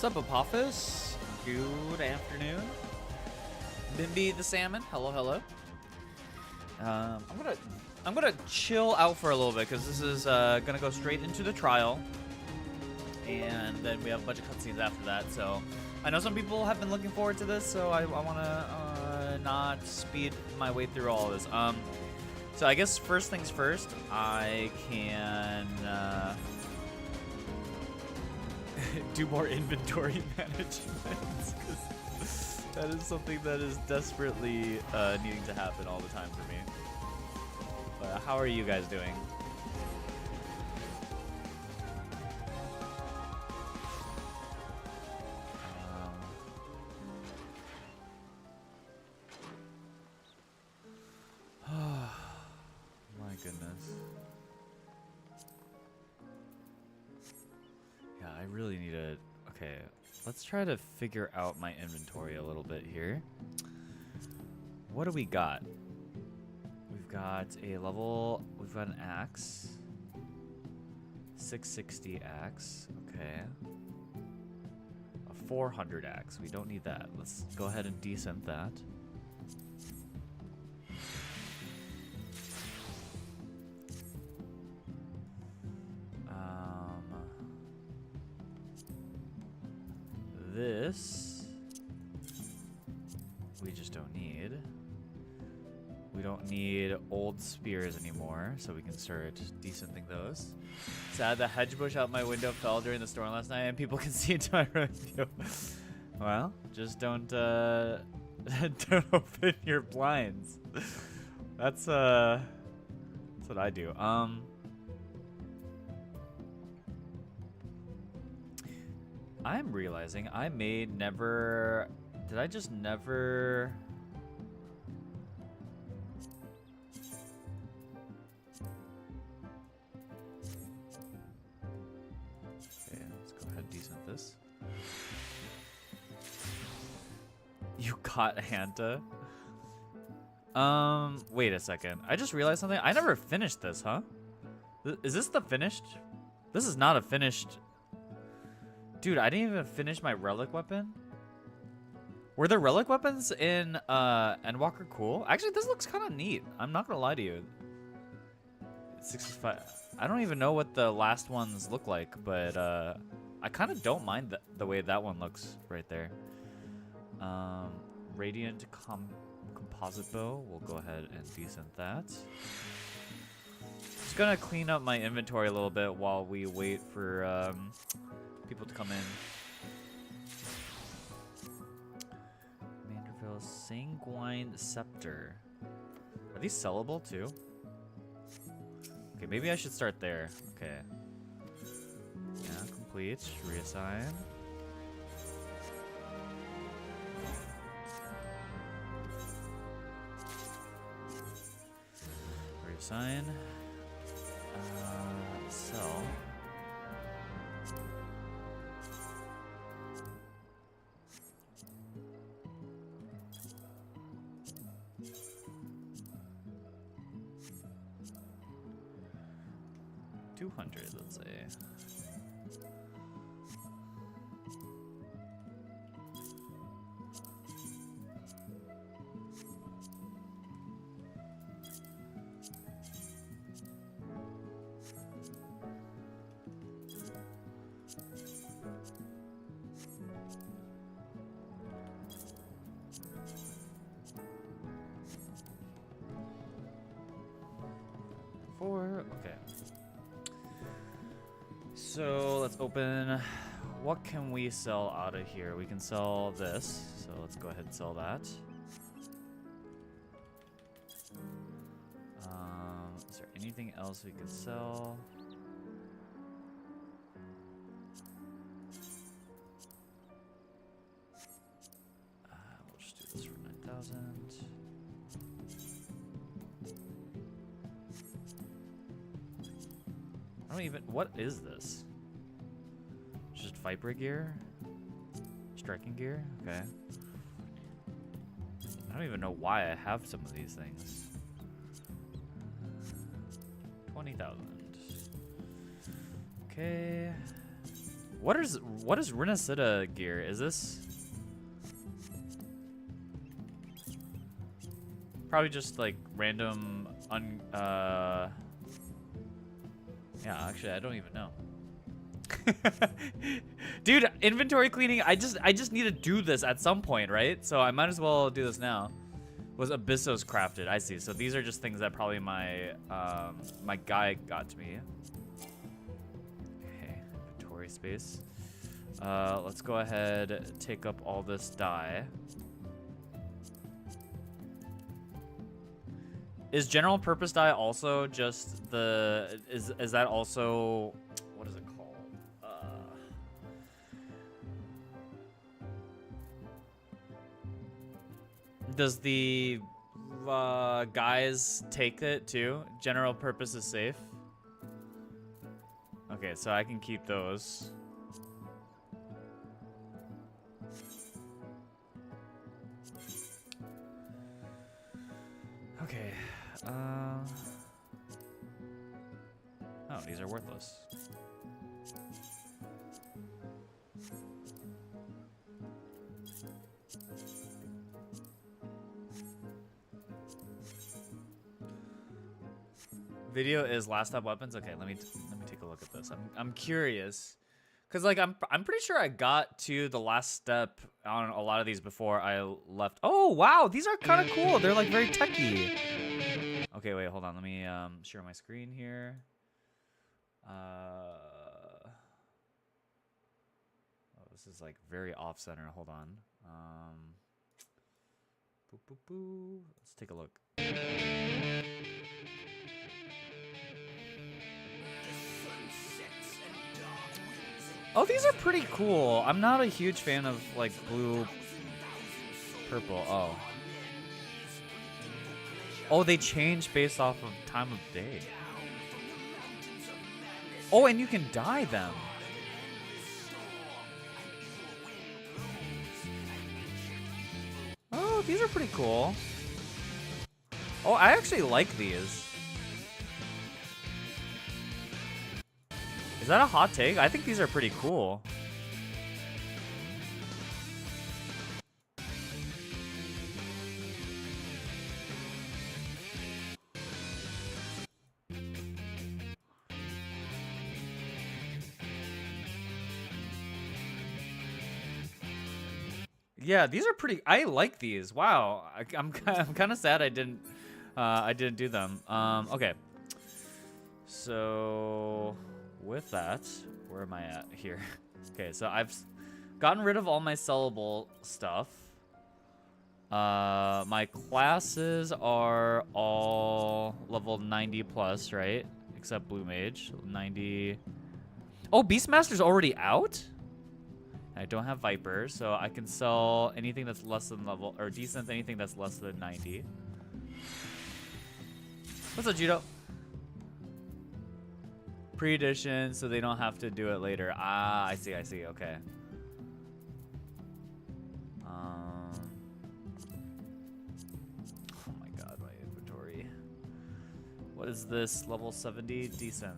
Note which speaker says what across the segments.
Speaker 1: What's up, Apophis? Good afternoon. Bimby the salmon. Hello, hello. I'm gonna chill out for a little bit because this is gonna go straight into the trial, and then we have a bunch of cutscenes after that. So I know some people have been looking forward to this, so I want to not speed my way through all of this. So I guess first things first, I can do more inventory management, because that is something that is desperately needing to happen all the time for me. But how are you guys doing? My goodness. Yeah, I really need to... Okay, let's try to figure out my inventory a little bit here. What do we got? We've got a level... We've got an axe. 660 axe. Okay. A 400 axe. We don't need that. Let's go ahead and descent that. This we just don't need. We don't need old spears anymore, so we can start descenting those. Sad the hedge bush out my window fell during the storm last night, and people can see into my window. Well, just don't don't open your blinds. That's what I do. I'm realizing I may never... Did I just never... Okay, let's go ahead and descent this. You caught Hanta? Wait a second. I just realized something. I never finished this, huh? Is this the finished? This is not a finished... Dude, I didn't even finish my relic weapon. Were the relic weapons in Endwalker cool? Actually, this looks kind of neat. I'm not gonna lie to you. 65. I don't even know what the last ones look like, but I kind of don't mind the way that one looks right there. Radiant composite bow. We'll go ahead and descent that. Just gonna clean up my inventory a little bit while we wait for people to come in. Manderville Sanguine Scepter. Are these sellable too? Okay, maybe I should start there. Okay. Yeah, complete. Reassign. Reassign. Sell. Let's say. Okay. So let's open. What can we sell out of here? We can sell this. So let's go ahead and sell that. Is there anything else we could sell? We'll just do this for 9,000. I don't even... What is this? Just Viper gear? Striking gear? Okay. I don't even know why I have some of these things. 20,000. Okay. What is Renacida gear? Is this probably just like random yeah, actually I don't even know. Dude, inventory cleaning, I just need to do this at some point, right? So I might as well do this now. Was Abyssos crafted? I see. So these are just things that probably my my guy got to me. Okay, inventory space. Let's go ahead, take up all this dye. Is general purpose dye also just the is that also, what is it called? Does the guys take it too? General purpose is safe. Okay, so I can keep those. Okay. Oh, these are worthless. Video is last stop weapons. Okay, let me take a look at this. I'm curious, cause like I'm pretty sure I got to the last step on a lot of these before I left. Oh wow, these are kind of cool. They're like very techy. Okay, wait, hold on. Let me share my screen here. Oh, this is like very off center. Hold on. Boo, boo, boo. Let's take a look. Oh, these are pretty cool. I'm not a huge fan of like blue, purple. Oh. Oh, they change based off of time of day. Oh, and you can dye them. Oh, these are pretty cool. Oh, I actually like these. Is that a hot take? I think these are pretty cool. Yeah, these are pretty. I like these. Wow, I'm kind of sad I didn't do them. Okay. So with that, where am I at here? Okay, so I've gotten rid of all my sellable stuff. My classes are all level 90 plus, right? Except Blue Mage, 90. Oh, Beastmaster's already out? I don't have Viper, so I can sell anything that's less than level, or decent anything that's less than 90. What's up, Judo? Pre-edition, so they don't have to do it later. Ah, I see, okay. Oh my god, my inventory. What is this? Level 70? Decent.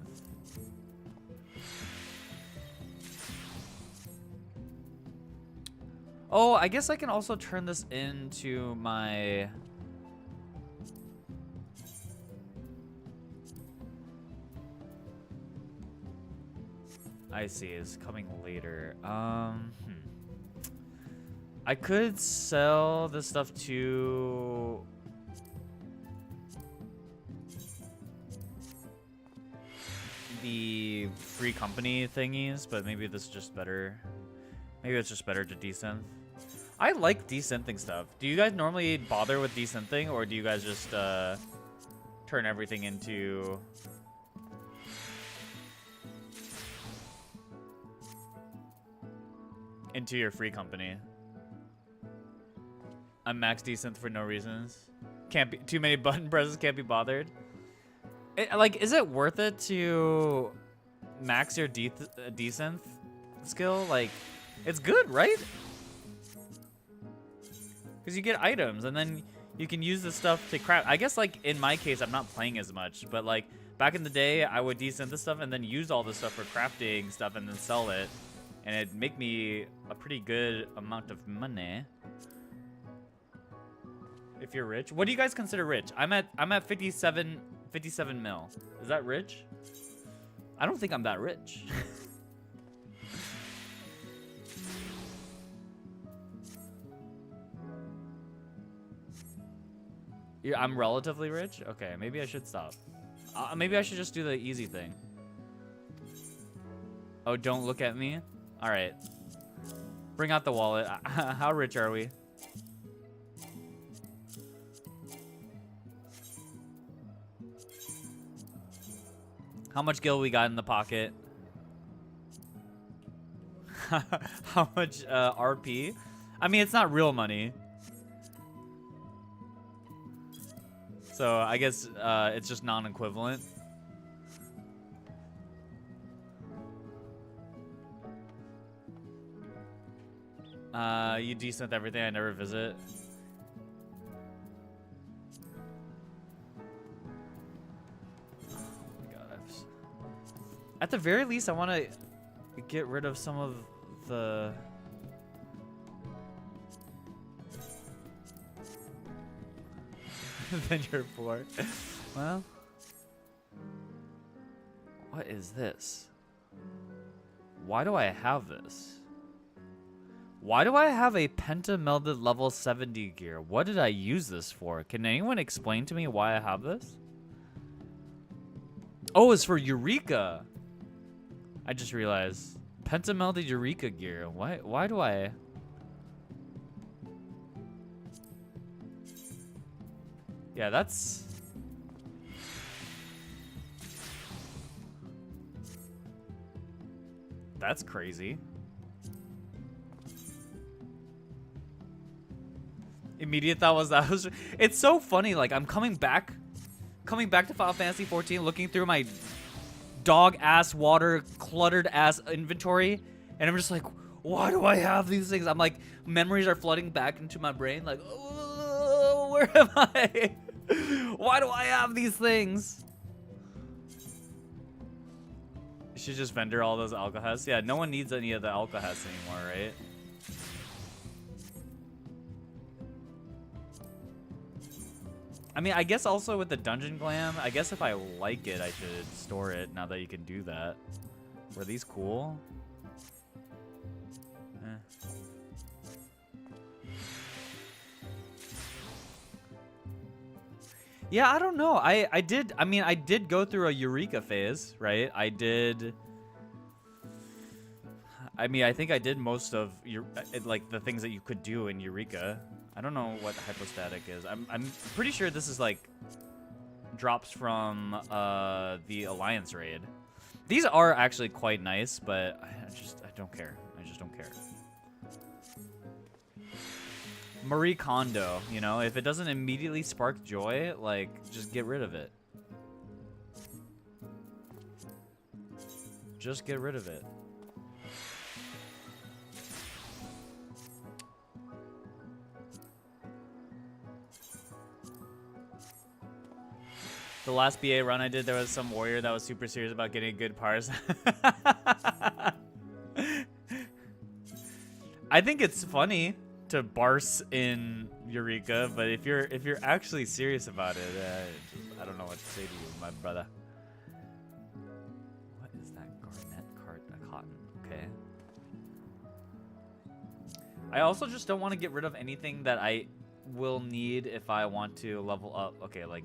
Speaker 1: Oh, I guess I can also turn this into my... I see, it's coming later. I could sell this stuff to... the free company thingies, but maybe this is just better. Maybe it's just better to desynth. I like desynthing stuff. Do you guys normally bother with desynthing, or do you guys just turn everything into your free company? I'm max desynth for no reasons. Can't be too many button presses. Can't be bothered. Like, is it worth it to max your desynth skill? Like, it's good, right? Because you get items, and then you can use this stuff to craft. I guess, like, in my case, I'm not playing as much, but, like, back in the day, I would desynth this stuff and then use all this stuff for crafting stuff and then sell it. and it'd make me a pretty good amount of money. If you're rich, what do you guys consider rich? I'm at 57 mil. Is that rich? I don't think I'm that rich. Yeah, I'm relatively rich? Okay, maybe I should stop. Maybe I should just do the easy thing. Oh, don't look at me? Alright. Bring out the wallet. How rich are we? How much gil we got in the pocket? How much RP? I mean, it's not real money. So I guess it's just non-equivalent. You decent everything I never visit. Oh my god. At the very least, I want to get rid of some of the... Then you're poor. Well, what is this? Why do I have this? Why do I have a penta-melded level 70 gear? What did I use this for? Can anyone explain to me why I have this? Oh, it's for Eureka. I just realized. Penta-melded Eureka gear. Why do I... Yeah, that's... That's crazy. Immediate thought was that was... It's so funny, like, I'm coming back to Final Fantasy 14, looking through my dog-ass water, cluttered-ass inventory, and I'm just like, why do I have these things? I'm like, memories are flooding back into my brain, like, oh, where am I? Why do I have these things? You should just vendor all those alcohols. Yeah, no one needs any of the alcohols anymore, right? I mean, I guess also with the dungeon glam, I guess if I like it, I should store it now that you can do that. Were these cool? Eh. Yeah, I don't know. I did go through a Eureka phase, right? I think I did most of like the things that you could do in Eureka. I don't know what hypostatic is. I'm pretty sure this is like drops from the Alliance raid. These are actually quite nice, but I don't care. I just don't care. Marie Kondo, you know, if it doesn't immediately spark joy, like, just get rid of it. Just get rid of it. The last BA run I did, there was some warrior that was super serious about getting a good parse. I think it's funny to barse in Eureka, but if you're actually serious about it, I don't know what to say to you, my brother. What is that garnet cotton? Okay. I also just don't want to get rid of anything that I will need if I want to level up. Okay, like,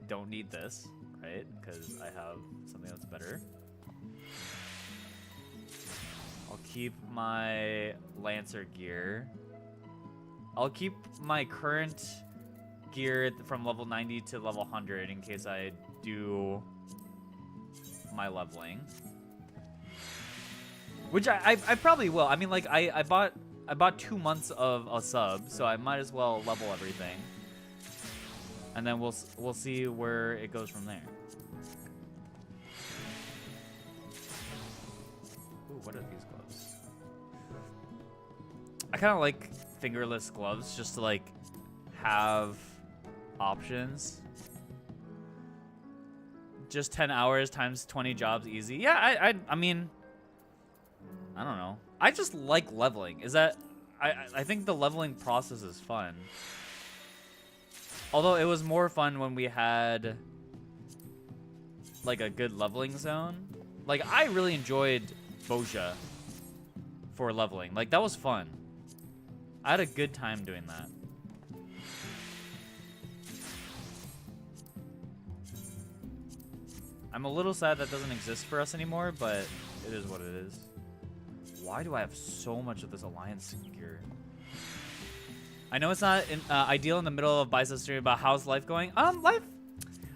Speaker 1: don't need this, right? Because I have something that's better. I'll keep my Lancer gear. I'll keep my current gear from level 90 to level 100 in case I do my leveling. Which I probably will. I mean, like, I bought 2 months of a sub, so I might as well level everything. And then we'll see where it goes from there. Ooh, what are these gloves? I kind of like fingerless gloves just to like have options. Just 10 hours times 20 jobs easy. Yeah, I mean, I don't know. I just like leveling. Is that... I think the leveling process is fun. Although it was more fun when we had like a good leveling zone. Like I really enjoyed Boja for leveling. Like that was fun. I had a good time doing that. I'm a little sad that doesn't exist for us anymore, but it is what it is. Why do I have so much of this Alliance gear? I know it's not ideal in the middle of Bicep stream, but how's life going? Life...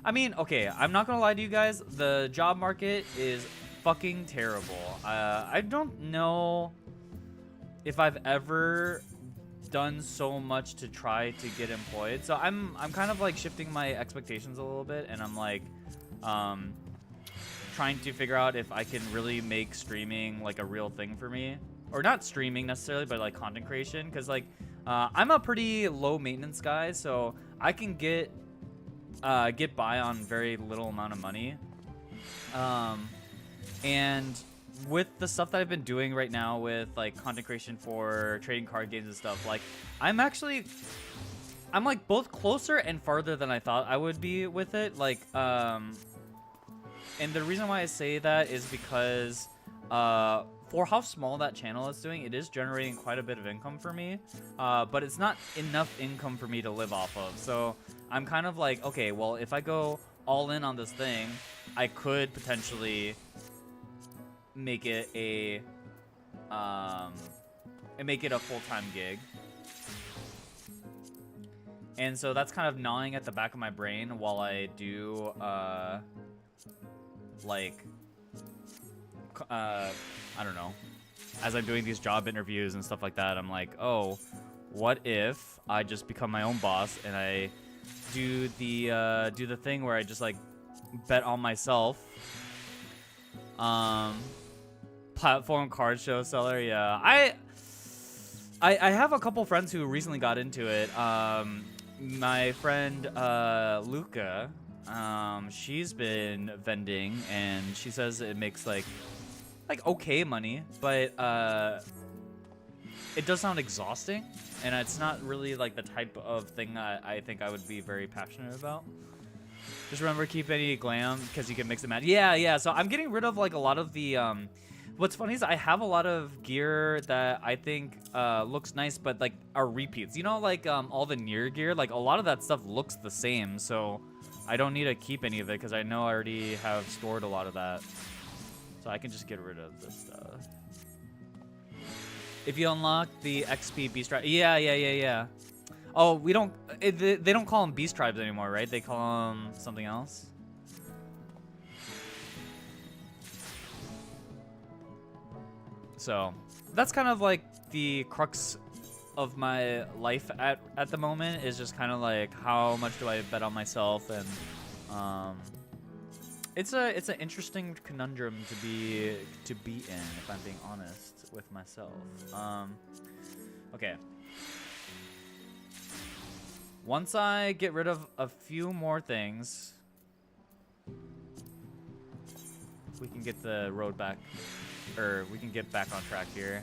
Speaker 1: I mean, okay, I'm not gonna lie to you guys. The job market is fucking terrible. I don't know if I've ever done so much to try to get employed. So I'm kind of like shifting my expectations a little bit, and I'm like trying to figure out if I can really make streaming like a real thing for me, or not streaming necessarily, but like content creation, because like I'm a pretty low maintenance guy, so I can get by on very little amount of money, and with the stuff that I've been doing right now with like content creation for trading card games and stuff, like I'm like both closer and farther than I thought I would be with it. Like and the reason why I say that is because for how small that channel is doing, it is generating quite a bit of income for me, but it's not enough income for me to live off of. So I'm kind of like, okay, well, if I go all in on this thing, I could potentially make it a full-time gig. And so that's kind of gnawing at the back of my brain while I do I don't know, as I'm doing these job interviews and stuff like that, I'm like, oh, what if I just become my own boss and I do the thing where I just like bet on myself. Platform card show seller, yeah. I have a couple friends who recently got into it. My friend Luca, she's been vending, and she says it makes like okay money, but it does sound exhausting, and it's not really like the type of thing I think I would be very passionate about. Just remember, keep any glam because you can mix and match. Yeah. So I'm getting rid of like a lot of the what's funny is I have a lot of gear that I think looks nice, but like are repeats. You know, like all the Nier gear, like a lot of that stuff looks the same, so I don't need to keep any of it because I know I already have stored a lot of that. So I can just get rid of this stuff. If you unlock the XP Beast Tribe, yeah. Oh, we don't. They don't call them Beast Tribes anymore, right? They call them something else. So that's kind of like the crux of my life at the moment, is just kind of like how much do I bet on myself, and it's an interesting conundrum to be in, if I'm being honest with myself. Okay. Once I get rid of a few more things, we can get the road back, or we can get back on track here.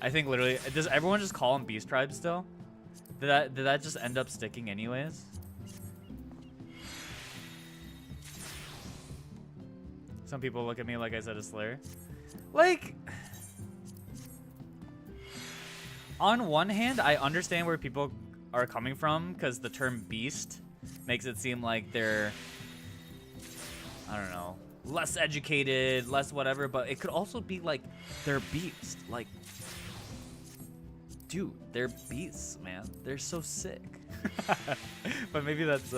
Speaker 1: I think literally, does everyone just call them Beast Tribes still? Did that just end up sticking anyways? Some people look at me like I said a slur. Like, on one hand, I understand where people are coming from, because the term beast makes it seem like they're, I don't know, less educated, less whatever, but it could also be like they're beast. Like, dude, they're beasts, man. They're so sick. But maybe that's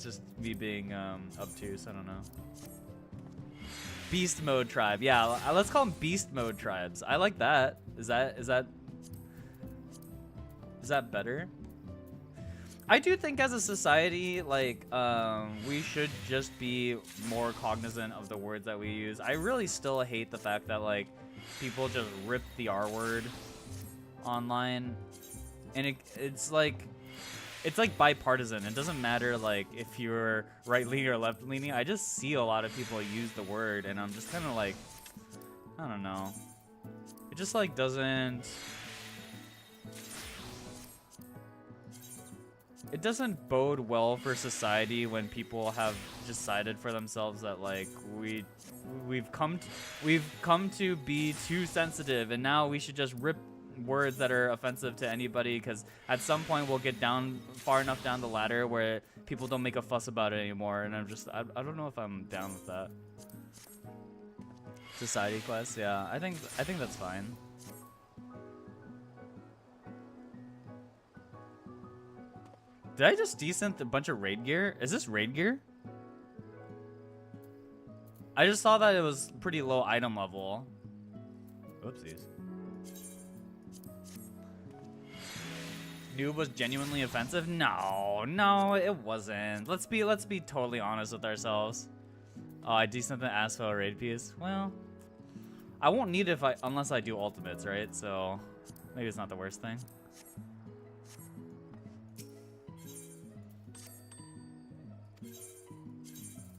Speaker 1: just me being obtuse. I don't know. Beast mode tribe. Yeah, let's call them beast mode tribes. I like that. Is that better? I do think as a society, like, we should just be more cognizant of the words that we use. I really still hate the fact that, like, people just rip the R word online. And it's like, it's like bipartisan. It doesn't matter like if you're right leaning or left leaning. I just see a lot of people use the word, and I'm just kind of like, I don't know. It just like doesn't. It doesn't bode well for society when people have decided for themselves that like we've come to be too sensitive, and now we should just rip words that are offensive to anybody, because at some point we'll get down far enough down the ladder where people don't make a fuss about it anymore. And I don't know if I'm down with that. Society quest, yeah, I think that's fine. Did I just descent a bunch of raid gear? Is this raid gear? I just saw that it was pretty low item level. Oopsies. Noob was genuinely offensive? No, it wasn't. Let's be totally honest with ourselves. Oh, I descent the asphalt raid piece. Well, I won't need it unless I do ultimates, right? So maybe it's not the worst thing.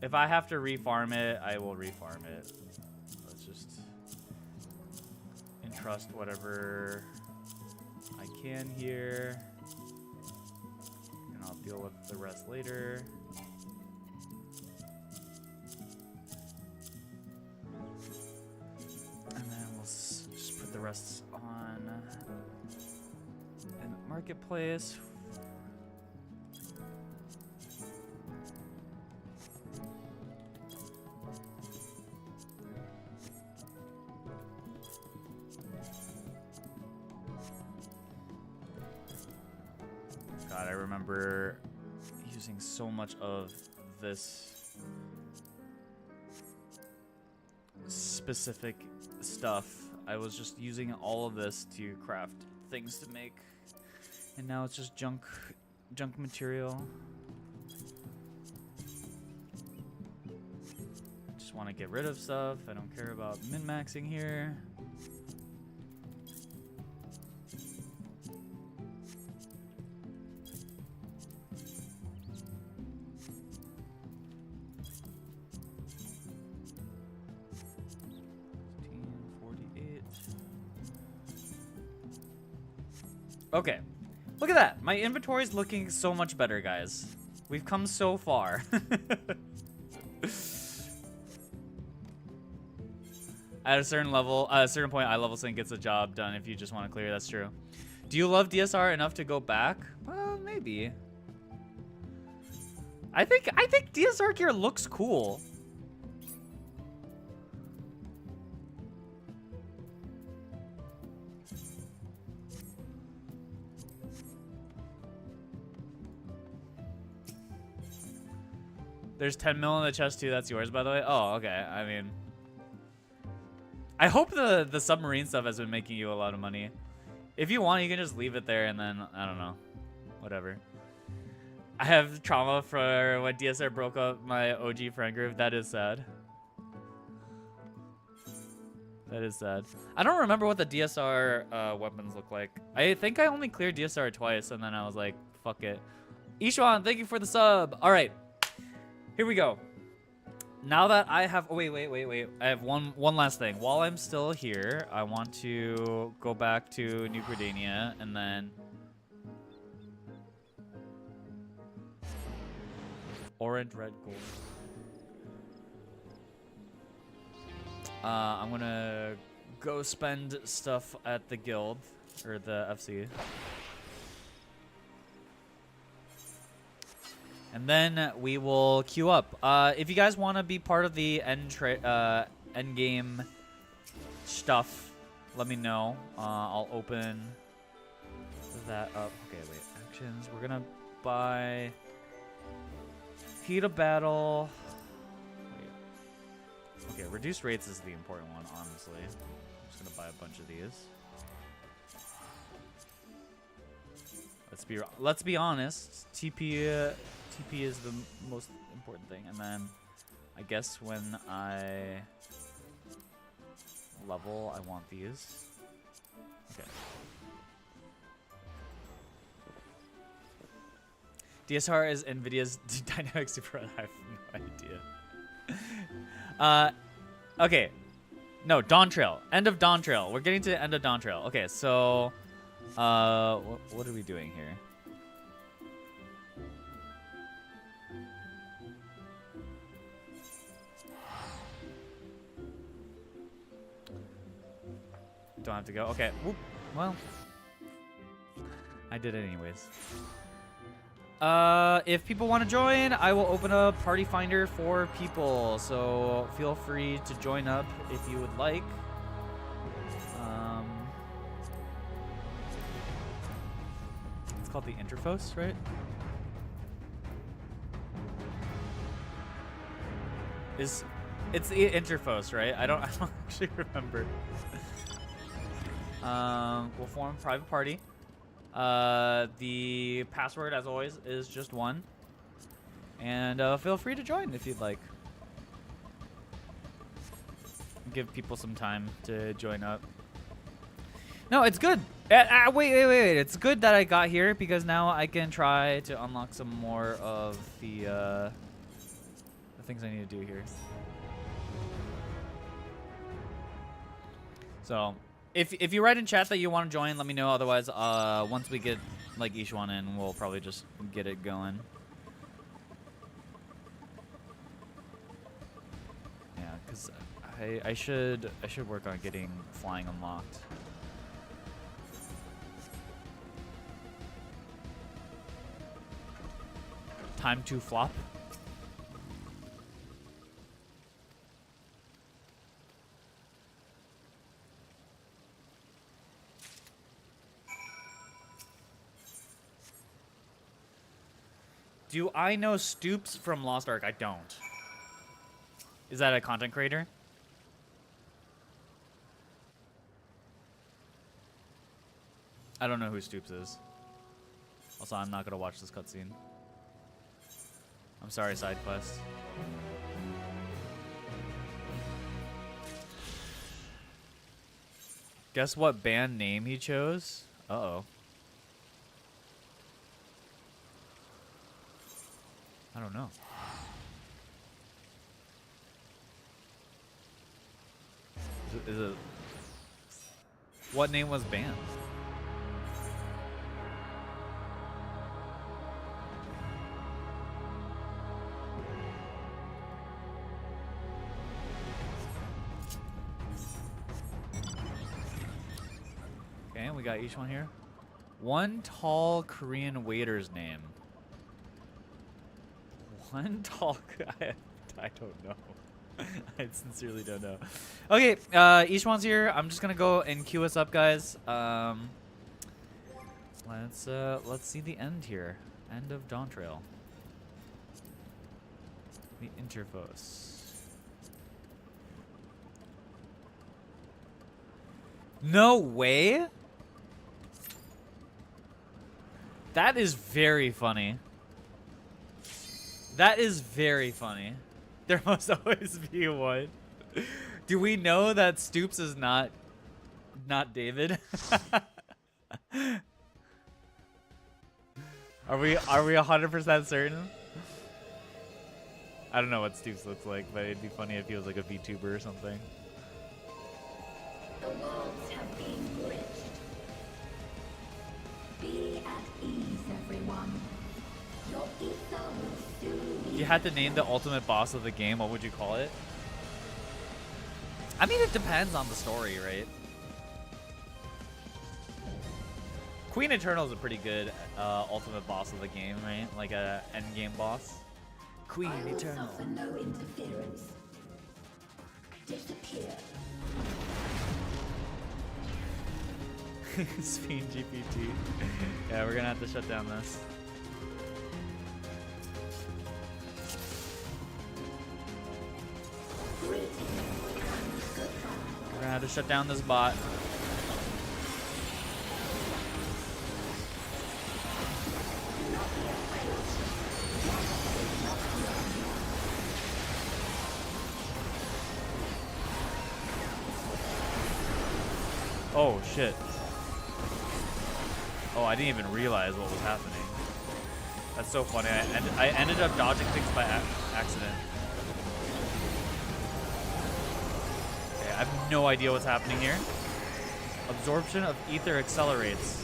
Speaker 1: If I have to refarm it, I will refarm it. Let's just entrust whatever I can here. And I'll deal with the rest later. And then we'll just put the rest on in the marketplace. God, I remember using so much of this specific stuff. I was just using all of this to craft things to make, and now it's just junk material. Just want to get rid of stuff. I don't care about min-maxing here. Okay, look at that. My inventory is looking so much better, guys. We've come so far. At a certain level, at a certain point, eye level sync gets the job done if you just want to clear. That's true. Do you love DSR enough to go back? Well, maybe. I think DSR gear looks cool. There's 10 mil in the chest too. That's yours, by the way. Oh, okay. I mean, I hope the submarine stuff has been making you a lot of money. If you want, you can just leave it there, and then I don't know, whatever. I have trauma for when DSR broke up my OG friend group. That is sad. That is sad. I don't remember what the DSR weapons look like. I think I only cleared DSR twice, and then I was like, fuck it. Ishwan, thank you for the sub. All right. Here we go. Now that I have, oh, wait. I have one last thing. While I'm still here, I want to go back to New Gridania and then orange, red, gold. I'm gonna go spend stuff at the guild or the FC. And then we will queue up. If you guys want to be part of the end game stuff, let me know. I'll open that up. Okay, wait. Actions. We're gonna buy Heat of Battle. Wait. Okay, reduced rates is the important one, honestly. I'm just gonna buy a bunch of these. Let's be honest. TP is the most important thing, and then I guess when I level, I want these. Okay. DSR is NVIDIA's dynamic super. I have no idea. Okay. No, Dawn Trail. End of Dawn Trail. We're getting to the end of Dawn Trail. Okay, so what are we doing here? Don't have to go. Okay. Whoop. Well, I did it anyways. If people want to join, I will open a party finder for people. So feel free to join up if you would like. It's called the Interfos, right? It's the Interfos, right? I don't actually remember. We'll form a private party. The password, as always, is just one. And feel free to join if you'd like. Give people some time to join up. No, it's good. Wait. It's good that I got here because now I can try to unlock some more of the things I need to do here. So, if you write in chat that you want to join, let me know. Otherwise, once we get like Ishwan in, we'll probably just get it going. Yeah, because I should work on getting flying unlocked. Time to flop. Do I know Stoops from Lost Ark? I don't. Is that a content creator? I don't know who Stoops is. Also, I'm not gonna watch this cutscene. I'm sorry, side quest. Guess what band name he chose? Uh-oh. I don't know. Is it what name was banned? Okay, we got each one here. One tall Korean waiter's name. One tall... I don't know. I sincerely don't know. Okay, Ishwan's here. I'm just gonna go and queue us up, guys. Let's see the end here. End of Dawn Trail. The Interfos. No way? That is very funny. That is very funny. There must always be one. Do we know that Stoops is not David? Are we 100% certain? I don't know what Stoops looks like, but it'd be funny if he was like a VTuber or something.
Speaker 2: The walls have been bridged. Be at ease, everyone. Your ether will soon be...
Speaker 1: If you had to name the ultimate boss of the game, what would you call it? I mean, it depends on the story, right? Queen Eternal is a pretty good ultimate boss of the game, right? Like a endgame boss. Queen Eternal.
Speaker 2: Suffer no interference. Disappear.
Speaker 1: Spin GPT. Yeah, we're gonna have to shut down this. We're gonna have to shut down this bot. Oh shit. Oh, I didn't even realize what was happening. That's so funny. I ended up dodging things by accident. Okay, I have no idea what's happening here. Absorption of ether accelerates.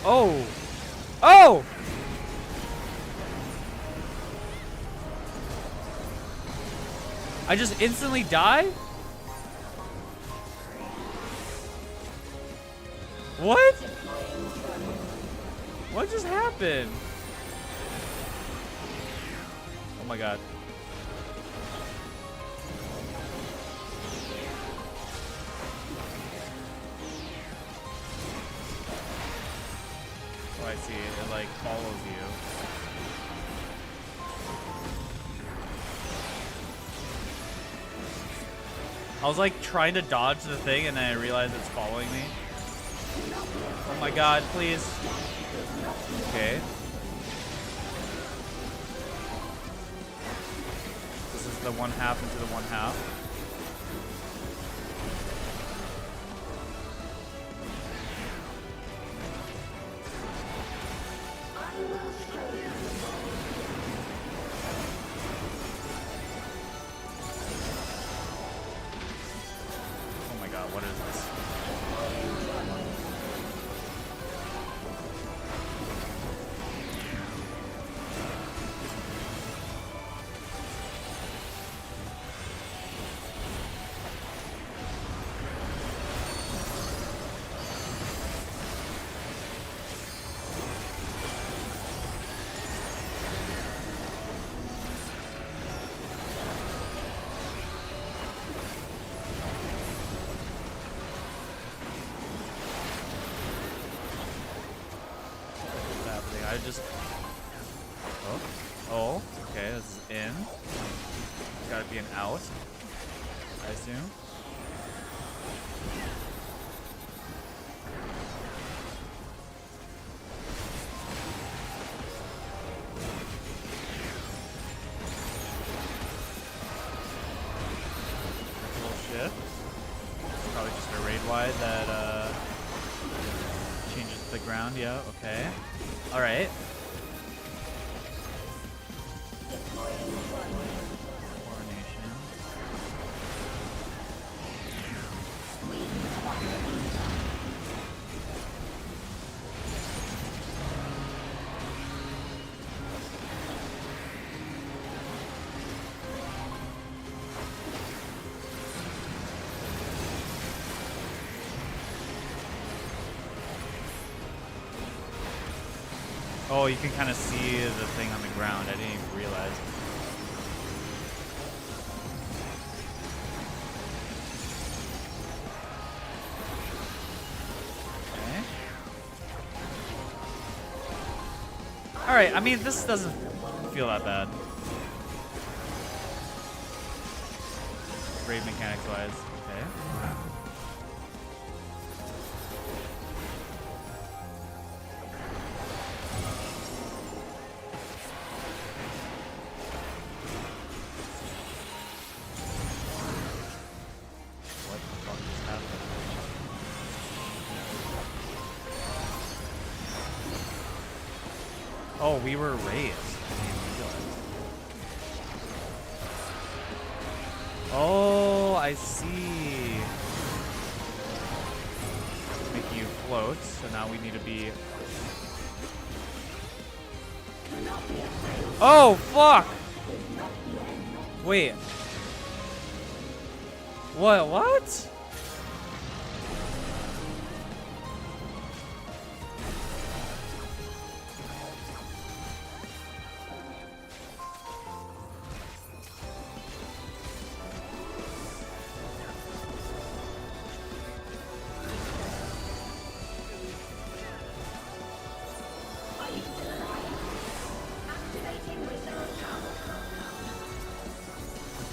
Speaker 1: Oh! Oh! I just instantly die? What? What just happened? Oh my god. Oh, I see. It like follows you. I was like trying to dodge the thing and then I realized it's following me. Oh my god, please. Okay. This is the 1/2 into the 1/2. Oh my god, what is this? I just... Oh. Oh. Okay, this is in. It's gotta be an out, I assume. Bullshit. Probably just a raid wide that changes the ground. Yeah, okay. Alright. Coronation. Oh, you can kind of see the thing on the ground. I didn't even realize. Okay. Alright, I mean, this doesn't feel that bad. Raid mechanics wise. Okay. Oh, we were raised. I didn't even realize. Oh, I see. Making you float, so now we need to be... Oh, fuck! Wait. What?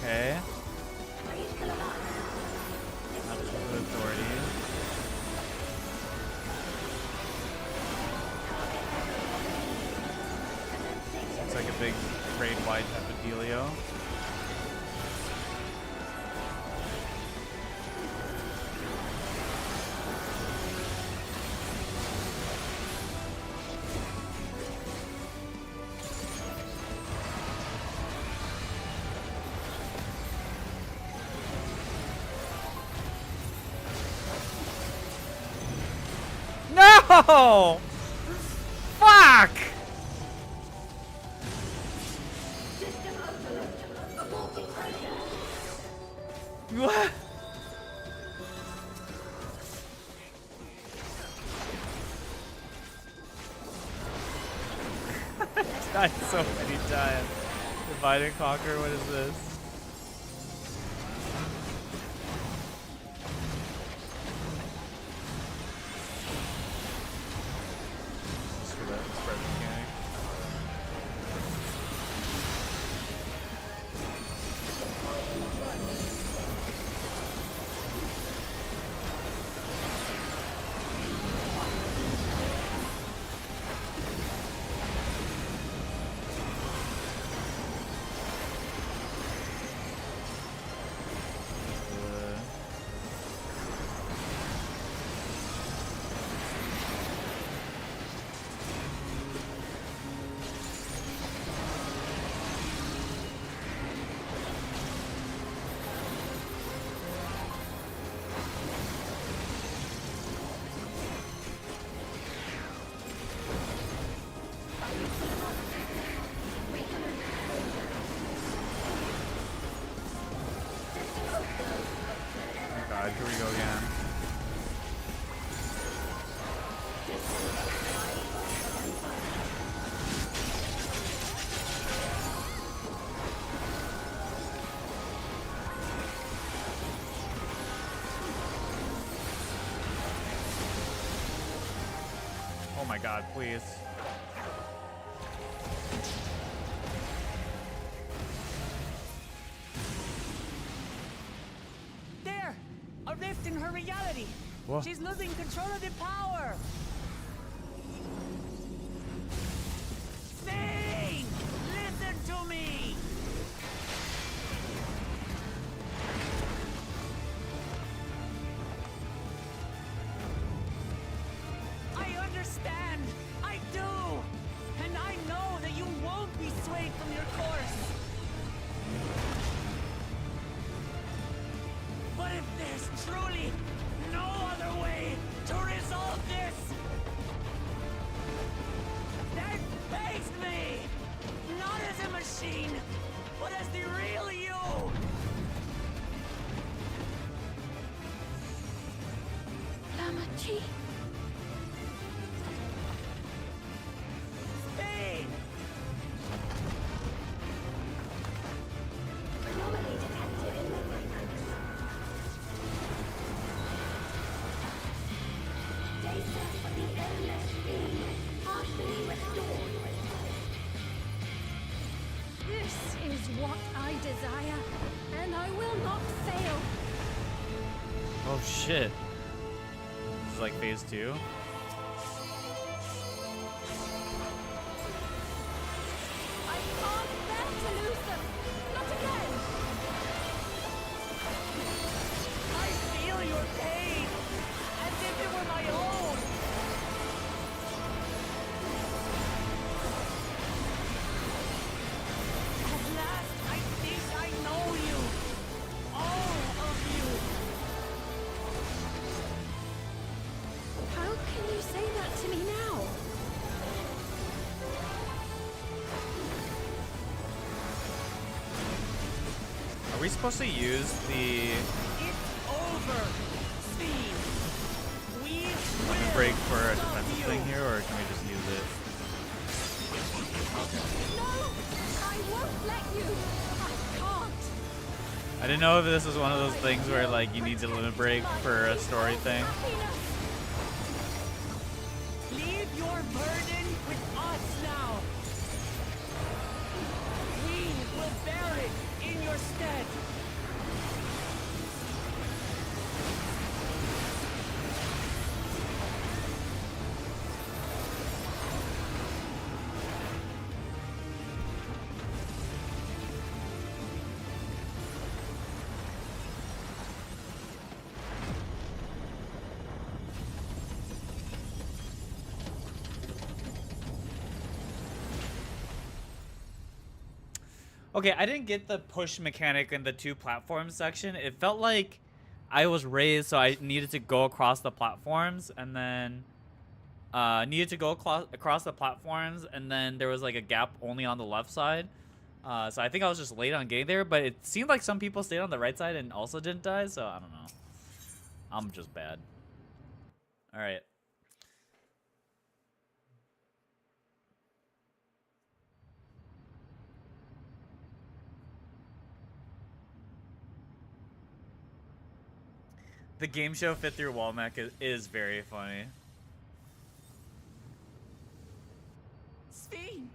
Speaker 1: Okay. Absolute authority. Looks like a big raid wide type of dealio. No! Fuck! What? Died so many times. Divide and conquer, what is this? Screw that spread mechanic. God, here we go again. Oh my God, please.
Speaker 3: There! A rift in her reality!
Speaker 1: What?
Speaker 3: She's losing control of the power! Thane! Listen to me! I understand! I do! And I know that you won't be swayed from your course! But if there's truly no other way to resolve this, then face me! Not as a machine, but as the real you!
Speaker 2: Lamachi.
Speaker 3: Spain!
Speaker 2: Anomaly detected in the matrix. Data of the endless beam partially restored.
Speaker 4: This is what I desire, and I will not fail.
Speaker 1: Oh shit. This is like phase 2.
Speaker 4: I can't bear to lose them. Not again.
Speaker 3: I feel your pain, as if it were my own! At last, I think I know you! All of you!
Speaker 4: How can you say that to me now?
Speaker 1: Are we supposed to use the
Speaker 3: It's over, Steve! We
Speaker 1: limit
Speaker 3: will
Speaker 1: break for a
Speaker 3: stop
Speaker 1: defensive
Speaker 3: you.
Speaker 1: thing here, or can we just use it?
Speaker 4: No! I won't let you! I can't!
Speaker 1: I didn't know if this was one of those things where like you need to limit break for a story thing.
Speaker 4: Happiness.
Speaker 3: Leave your burden with us now! We will bear it in your stead!
Speaker 1: Okay, I didn't get the push mechanic in the 2 platforms section. It felt like I was raised, so I needed to go across the platforms, and then needed to go across the platforms, and then there was like a gap only on the left side. So I think I was just late on getting there, but it seemed like some people stayed on the right side and also didn't die, so I don't know. I'm just bad. All right. The game show fit through Walmart is very funny.
Speaker 3: Sphene!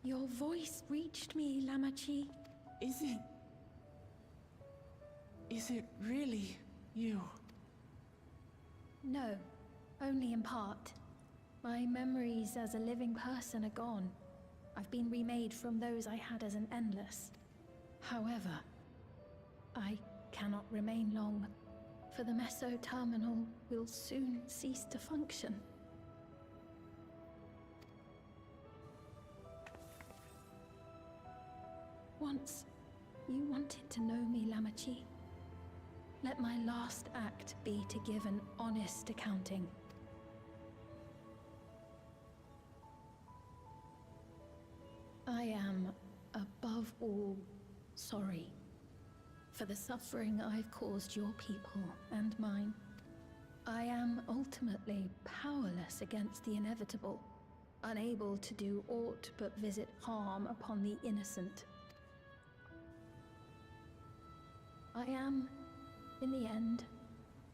Speaker 4: Your voice reached me, Lamachi.
Speaker 3: Is it really you?
Speaker 4: No, only in part. My memories as a living person are gone. I've been remade from those I had as an endless. However, I cannot remain long, for the meso-terminal will soon cease to function. Once, you wanted to know me, Lamachi. Let my last act be to give an honest accounting. I am, above all, sorry for the suffering I've caused your people and mine. I am ultimately powerless against the inevitable, unable to do aught but visit harm upon the innocent. I am, in the end,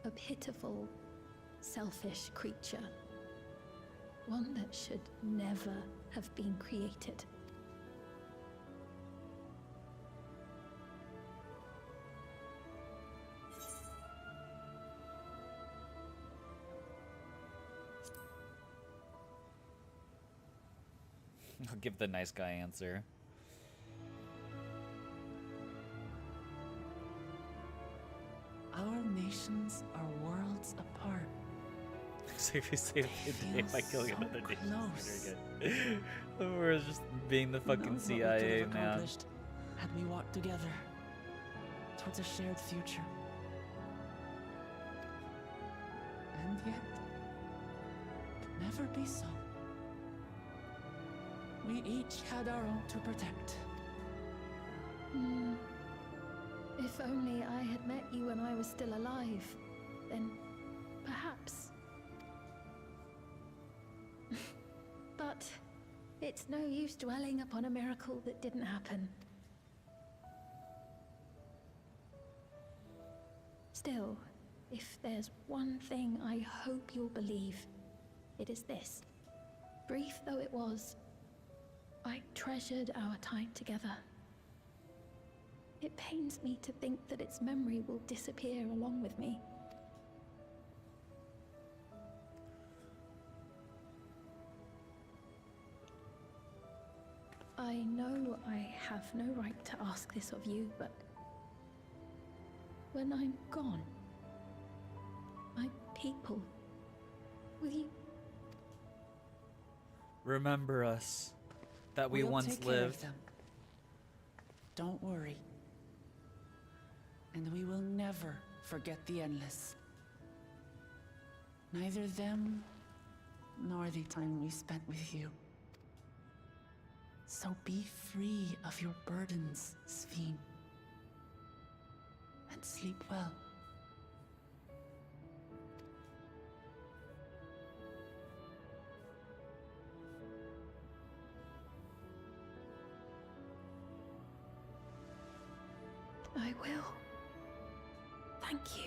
Speaker 4: a pitiful, selfish creature. One that should never have been created.
Speaker 1: I'll give the nice guy answer.
Speaker 3: Our nations are worlds apart.
Speaker 1: Save you save the day by killing
Speaker 3: so
Speaker 1: another nation.
Speaker 3: close.
Speaker 1: Very good. We're just being the
Speaker 3: Who
Speaker 1: fucking
Speaker 3: knows what we could
Speaker 1: CIA,
Speaker 3: have
Speaker 1: man.
Speaker 3: accomplished had we walked together towards a shared future. And yet, could never be so. We each had our own to protect.
Speaker 4: If only I had met you when I was still alive, then perhaps. But it's no use dwelling upon a miracle that didn't happen. Still, if there's one thing I hope you'll believe, it is this. Brief though it was, I treasured our time together. It pains me to think that its memory will disappear along with me. I know I have no right to ask this of you, but when I'm gone, my people, will you?
Speaker 1: Remember us. That we
Speaker 3: We'll
Speaker 1: once
Speaker 3: take care of
Speaker 1: lived.
Speaker 3: them. Don't worry. And we will never forget the Endless. Neither them, nor the time we spent with you. So be free of your burdens, Sphene. And sleep well.
Speaker 4: I will. Thank you.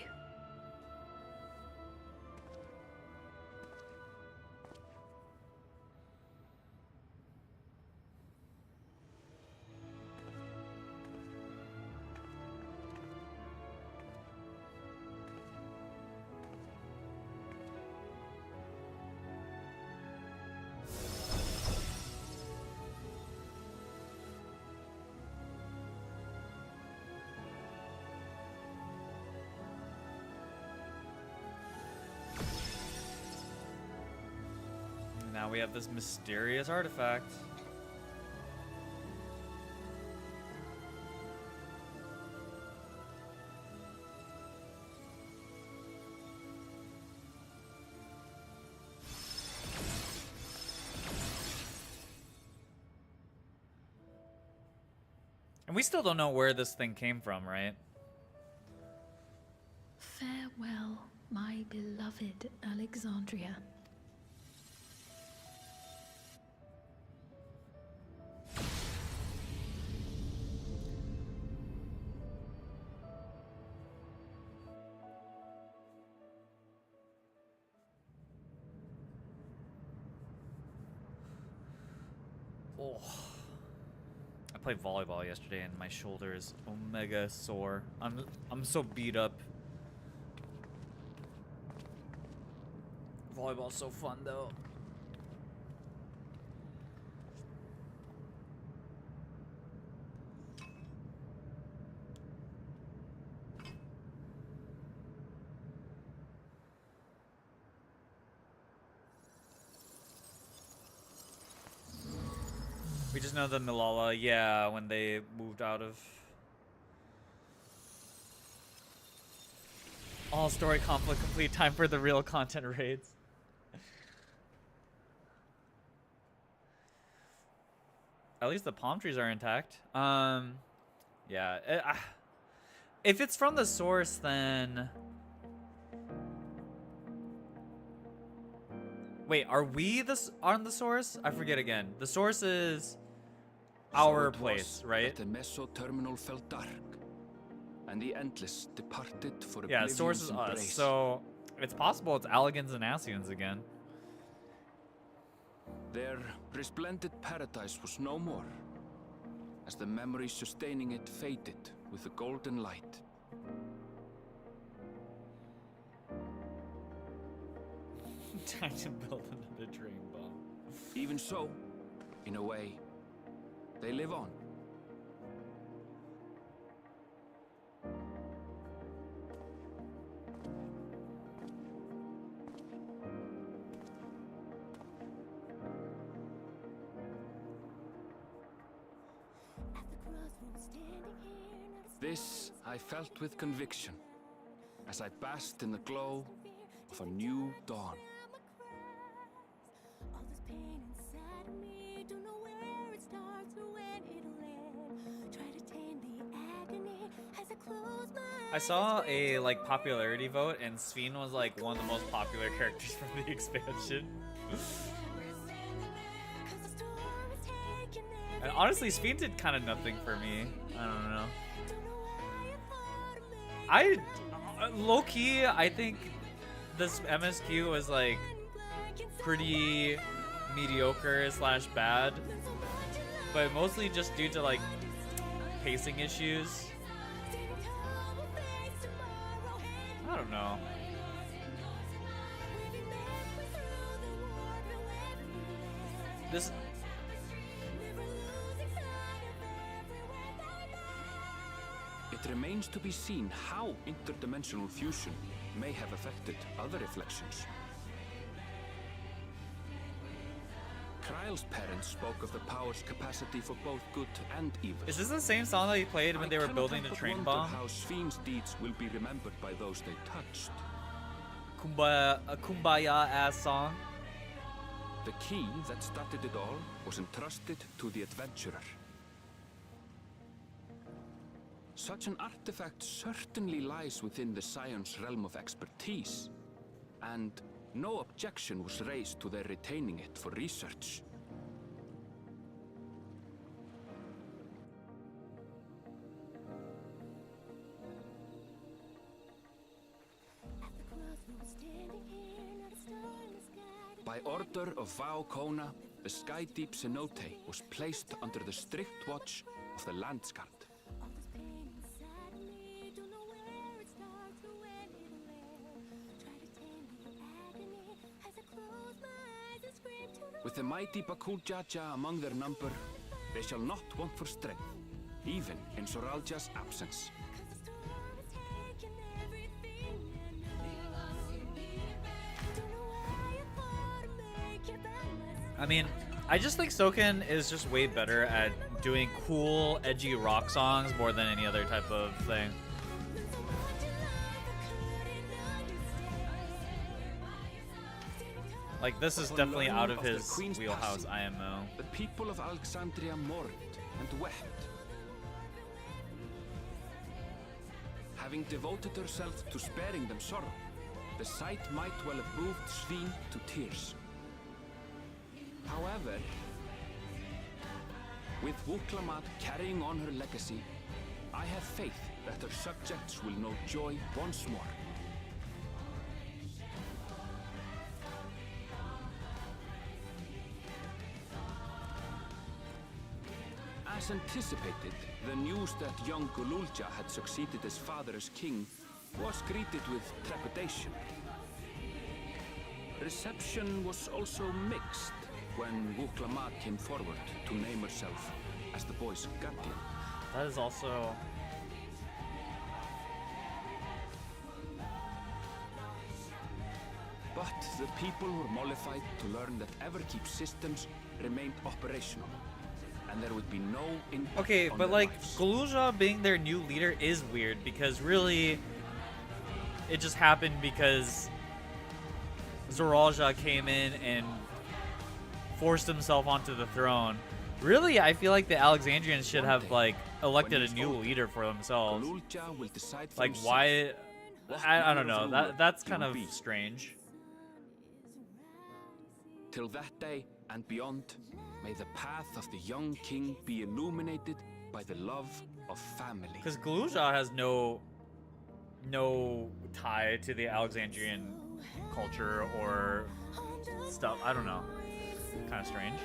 Speaker 1: Now we have this mysterious artifact. And we still don't know where this thing came from, right?
Speaker 4: Farewell, my beloved Alexandria.
Speaker 1: Oh. I played volleyball yesterday and my shoulder is omega sore. I'm so beat up. Volleyball's so fun though. We just know the Malala, yeah, when they moved out of all story conflict complete, time for the real content raids. At least the palm trees are intact. Yeah. If it's from the source, then... Wait, are we on the source? I forget again. The source is our place, right?
Speaker 5: The meso terminal fell dark, and the endless departed for
Speaker 1: Yeah, source is us. So it's possible it's Alligans and Asians again.
Speaker 5: Their resplendent paradise was no more, as the memory sustaining it faded with the golden light.
Speaker 1: Time to build another train bomb.
Speaker 5: Even so, in a way, they live on. This I felt with conviction, as I basked in the glow of a new dawn.
Speaker 1: I saw a popularity vote, and Sven was like one of the most popular characters from the expansion. And honestly, Sven did kind of nothing for me. I don't know. Low-key, I think this MSQ was like pretty mediocre slash bad, but mostly just due to like pacing issues. I don't know. This...
Speaker 5: It remains to be seen how interdimensional fusion may have affected other reflections. Kryle's parents spoke of the power's capacity for both good and evil.
Speaker 1: Is this the same song that he played when they were building the train bomb?
Speaker 5: How Sven's deeds will be remembered by those they touched.
Speaker 1: A kumbaya-ass song.
Speaker 5: The key that started it all was entrusted to the adventurer. Such an artifact certainly lies within the Scion's realm of expertise, and no objection was raised to their retaining it for research. By order of Vau Kona, the Sky Deep Cenote was placed under the strict watch of the Landsguard. With the mighty Bakul Jaja among their number, they shall not want for strength, even in Soralja's absence.
Speaker 1: I mean, I just think Soken is just way better at doing cool, edgy rock songs more than any other type of thing. Like, this is definitely out of his wheelhouse, IMO.
Speaker 5: The people of Alexandria mourned and wept. having devoted herself to sparing them sorrow, the sight might well have moved Sveen to tears. However, with Wuklamat carrying on her legacy, I have faith that her subjects will know joy once more. As anticipated, the news that young Gululja had succeeded his father as king was greeted with trepidation. Reception was also mixed when Wuklamat came forward to name herself as the boy's guardian.
Speaker 1: That is also...
Speaker 5: But the people were mollified to learn that Everkeep systems remained operational, and there would be no impact
Speaker 1: Okay,
Speaker 5: on
Speaker 1: but
Speaker 5: their
Speaker 1: like,
Speaker 5: lives.
Speaker 1: Gululja being their new leader is weird, because really, it just happened because Zoralja came in and forced himself onto the throne. Really, I feel like the Alexandrians should
Speaker 5: One
Speaker 1: have,
Speaker 5: day,
Speaker 1: like, elected
Speaker 5: when
Speaker 1: a
Speaker 5: he's
Speaker 1: new
Speaker 5: older,
Speaker 1: leader for themselves.
Speaker 5: Gululja will decide for
Speaker 1: Like,
Speaker 5: himself
Speaker 1: why...
Speaker 5: what
Speaker 1: I don't
Speaker 5: leader
Speaker 1: know,
Speaker 5: of
Speaker 1: that's
Speaker 5: Ulmer
Speaker 1: kind
Speaker 5: he
Speaker 1: of
Speaker 5: will be.
Speaker 1: strange.
Speaker 5: Till that day and beyond, may the path of the young king be illuminated by the love of family.
Speaker 1: Because Gululja has no tie to the Alexandrian culture or stuff. I don't know. Kind of strange.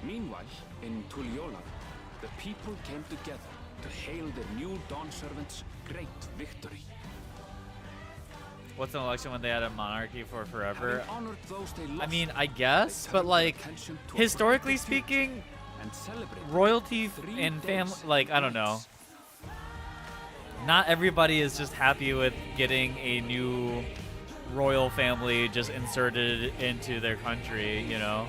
Speaker 5: Meanwhile, in Tuliyola, the people came together to hail their new Dawn Servant's great victory.
Speaker 1: What's an election when they had a monarchy for forever?
Speaker 5: Having honored those they
Speaker 1: I
Speaker 5: lost,
Speaker 1: mean, I
Speaker 5: they
Speaker 1: guess,
Speaker 5: turned
Speaker 1: but
Speaker 5: their
Speaker 1: like,
Speaker 5: attention to a
Speaker 1: historically
Speaker 5: brighter future
Speaker 1: speaking,
Speaker 5: and celebrated
Speaker 1: royalty
Speaker 5: 3
Speaker 1: and family,
Speaker 5: days
Speaker 1: like,
Speaker 5: of
Speaker 1: I don't know.
Speaker 5: dance.
Speaker 1: Not everybody is just happy with getting a new royal family just inserted into their country, you know?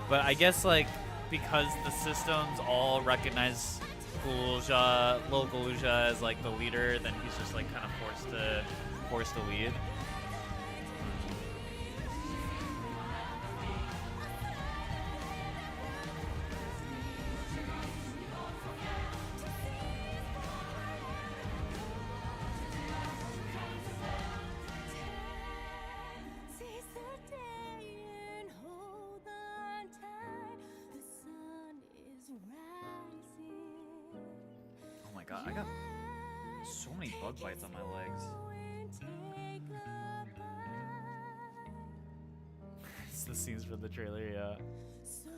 Speaker 1: But I guess, like, because the systems all recognize Gululja, little Gululja as like the leader, then he's just like kind of forced to lead.
Speaker 6: Seize the day and hold on tight. The sun is rising.
Speaker 1: Oh my god, I got so many bug bites on my legs. It's the scenes for the trailer, yeah.
Speaker 6: So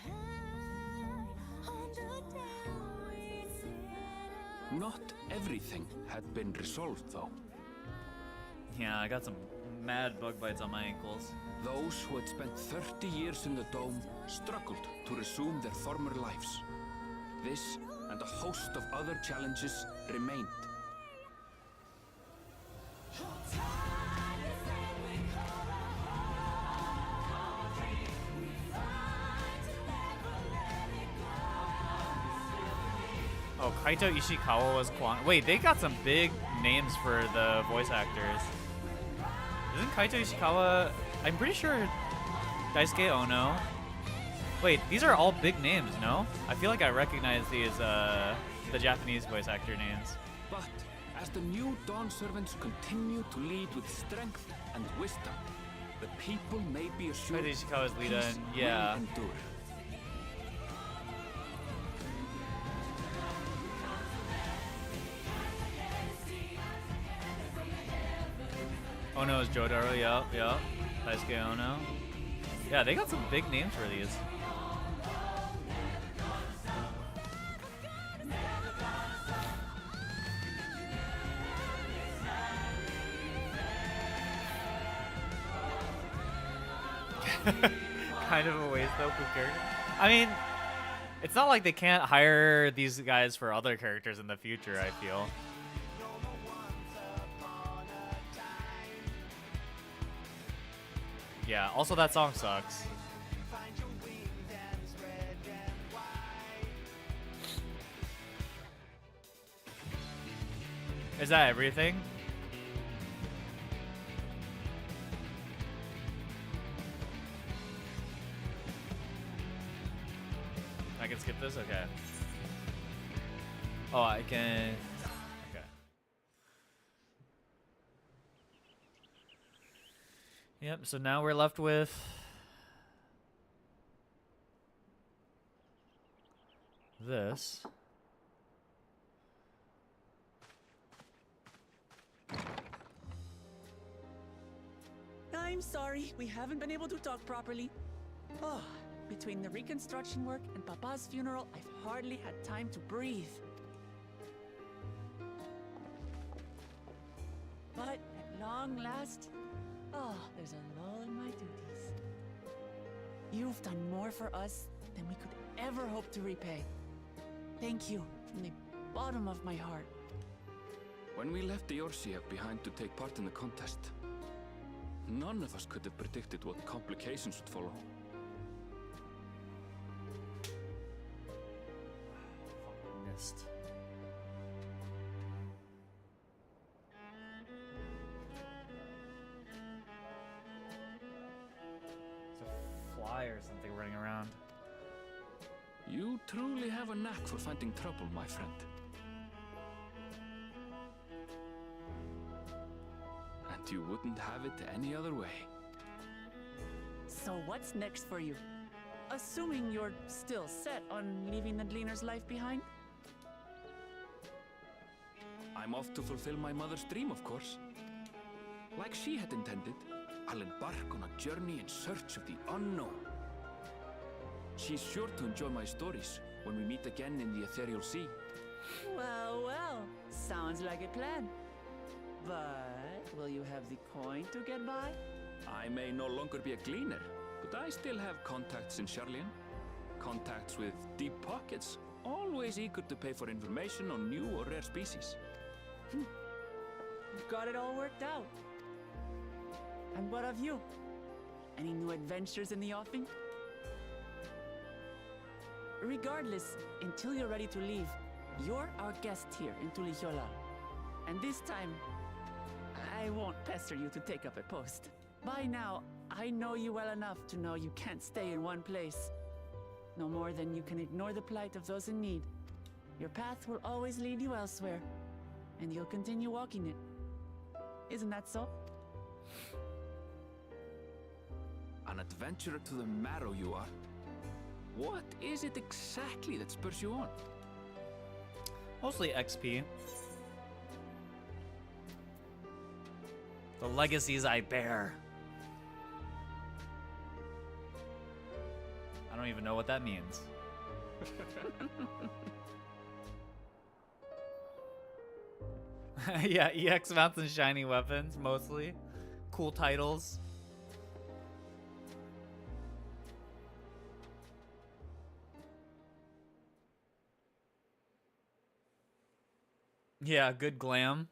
Speaker 6: high on the downwind set.
Speaker 5: Not everything had been resolved, though.
Speaker 1: Yeah, I got some mad bug bites on my ankles.
Speaker 5: Those who had spent 30 years in the Dome struggled to resume their former lives. This and a host of other challenges remained.
Speaker 1: Oh, Kaito Ishikawa was Kwon. Wait, they got some big names for the voice actors. Isn't Kaito Ishikawa... I'm pretty sure Daisuke Ono. Wait, these are all big names, no? I feel like I recognize these, the Japanese voice actor names.
Speaker 5: But as the new Dawn Servants continue to lead with strength and wisdom, the people may be assured
Speaker 1: Kaito Ishikawa's Lita,
Speaker 5: peace
Speaker 1: and yeah.
Speaker 5: will endure.
Speaker 1: Ono is Jotaro, yeah. Daisuke Ono. Yeah, they got some big names for these. Kind of a waste though for character. I mean, it's not like they can't hire these guys for other characters in the future, I feel. Yeah, also that song sucks. Is that everything? I can skip this? Okay. Oh, I can... Okay. Yep, so now we're left with... this.
Speaker 3: I'm sorry, we haven't been able to talk properly. Oh, between the reconstruction work and Papa's funeral, I've hardly had time to breathe. But at long last, there's a lull in my duties. You've done more for us than we could ever hope to repay. Thank you from the bottom of my heart.
Speaker 5: When we left the Orsia behind to take part in the contest, none of us could have predicted what complications would follow.
Speaker 1: Missed. It's a fly or something running around.
Speaker 5: You truly have a knack for finding trouble, my friend. And you wouldn't have it any other way.
Speaker 3: So what's next for you? Assuming you're still set on leaving the Gleaner's life behind?
Speaker 5: I'm off to fulfill my mother's dream, of course. Like she had intended, I'll embark on a journey in search of the unknown. She's sure to enjoy my stories when we meet again in the ethereal sea.
Speaker 3: Well, well, sounds like a plan. But will you have the coin to get by?
Speaker 5: I may no longer be a gleaner, but I still have contacts in Charlian. Contacts with deep pockets, always eager to pay for information on new or rare species.
Speaker 3: You've got it all worked out. And what of you? Any new adventures in the offing? Regardless, until you're ready to leave, you're our guest here in Tulijola. And this time, I won't pester you to take up a post. By now, I know you well enough to know you can't stay in one place. No more than you can ignore the plight of those in need. Your path will always lead you elsewhere, and you'll continue walking it. Isn't that so?
Speaker 5: An adventurer to the marrow you are. What is it exactly that spurs you on?
Speaker 1: Mostly XP. The legacies I bear. I don't even know what that means. Yeah, EX mounts and shiny weapons, mostly. Cool titles. Yeah, good glam.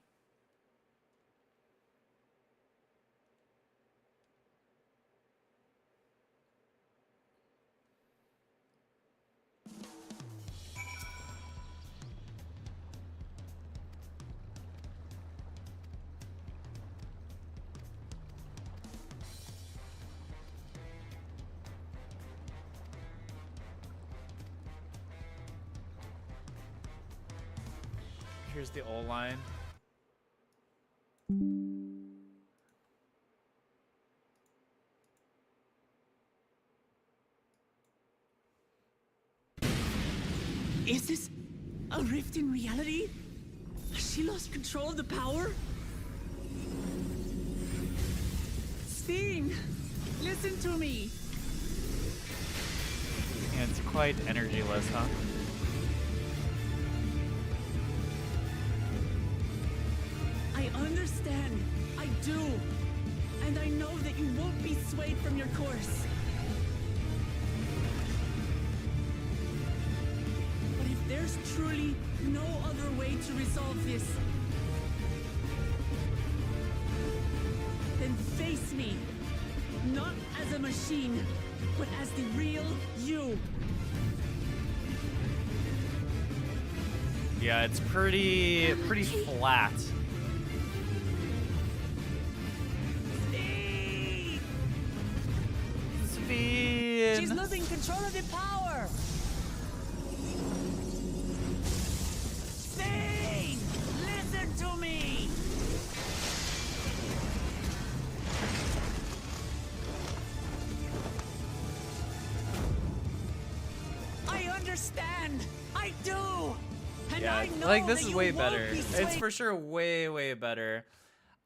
Speaker 1: Here's the old line.
Speaker 3: Is this a rift in reality? Has she lost control of the power? Sting, listen to me.
Speaker 1: And it's quite energyless, huh?
Speaker 3: I understand. I do. And I know that you won't be swayed from your course. But if there's truly no other way to resolve this, then face me. Not as a machine, but as the real you.
Speaker 1: Yeah, it's pretty flat.
Speaker 3: Speed!
Speaker 1: Speed.
Speaker 3: She's losing control of the power. Speed! Listen to me! I understand. I do. And
Speaker 1: Yeah,
Speaker 3: I know
Speaker 1: like this
Speaker 3: that
Speaker 1: is
Speaker 3: you
Speaker 1: way
Speaker 3: won't
Speaker 1: better.
Speaker 3: be
Speaker 1: It's
Speaker 3: swayed.
Speaker 1: for sure way better.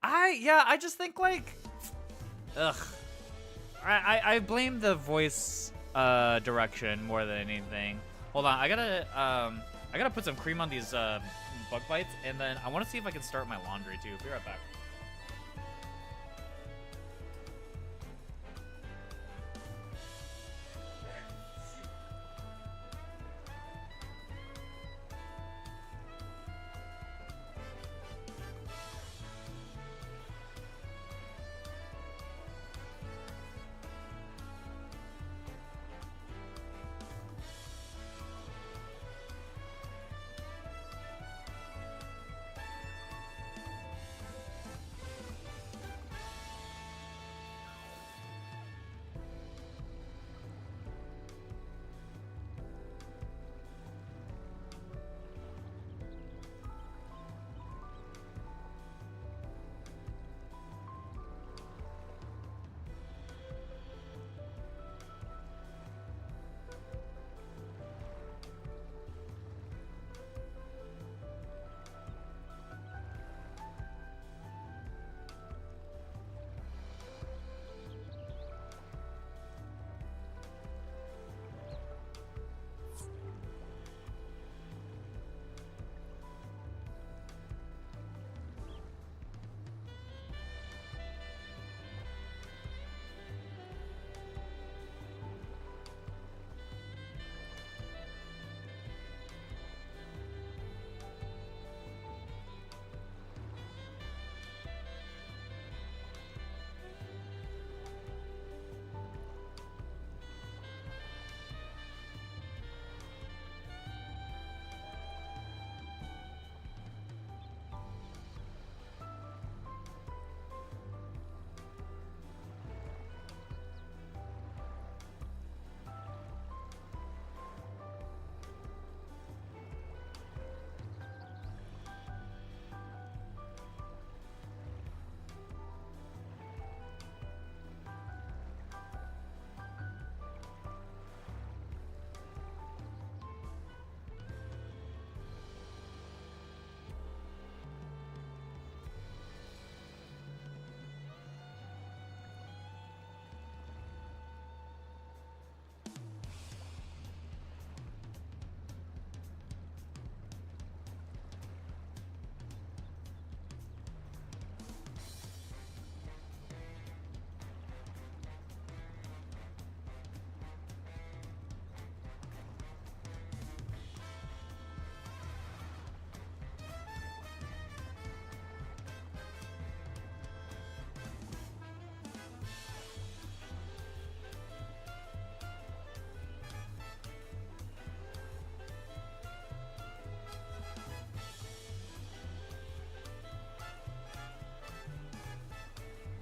Speaker 1: I just think like, ugh. I blame the voice direction more than anything. Hold on, I gotta put some cream on these bug bites, and then I want to see if I can start my laundry too. Be right back.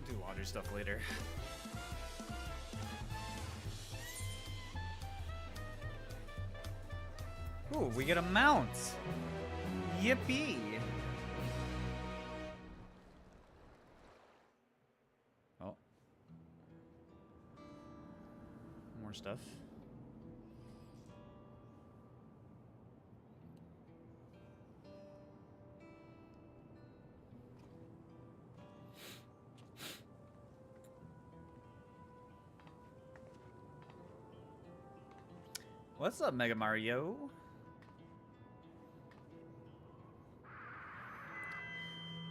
Speaker 1: Do laundry stuff later. Ooh, we get a mount. Yippee. Oh. More stuff. What's up, Mega Mario?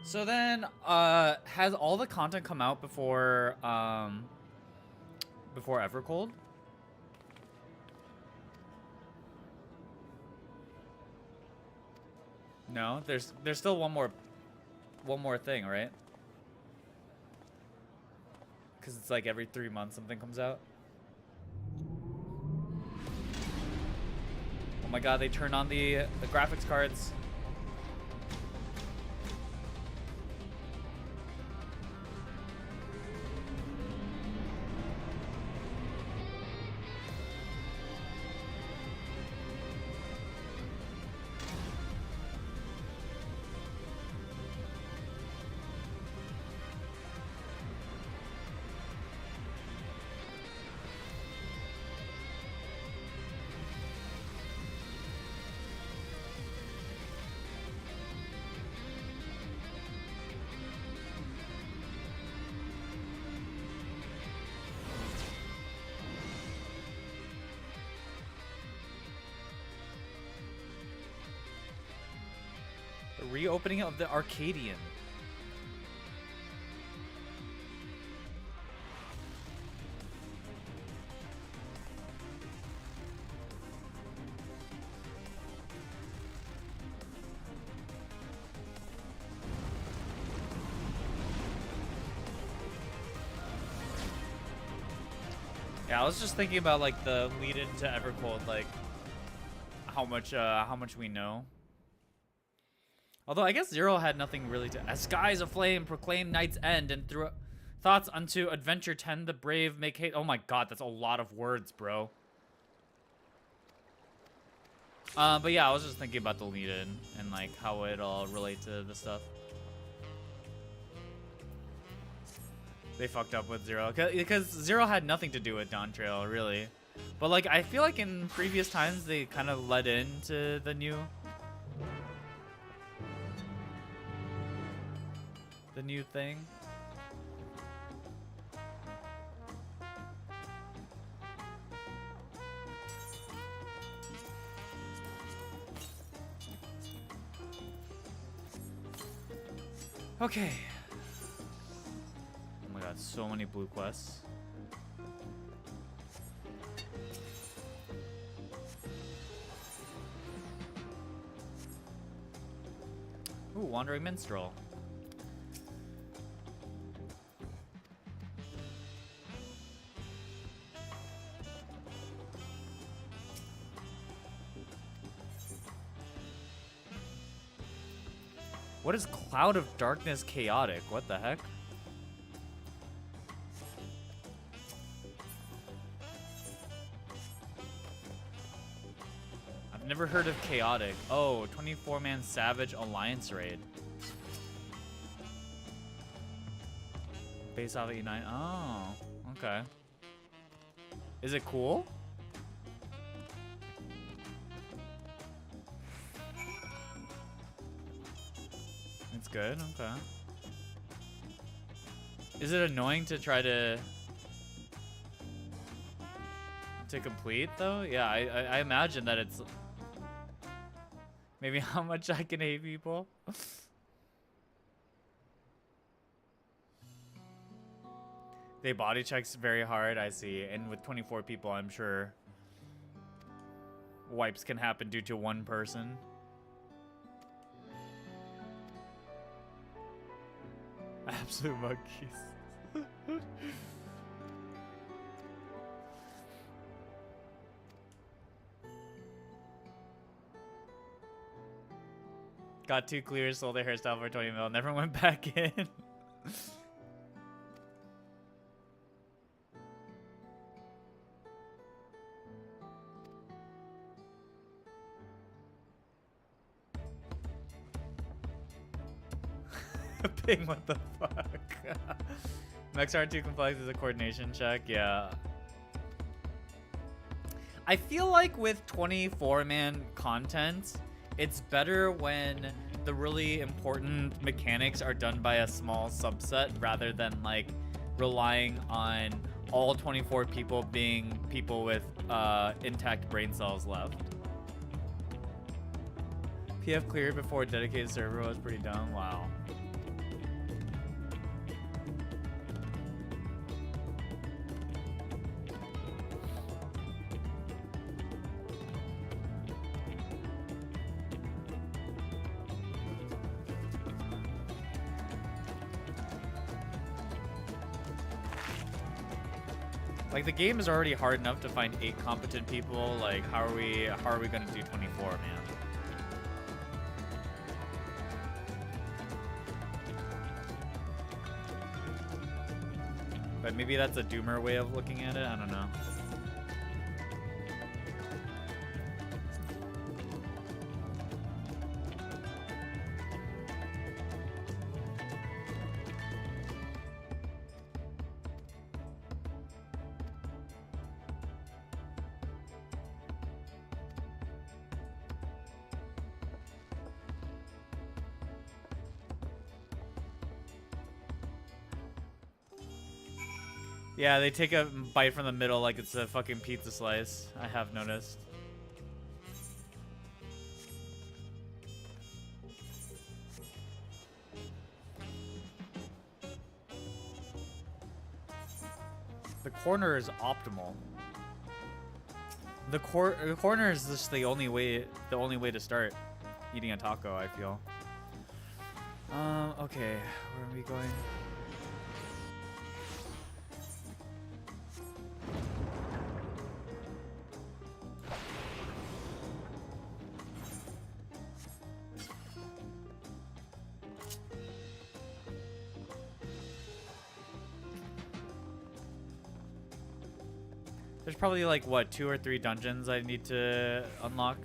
Speaker 1: So then, has all the content come out before Evercold? No, there's still one more thing, right? Because it's like every 3 months something comes out. Oh my god, they turned on the graphics cards. The reopening of the Arcadian. Yeah, I was just thinking about like the lead into Evercold, like how much we know. Although I guess Zero had nothing really to. As skies aflame proclaim night's end, and through thoughts unto adventure tend the brave make hate. Oh my god, that's a lot of words, bro. But yeah, I was just thinking about the lead-in and like how it all relate to the stuff. They fucked up with Zero because Zero had nothing to do with Dawn Trail, really. But like I feel like in previous times they kind of led into the new thing. Okay. Oh my god, so many blue quests. Ooh, Wandering Minstrel. What is Cloud of Darkness Chaotic? What the heck? I've never heard of Chaotic. Oh, 24-man Savage Alliance Raid. Based off of E9. Oh, okay. Is it cool? It's good, okay. Is it annoying to try to complete though? Yeah, I imagine that it's maybe how much I can hate people. They body checks very hard, I see, and with 24 people, I'm sure wipes can happen due to one person. Absolute monkeys. Got 2 clears, sold a hairstyle for 20 mil, never went back in. Ping, what the fuck? Mechs aren't too complex as a coordination check, yeah. I feel like with 24-man content, it's better when the really important mechanics are done by a small subset rather than like relying on all 24 people being people with intact brain cells left. PF cleared before a dedicated server was pretty dumb. Wow. Like the game is already hard enough to find 8 competent people. Like how are we gonna do 24, man? But maybe that's a doomer way of looking at it. I don't know. Yeah, they take a bite from the middle like it's a fucking pizza slice. I have noticed. The corner is optimal. The corner is just the only way to start eating a taco, I feel. Okay, where are we going? There's probably like what 2 or 3 dungeons I need to unlock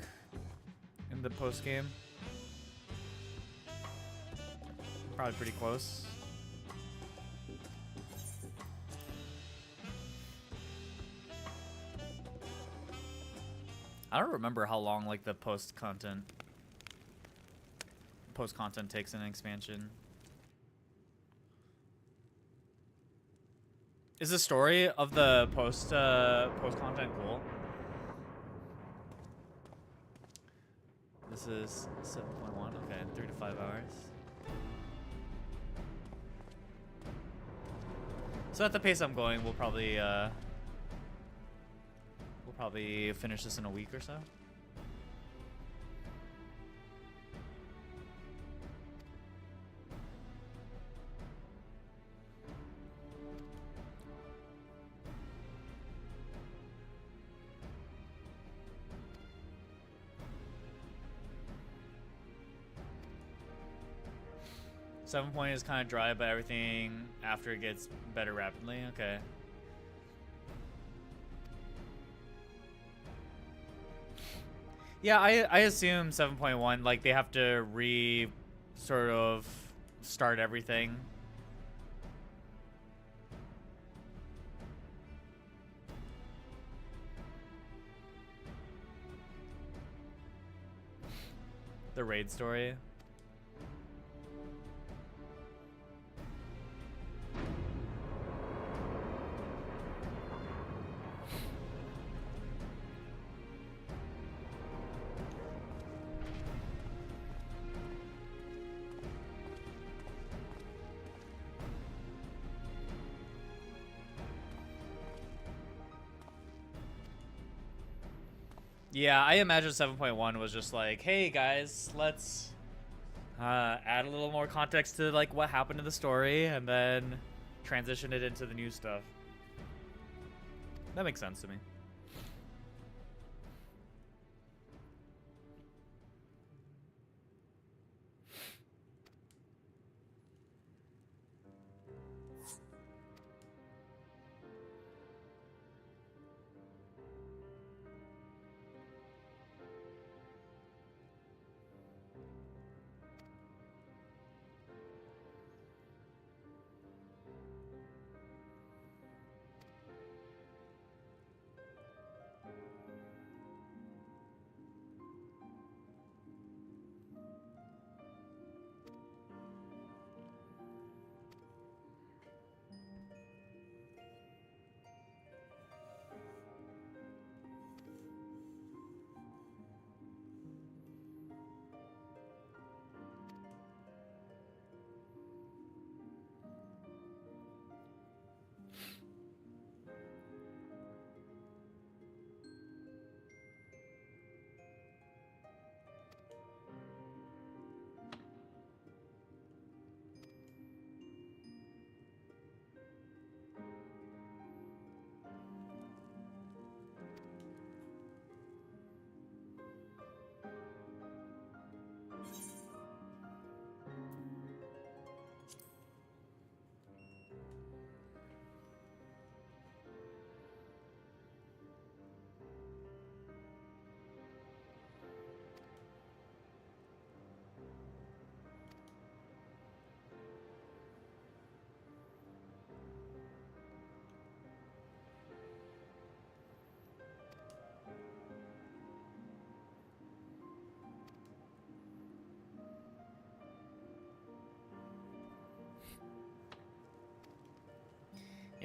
Speaker 1: in the post game. Probably pretty close. I don't remember how long like the post content takes in an expansion. Is the story of the post content cool? This is 7.1. Okay, 3 to 5 hours. So at the pace I'm going, we'll probably finish this in a week or so. Seven point is kind of dry, but everything after it gets better rapidly. Okay. Yeah, I assume 7.1, like they have to sort of start everything. The raid story. Yeah, I imagine 7.1 was just like, hey guys, let's add a little more context to like what happened in the story and then transition it into the new stuff. That makes sense to me.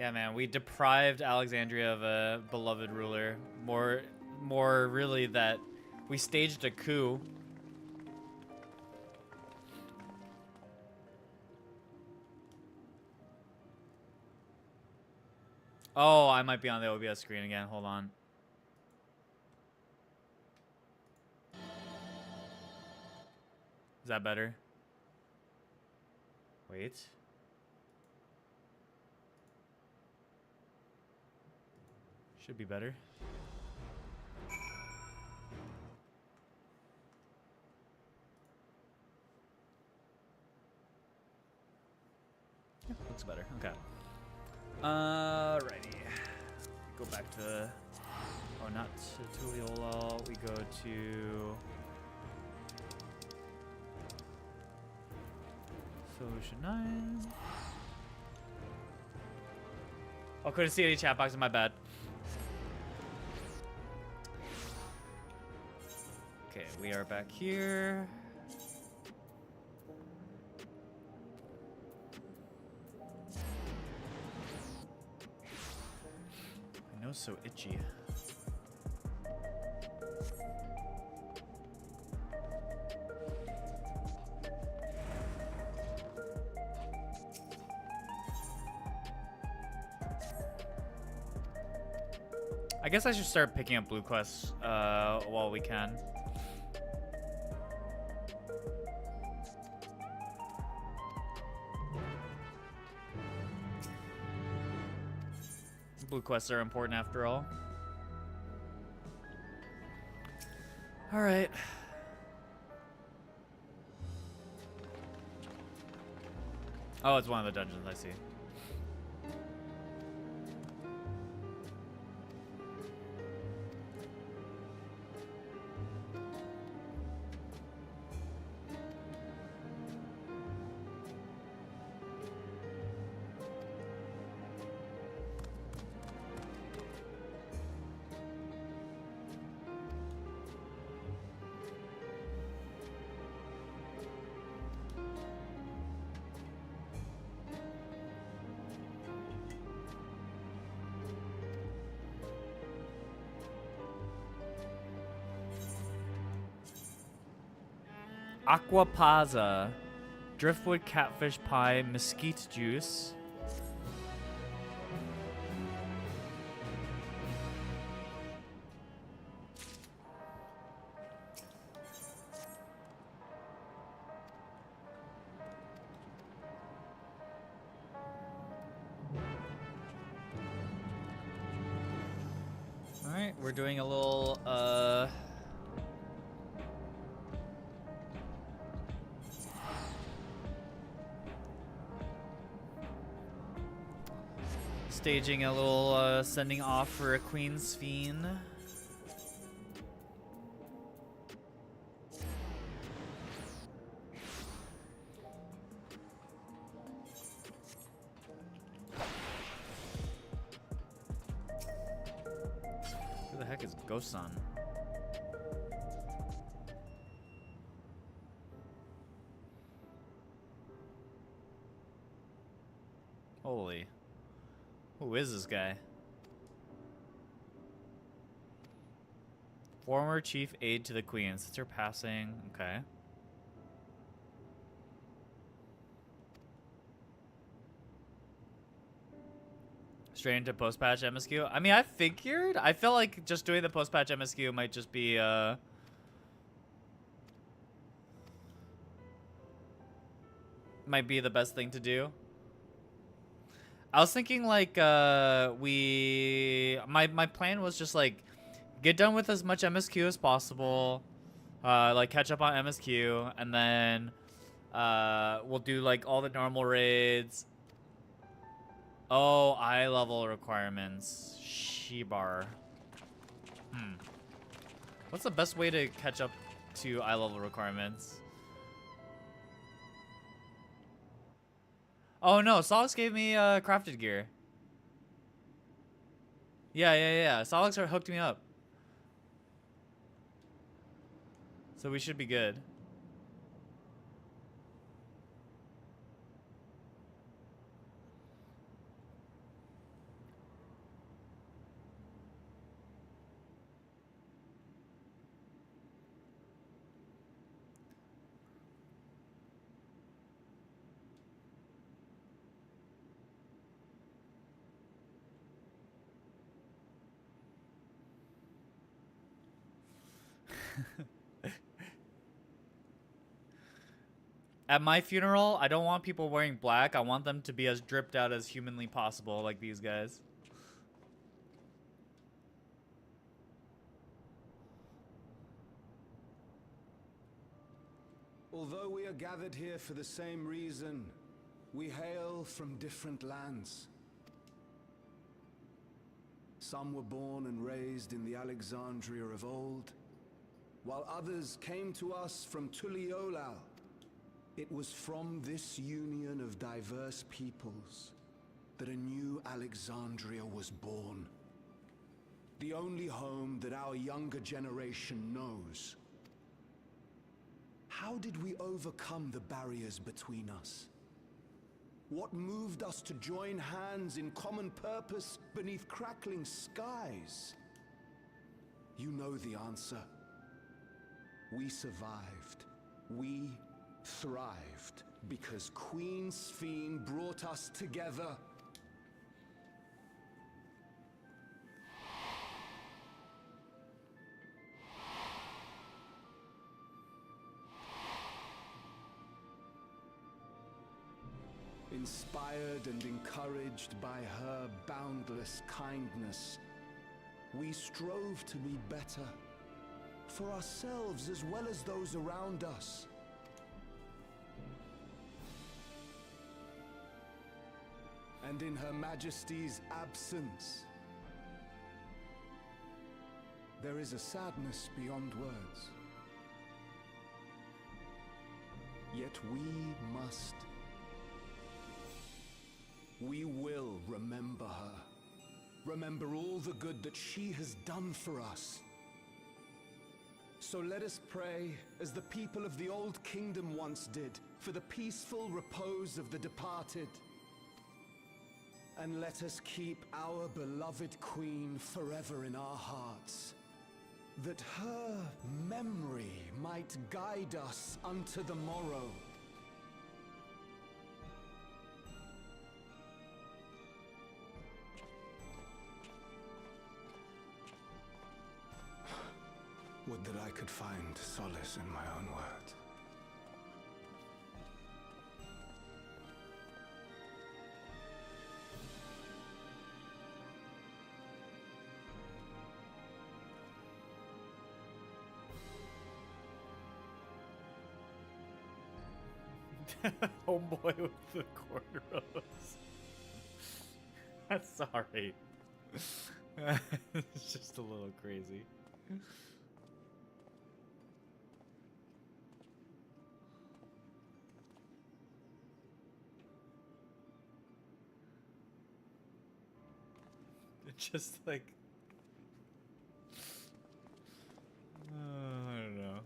Speaker 1: Yeah, man, we deprived Alexandria of a beloved ruler. More really that we staged a coup. Oh, I might be on the OBS screen again. Hold on. Is that better? Wait. Should be better. Yeah, looks better. Okay. Alrighty. Go back to, or not to Tuliolal. We go to Solution 9. Oh, couldn't see any chat boxes. My bad. Okay, we are back here. My nose so itchy. I guess I should start picking up blue quests while we can. Blue quests are important after all. All right. Oh, it's one of the dungeons, I see. Aquapaza, driftwood catfish pie, mesquite juice. All right, we're doing a little staging a little sending off for a Queen's Fiend. Who the heck is Ghost Sun? Holy. Who is this guy? Former chief aide to the queen. Since her passing. Okay. Straight into post-patch MSQ. I mean, I figured. I felt like just doing the post-patch MSQ might just be might be the best thing to do. I was thinking like my plan was just like get done with as much MSQ as possible, like catch up on MSQ, and then we'll do like all the normal raids. Oh, eye level requirements. Shibar. What's the best way to catch up to eye level requirements? Oh no, Solix gave me crafted gear. Yeah. Solix hooked me up. So we should be good. At my funeral, I don't want people wearing black. I want them to be as dripped out as humanly possible, like these guys.
Speaker 7: Although we are gathered here for the same reason, we hail from different lands. Some were born and raised in the Alexandria of old, while others came to us from Tuliolal. It was from this union of diverse peoples that a new Alexandria was born. The only home that our younger generation knows. How did we overcome the barriers between us? What moved us to join hands in common purpose beneath crackling skies? You know the answer. We survived. We thrived because Queen Sphene brought us together. Inspired and encouraged by her boundless kindness, we strove to be better, for ourselves as well as those around us. And in Her Majesty's absence, there is a sadness beyond words. Yet we will remember her. Remember all the good that she has done for us. So let us pray, as the people of the Old Kingdom once did, for the peaceful repose of the departed. And let us keep our beloved Queen forever in our hearts, that her memory might guide us unto the morrow. Would that I could find solace in my own words.
Speaker 1: Homeboy with the cornrows. I'm sorry. It's just a little crazy. It's just like I don't know.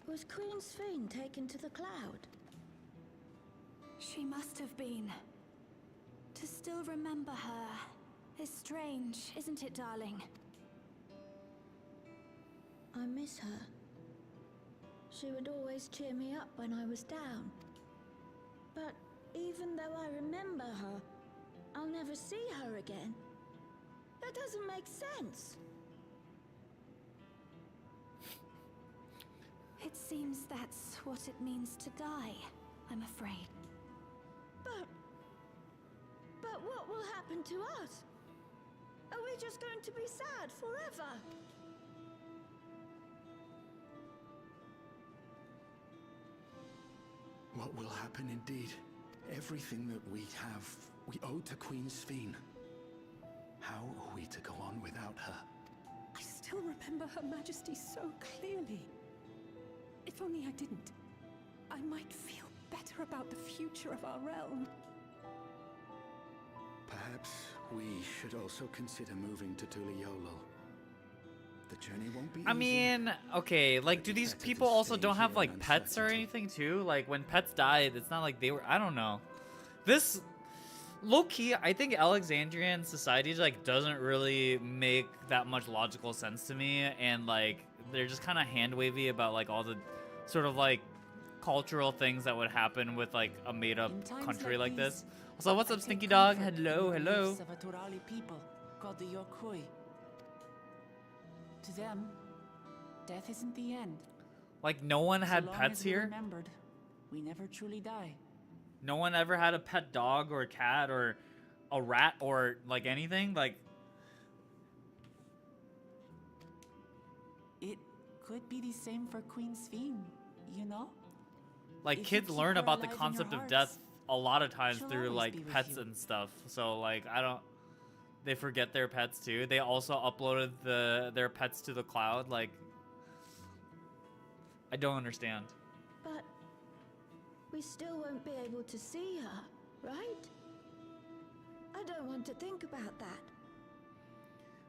Speaker 2: Was Queen Sphene taken to the cloud?
Speaker 6: She must have been. To still remember her is strange, isn't it, darling?
Speaker 2: I miss her. She would always cheer me up when I was down. But even though I remember her, I'll never see her again. That doesn't make sense.
Speaker 6: It seems that's what it means to die, I'm afraid.
Speaker 2: But what will happen to us? Are we just going to be sad forever?
Speaker 7: What will happen indeed? Everything that we have, we owe to Queen Sphene. How are we to go on without her?
Speaker 8: I still remember Her Majesty so clearly. If only I didn't, I might feel better about the future of our realm.
Speaker 7: Perhaps we should also consider moving to Tuliolo. The journey won't be
Speaker 1: I
Speaker 7: easy.
Speaker 1: mean, okay, like, do these
Speaker 7: Better to
Speaker 1: people also
Speaker 7: stay
Speaker 1: don't have
Speaker 7: here
Speaker 1: like
Speaker 7: in
Speaker 1: pets or
Speaker 7: uncertainty.
Speaker 1: anything too? Like when pets died, it's not like they were. I don't know. This low key, I think Alexandrian society like doesn't really make that much logical sense to me, and like they're just kind of hand wavy about like all the sort of like cultural things that would happen with like a made up
Speaker 3: In times
Speaker 1: country like
Speaker 3: these,
Speaker 1: this. So what's
Speaker 3: I
Speaker 1: up,
Speaker 3: take
Speaker 1: Stinky Dog?
Speaker 3: comfort in
Speaker 1: Hello,
Speaker 3: the
Speaker 1: hello.
Speaker 3: beliefs of a Turali people called the Yokoi. To them, death isn't the end.
Speaker 1: Like no one had
Speaker 3: so long
Speaker 1: pets
Speaker 3: as we're
Speaker 1: here.
Speaker 3: remembered, we never truly die.
Speaker 1: No one ever had a pet dog or a cat or a rat or like anything. Like
Speaker 3: It could be the same for Queen Sphene, you know?
Speaker 1: like
Speaker 3: If you
Speaker 1: kids
Speaker 3: keep
Speaker 1: learn
Speaker 3: her
Speaker 1: about the
Speaker 3: alive in
Speaker 1: concept
Speaker 3: your
Speaker 1: of death
Speaker 3: hearts,
Speaker 1: a lot of times
Speaker 3: she'll
Speaker 1: through
Speaker 3: always
Speaker 1: like
Speaker 3: be with
Speaker 1: pets
Speaker 3: you.
Speaker 1: and stuff. So like I don't. They forget their pets too. They also uploaded their pets to the cloud. Like I don't understand.
Speaker 2: But we still won't be able to see her, right? I don't want to think about that.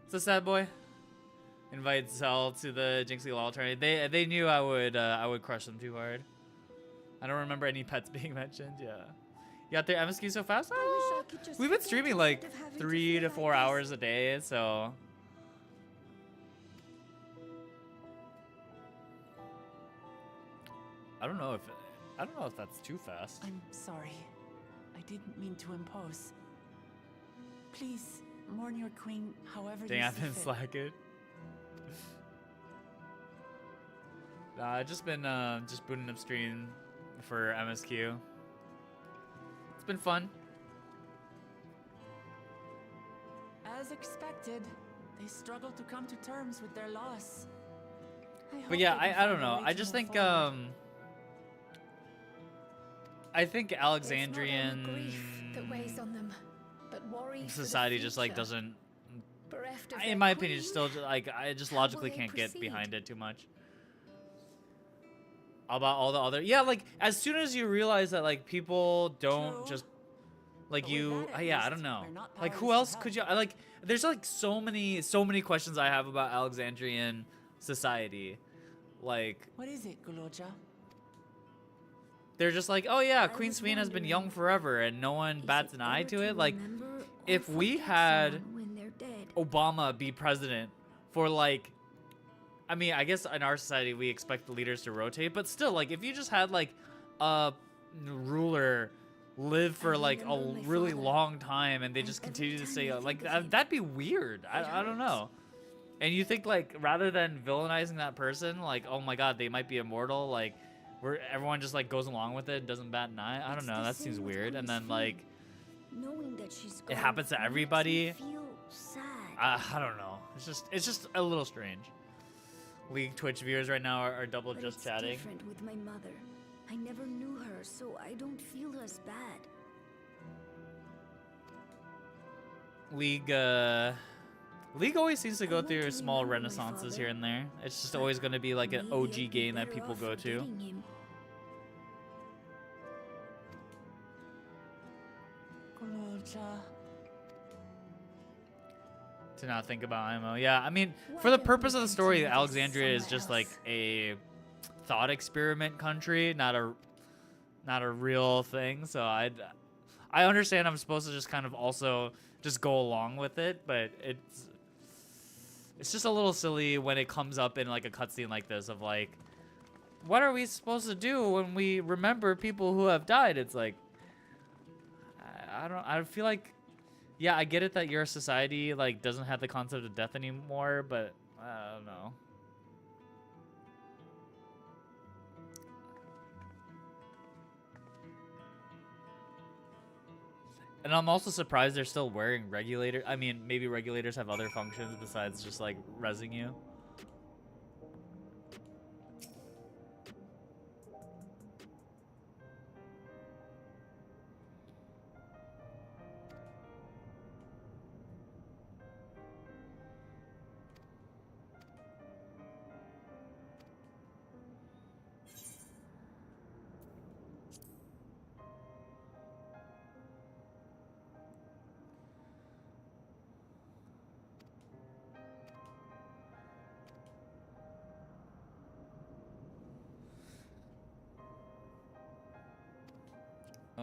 Speaker 1: It's a sad boy. Invite Zell to the Jinxie Law tourney. They knew I would crush them too hard. I don't remember any pets being mentioned. Yeah. You got their MSQ so fast?
Speaker 2: I wish I could just
Speaker 1: We've been
Speaker 2: forget
Speaker 1: streaming like
Speaker 2: instead of having to
Speaker 1: 3 to
Speaker 2: feel
Speaker 1: 4
Speaker 2: like this.
Speaker 1: hours a day, so I don't know if that's too fast.
Speaker 3: I'm sorry. I didn't mean to impose. Please, mourn your queen however
Speaker 1: Dang,
Speaker 3: you
Speaker 1: I've
Speaker 3: see
Speaker 1: been
Speaker 3: fit.
Speaker 1: slacking. Nah, I've just been just booting up stream for MSQ. It's been fun.
Speaker 3: As expected, they struggle to come to terms with their loss.
Speaker 1: But yeah, I don't know. I just think I think
Speaker 4: It's not only
Speaker 1: Alexandrian
Speaker 4: grief that weighs on them, but worry for the
Speaker 1: society just like
Speaker 4: future.
Speaker 1: doesn't,
Speaker 4: Bereft of
Speaker 1: in
Speaker 4: their
Speaker 1: my opinion,
Speaker 4: queen,
Speaker 1: still like I just
Speaker 4: how will
Speaker 1: logically
Speaker 4: they
Speaker 1: can't get
Speaker 4: proceed?
Speaker 1: behind it too much. About all the other, yeah, like as soon as you realize that like people don't
Speaker 3: True.
Speaker 1: just like
Speaker 3: But with
Speaker 1: you,
Speaker 3: that, at
Speaker 1: yeah, I
Speaker 3: least,
Speaker 1: don't know.
Speaker 3: we're not
Speaker 1: Like who
Speaker 3: powerless
Speaker 1: else
Speaker 3: to
Speaker 1: could
Speaker 3: help.
Speaker 1: you? I like there's like so many questions I have about Alexandrian society. Like
Speaker 3: What is it, Guloja?
Speaker 1: they're just like, oh yeah,
Speaker 2: I
Speaker 1: Queen
Speaker 2: was
Speaker 1: Sphene has been young
Speaker 2: wondering,
Speaker 1: forever, and no one
Speaker 2: Is
Speaker 1: bats
Speaker 2: it
Speaker 1: an eye
Speaker 2: better
Speaker 1: to it. Like
Speaker 2: remember or
Speaker 1: if we
Speaker 2: forget
Speaker 1: had
Speaker 2: someone when they're dead?
Speaker 1: Obama be president for like, I mean, I guess in our society we expect the leaders to rotate, but still, like if you just had like a ruler live for
Speaker 2: I
Speaker 1: like a
Speaker 2: remember my
Speaker 1: really
Speaker 2: father,
Speaker 1: long time and they
Speaker 2: and
Speaker 1: just
Speaker 2: every
Speaker 1: continue to
Speaker 2: time
Speaker 1: say
Speaker 2: I
Speaker 1: like
Speaker 2: think of him,
Speaker 1: that'd be weird. I don't know. And you think like rather than villainizing that person, like oh my god, they might be immortal, like where everyone just like goes along with it, doesn't bat an eye. I don't
Speaker 2: It's
Speaker 1: know.
Speaker 2: the
Speaker 1: That
Speaker 2: same
Speaker 1: seems
Speaker 2: with
Speaker 1: weird. And
Speaker 2: Queen
Speaker 1: then
Speaker 2: Sphene.
Speaker 1: like
Speaker 2: Knowing that she's
Speaker 1: it
Speaker 2: gone
Speaker 1: happens to
Speaker 2: makes me
Speaker 1: everybody.
Speaker 2: feel sad.
Speaker 1: I don't know. It's just a little strange. League Twitch viewers right now are double
Speaker 2: But
Speaker 1: just
Speaker 2: it's
Speaker 1: chatting.
Speaker 2: different with my mother. I never knew her, so I don't feel as bad.
Speaker 1: League always seems to
Speaker 2: I
Speaker 1: go
Speaker 2: want
Speaker 1: through
Speaker 2: to
Speaker 1: small
Speaker 2: remember my
Speaker 1: renaissances
Speaker 2: father,
Speaker 1: here and there. It's just
Speaker 2: but
Speaker 1: always going to be like an
Speaker 2: maybe
Speaker 1: OG
Speaker 2: I'd be
Speaker 1: game that
Speaker 2: better
Speaker 1: people
Speaker 2: off
Speaker 1: go to.
Speaker 2: forgetting him.
Speaker 3: Guloja.
Speaker 1: To not think about IMO. Yeah, I mean,
Speaker 2: Why
Speaker 1: for the
Speaker 2: don't we
Speaker 1: purpose of the story,
Speaker 2: continue this
Speaker 1: Alexandria is
Speaker 2: somewhere
Speaker 1: just like
Speaker 2: else?
Speaker 1: a thought experiment country, not a real thing. So I understand I'm supposed to just kind of also just go along with it, but it's just a little silly when it comes up in like a cutscene like this of like, what are we supposed to do when we remember people who have died? It's like, I feel like, yeah, I get it that your society like doesn't have the concept of death anymore, but I don't know. And I'm also surprised they're still wearing regulator. I mean, maybe regulators have other functions besides just like rezzing you.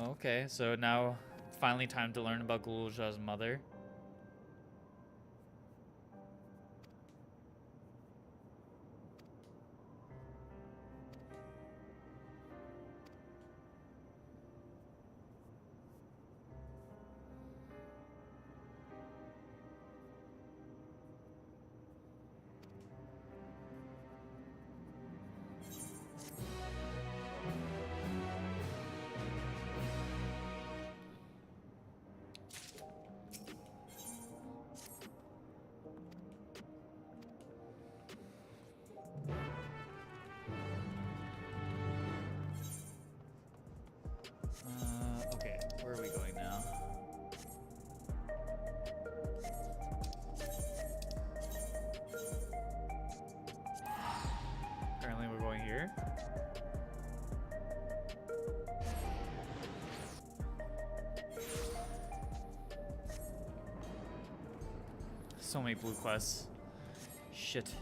Speaker 1: Oh, okay, so now finally time to learn about Gulja's mother. Okay, where are we going now? Currently we're going here. So many blue quests. Shit.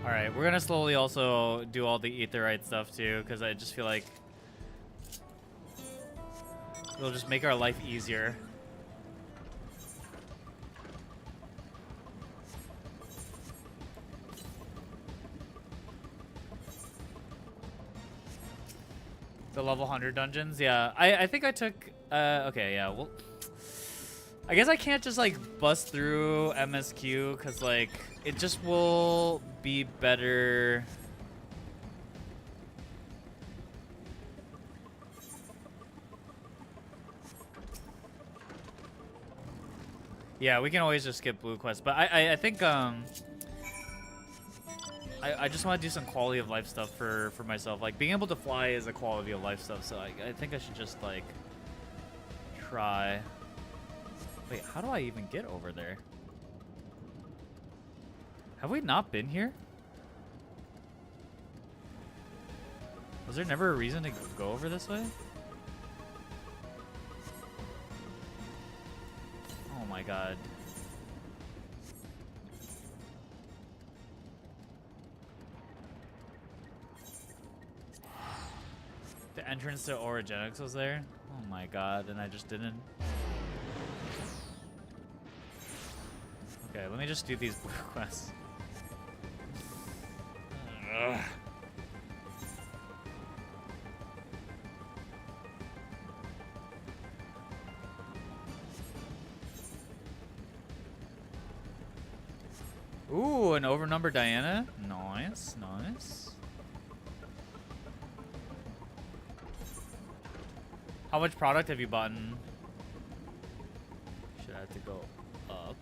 Speaker 1: Alright, we're gonna slowly also do all the aetherite stuff too, because I just feel like it'll just make our life easier. The level 100 dungeons? Yeah, I think I took... okay, yeah, well... I guess I can't just, like, bust through MSQ, because, like, it just will be better... Yeah, we can always just skip blue quests, but I think, I just want to do some quality of life stuff for myself. Like, being able to fly is a quality of life stuff, so I think I should just, like, try... Wait, how do I even get over there? Have we not been here? Was there never a reason to go over this way? Oh my god. The entrance to Orogenics was there? Oh my god, and I just didn't. Okay, let me just do these blue quests. Ugh. Ooh, an overnumbered Diana. Nice, nice. How much product have you bought? Should I have to go up?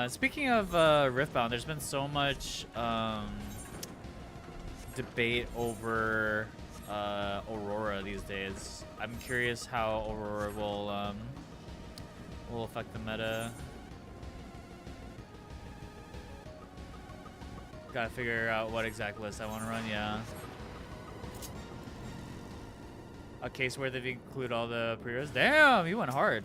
Speaker 1: Speaking of Riftbound, there's been so much debate over Aurora these days. I'm curious how Aurora will affect the meta. Gotta figure out what exact list I want to run. Yeah. A case where they include all the pre-rolls. Damn, you went hard.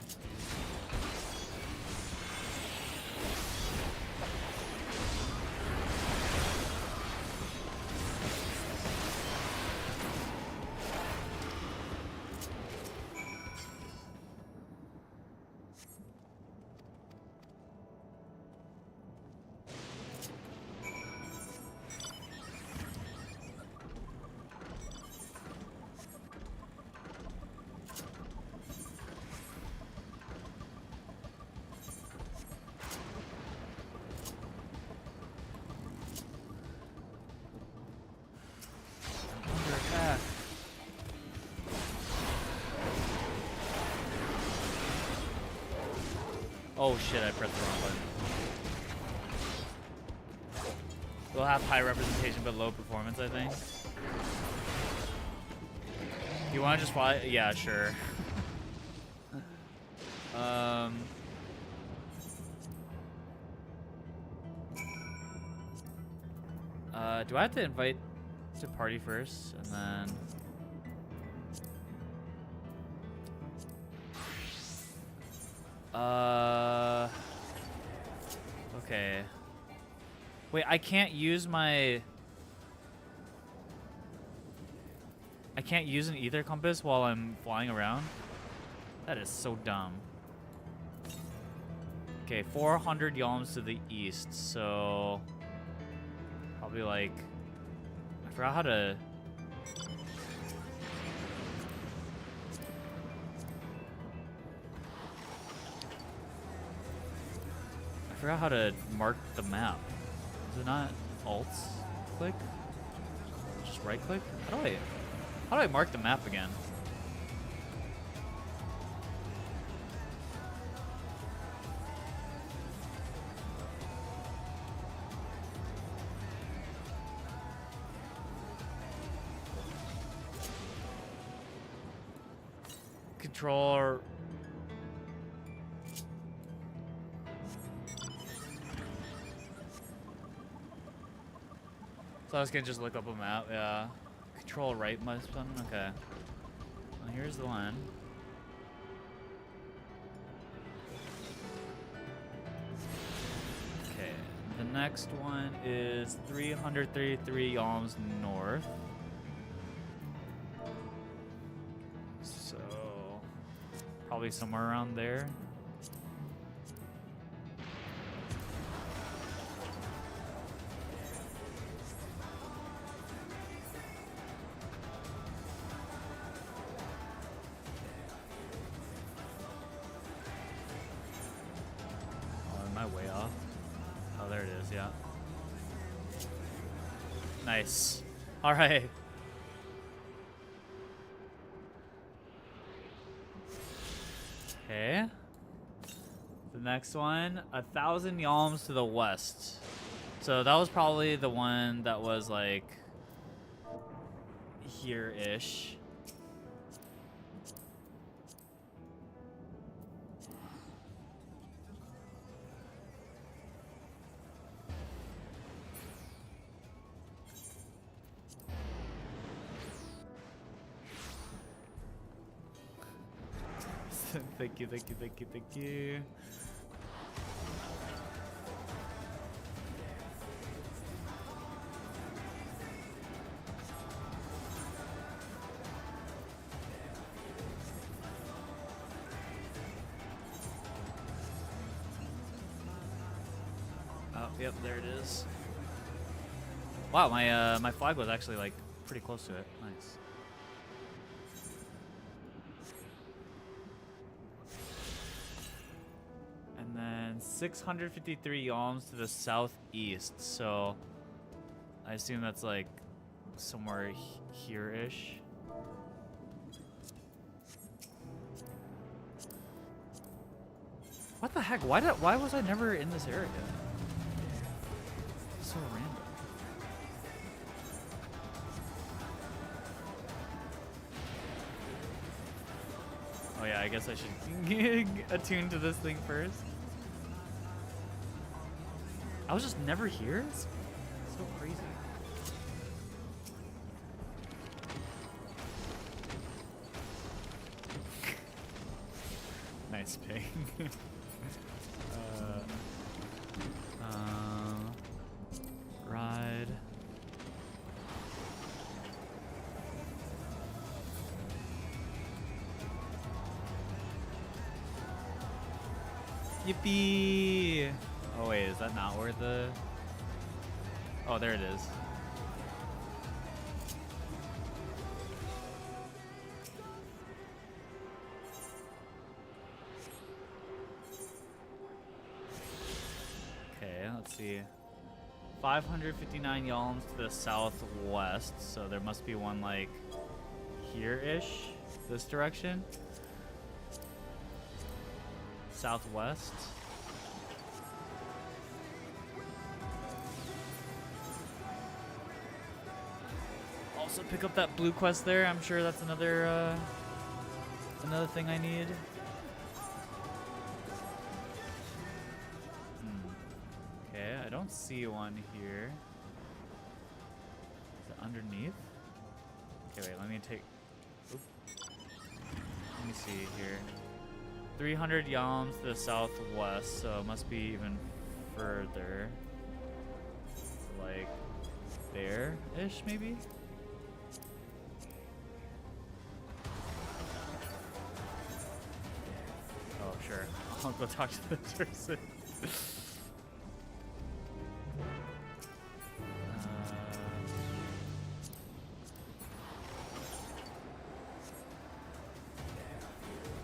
Speaker 1: Oh shit, I pressed the wrong button. We'll have high representation but low performance, I think. You want to just fly? Yeah, sure. Do I have to invite to party first, and then? Okay. Wait, I can't use my... I can't use an ether compass while I'm flying around? That is so dumb. Okay, 400 yalms to the east, so... Probably like... I forgot how to... I forgot how to mark the map. Is it not alt click? Just right click? How do I mark the map again? Control. So I was gonna just look up a map, yeah. Control right mouse button, okay. Well, here's the one. Okay, the next one is 333 yalms north. So, probably somewhere around there. Way off. Oh, there it is, yeah. Nice. All right. Okay. The next one, 1,000 yalms to the west. So that was probably the one that was like here-ish. Thank you, thank you, thank you, thank you. Oh, yep, there it is. Wow, my flag was actually like pretty close to it. Nice. And then 653 yalms to the southeast, so I assume that's like somewhere here-ish. What the heck? Why was I never in this area? So random. Oh yeah, I guess I should attune to this thing first. I was just never here? It's so crazy. Nice ping. Ride. Yippee! Oh wait, is that not where the... Oh, there it is. Okay, let's see. 559 yalms to the southwest, so there must be one like here-ish, this direction. Southwest. also pick up that blue quest there. I'm sure that's another another thing I need. Okay, I don't see one here. Is it underneath? Okay, wait, let me take... Oop. Let me see here. 300 yalms to the southwest, so it must be even further. Like, there-ish, maybe? Oh, sure. I'll go talk to the person.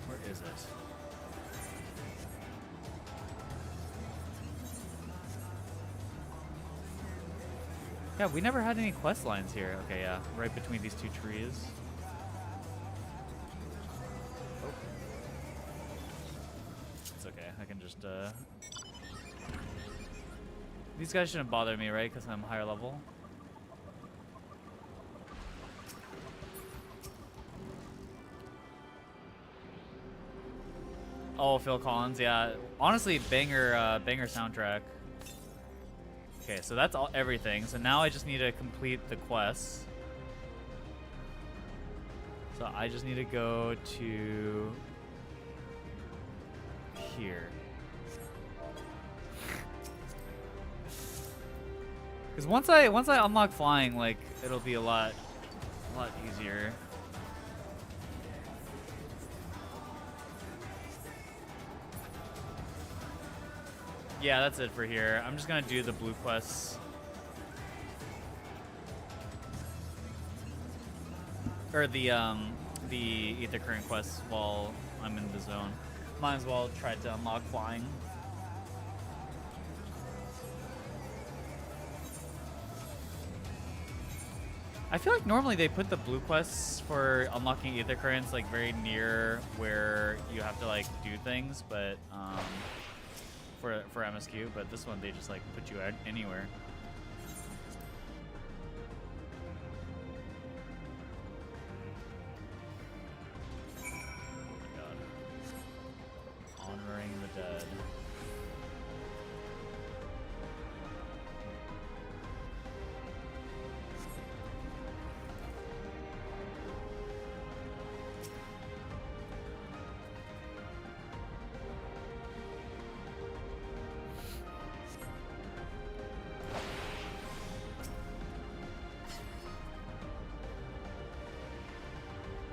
Speaker 1: Where is it? Yeah, we never had any quest lines here. Okay, yeah, right between these two trees. Oh. It's okay, I can just, These guys shouldn't bother me, right? Because I'm higher level. Oh, Phil Collins, yeah. Honestly, banger soundtrack. Okay, so that's all everything. So now I just need to complete the quests. So I just need to go to here. Because once I unlock flying, like it'll be a lot easier. Yeah, that's it for here. I'm just gonna do the blue quests. Or the ether current quests while I'm in the zone. Might as well try to unlock flying. I feel like normally they put the blue quests for unlocking ether currents like very near where you have to like do things, but for MSQ, but this one they just like put you out anywhere. God. Honoring the dead.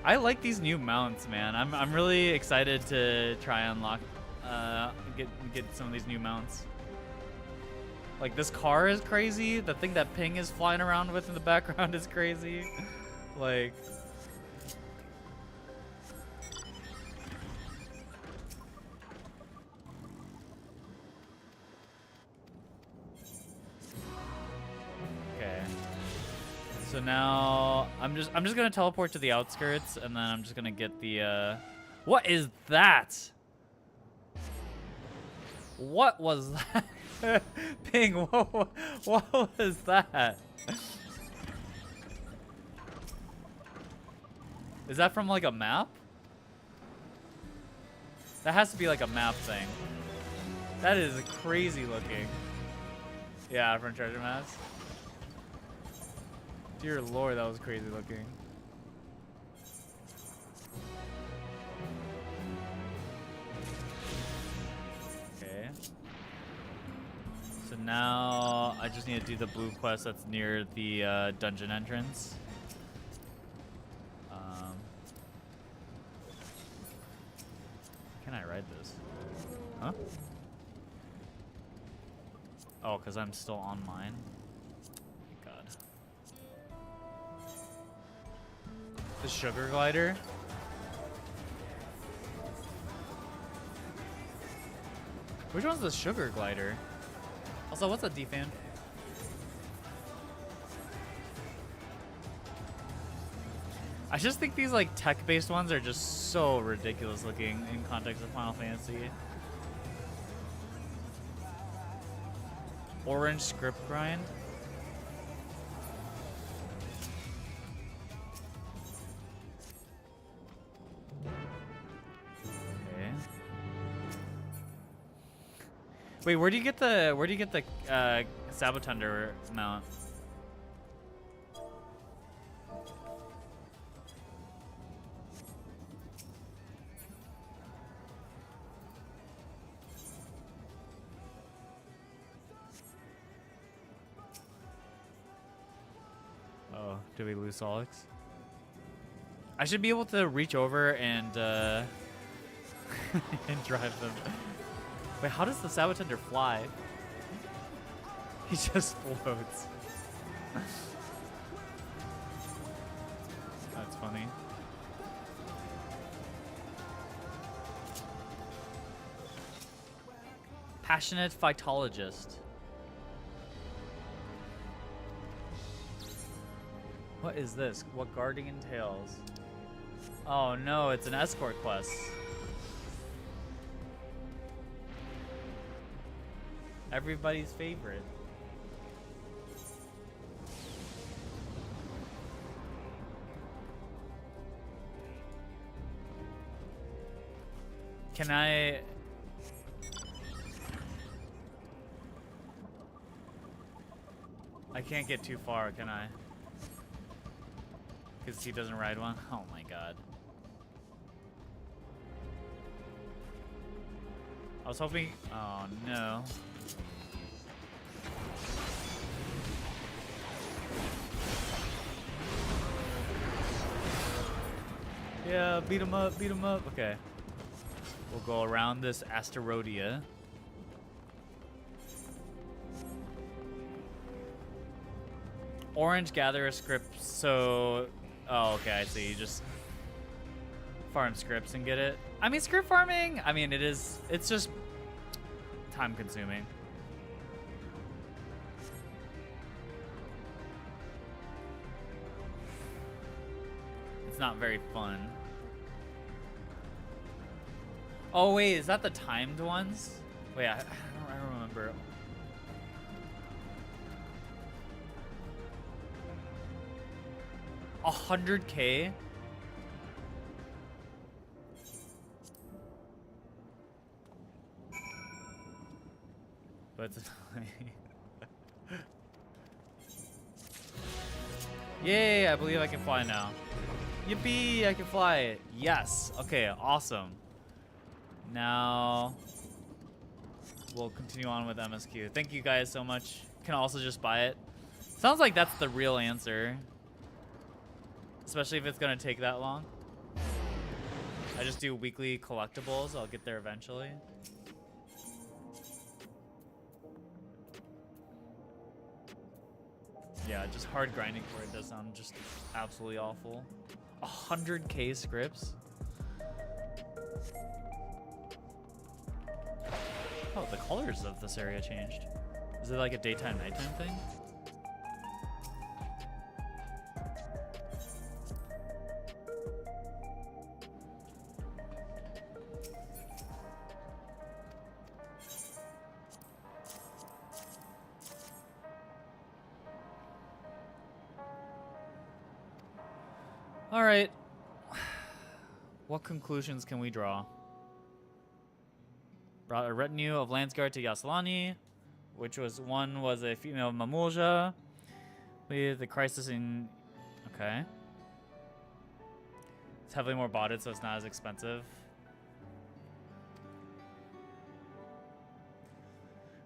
Speaker 1: I like these new mounts, man. I'm really excited to try and unlock, get some of these new mounts. Like this car is crazy. The thing that Ping is flying around with in the background is crazy. Like. Okay. So now I'm just gonna teleport to the outskirts, and then I'm just gonna get the what is that? What was that? Ping, what was that? Is that from like a map? That has to be like a map thing. That is crazy looking. Yeah, from treasure maps. Dear Lord, that was crazy looking. Okay. So now I just need to do the blue quest that's near the dungeon entrance. Can I ride this? Huh? Oh, because I'm still on mine. God. The sugar glider? Which one's the sugar glider? Also, what's a defan? I just think these like tech-based ones are just so ridiculous looking in context of Final Fantasy. Orange script grind? Wait, where do you get the Sabotender mount? Oh, did we lose Solix? I should be able to reach over and and drive them. Wait, how does the Sabotender fly? He just floats. That's funny. Passionate phytologist. What is this? What guarding entails? Oh no, it's an escort quest. Everybody's favorite. Can I... I can't get too far, can I? Because he doesn't ride one? Oh my god. I was hoping... Oh no. Yeah, beat him up, beat him up. Okay. We'll go around this Asterodia. Orange gatherer script, so... Oh, okay, I see. You just farm scripts and get it. I mean, script farming, I mean, it's just time consuming. It's not very fun. Oh, wait, is that the timed ones? Wait, I don't remember. $100K? But yay, I believe I can fly now. Yippee, I can fly. Yes. Okay, awesome. Now we'll continue on with MSQ. Thank you guys so much. Can also just buy it. Sounds like that's the real answer. Especially if it's gonna take that long. I just do weekly collectibles. I'll get there eventually. Yeah, just hard grinding for it does sound just absolutely awful. 100K scripts. Oh, the colors of this area changed. Is it like a daytime, nighttime thing? All right. What conclusions can we draw? Brought a retinue of Landsguard to Yaslani, which was a female Mamulja with the crisis in... Okay. It's heavily more botted, so it's not as expensive.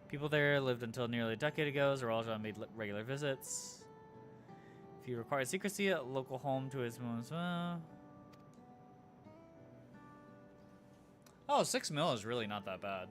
Speaker 1: People there lived until nearly a decade ago. Zoralja made regular visits. If he required secrecy, a local home to his... Oh, 6 mil is really not that bad.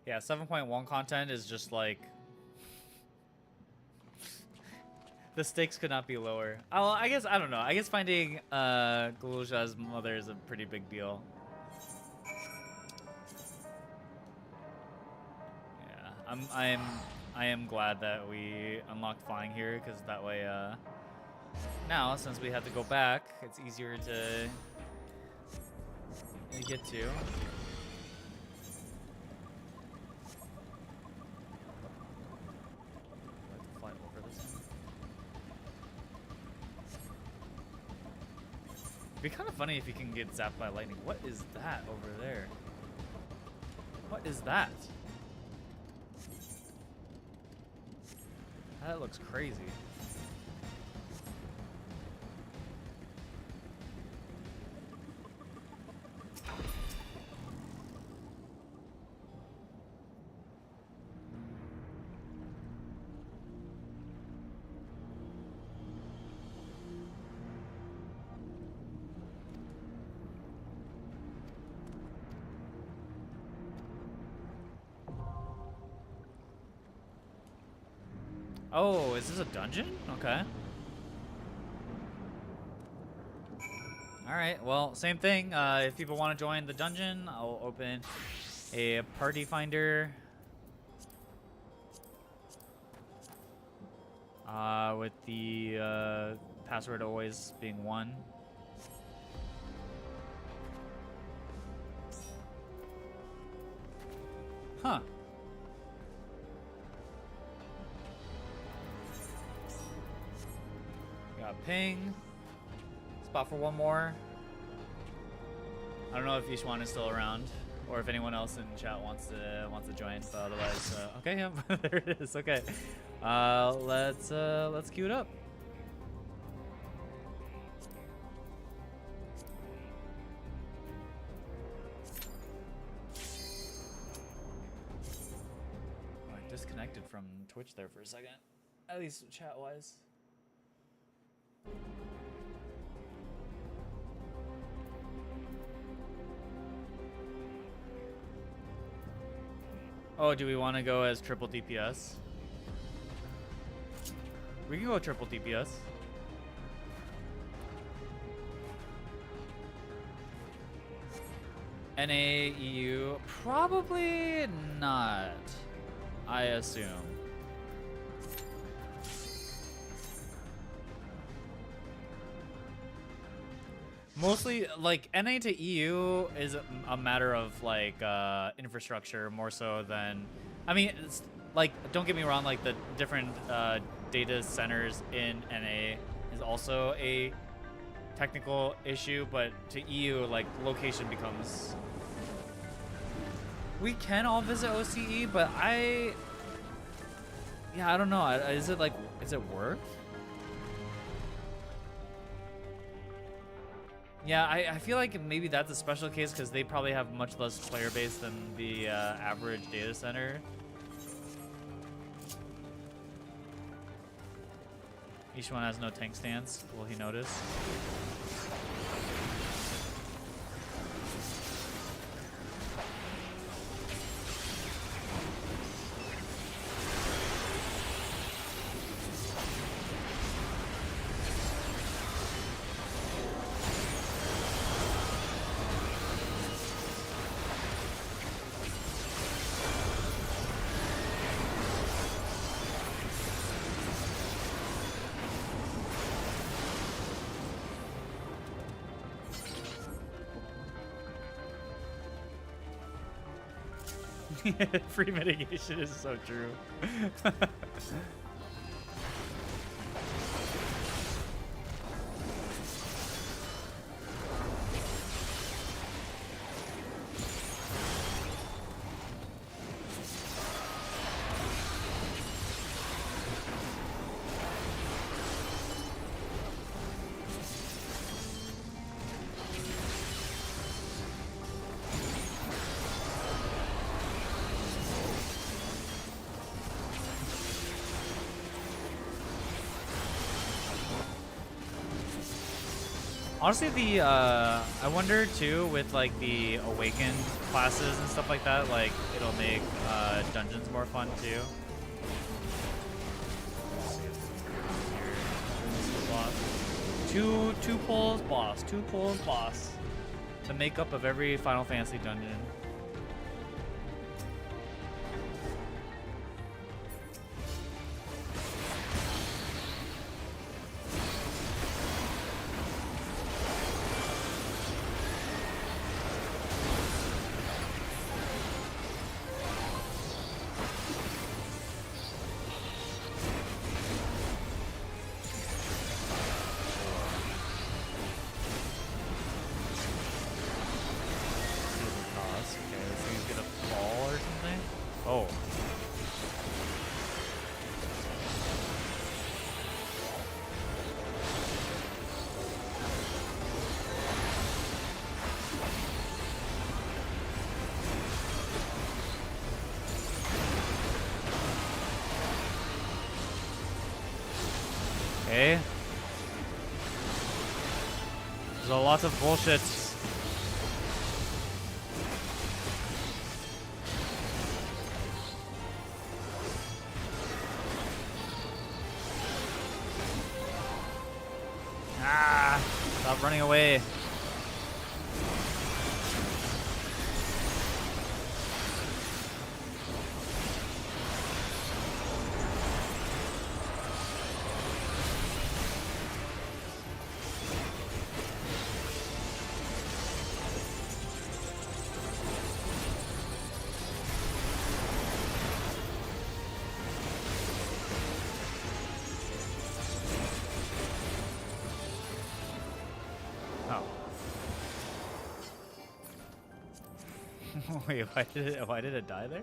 Speaker 1: Yeah, 7.1 content is just like the stakes could not be lower. Oh, I guess I don't know. I guess finding Galusha's mother is a pretty big deal. Yeah, I am glad that we unlocked flying here, because that way now since we have to go back, it's easier to get to. Fly over this one. It'd be kind of funny if you can get zapped by lightning. What is that over there? What is that? That looks crazy. Oh, is this a dungeon? Okay. Alright, well, same thing. If people want to join the dungeon, I'll open a party finder. With the password always being 1. Huh. Got ping. Spot for one more. I don't know if Ishwan is still around, or if anyone else in chat wants to join. But otherwise, okay, yeah, there it is. Okay, let's queue it up. Oh, I disconnected from Twitch there for a second, at least chat-wise. Oh, do we want to go as triple DPS? We can go triple DPS. NA, EU, probably not, I assume. Mostly, like, NA to EU is a matter of, like, infrastructure more so than... I mean, it's, like, don't get me wrong, like, the different data centers in NA is also a technical issue, but to EU, like, location becomes... We can all visit OCE, but I don't know. Is it, like, is it worth? Yeah, I feel like maybe that's a special case because they probably have much less player base than the average data center. Each one has no tank stance. Will he notice? Free mitigation is so true. Honestly, the I wonder too with like the awakened classes and stuff like that, like it'll make dungeons more fun too. Let's see if this is boss. Two pulls boss. The makeup of every Final Fantasy dungeon. Oh. Okay. There's a lot of bullshit. Ah! Stop running away. Wait, why did it die there?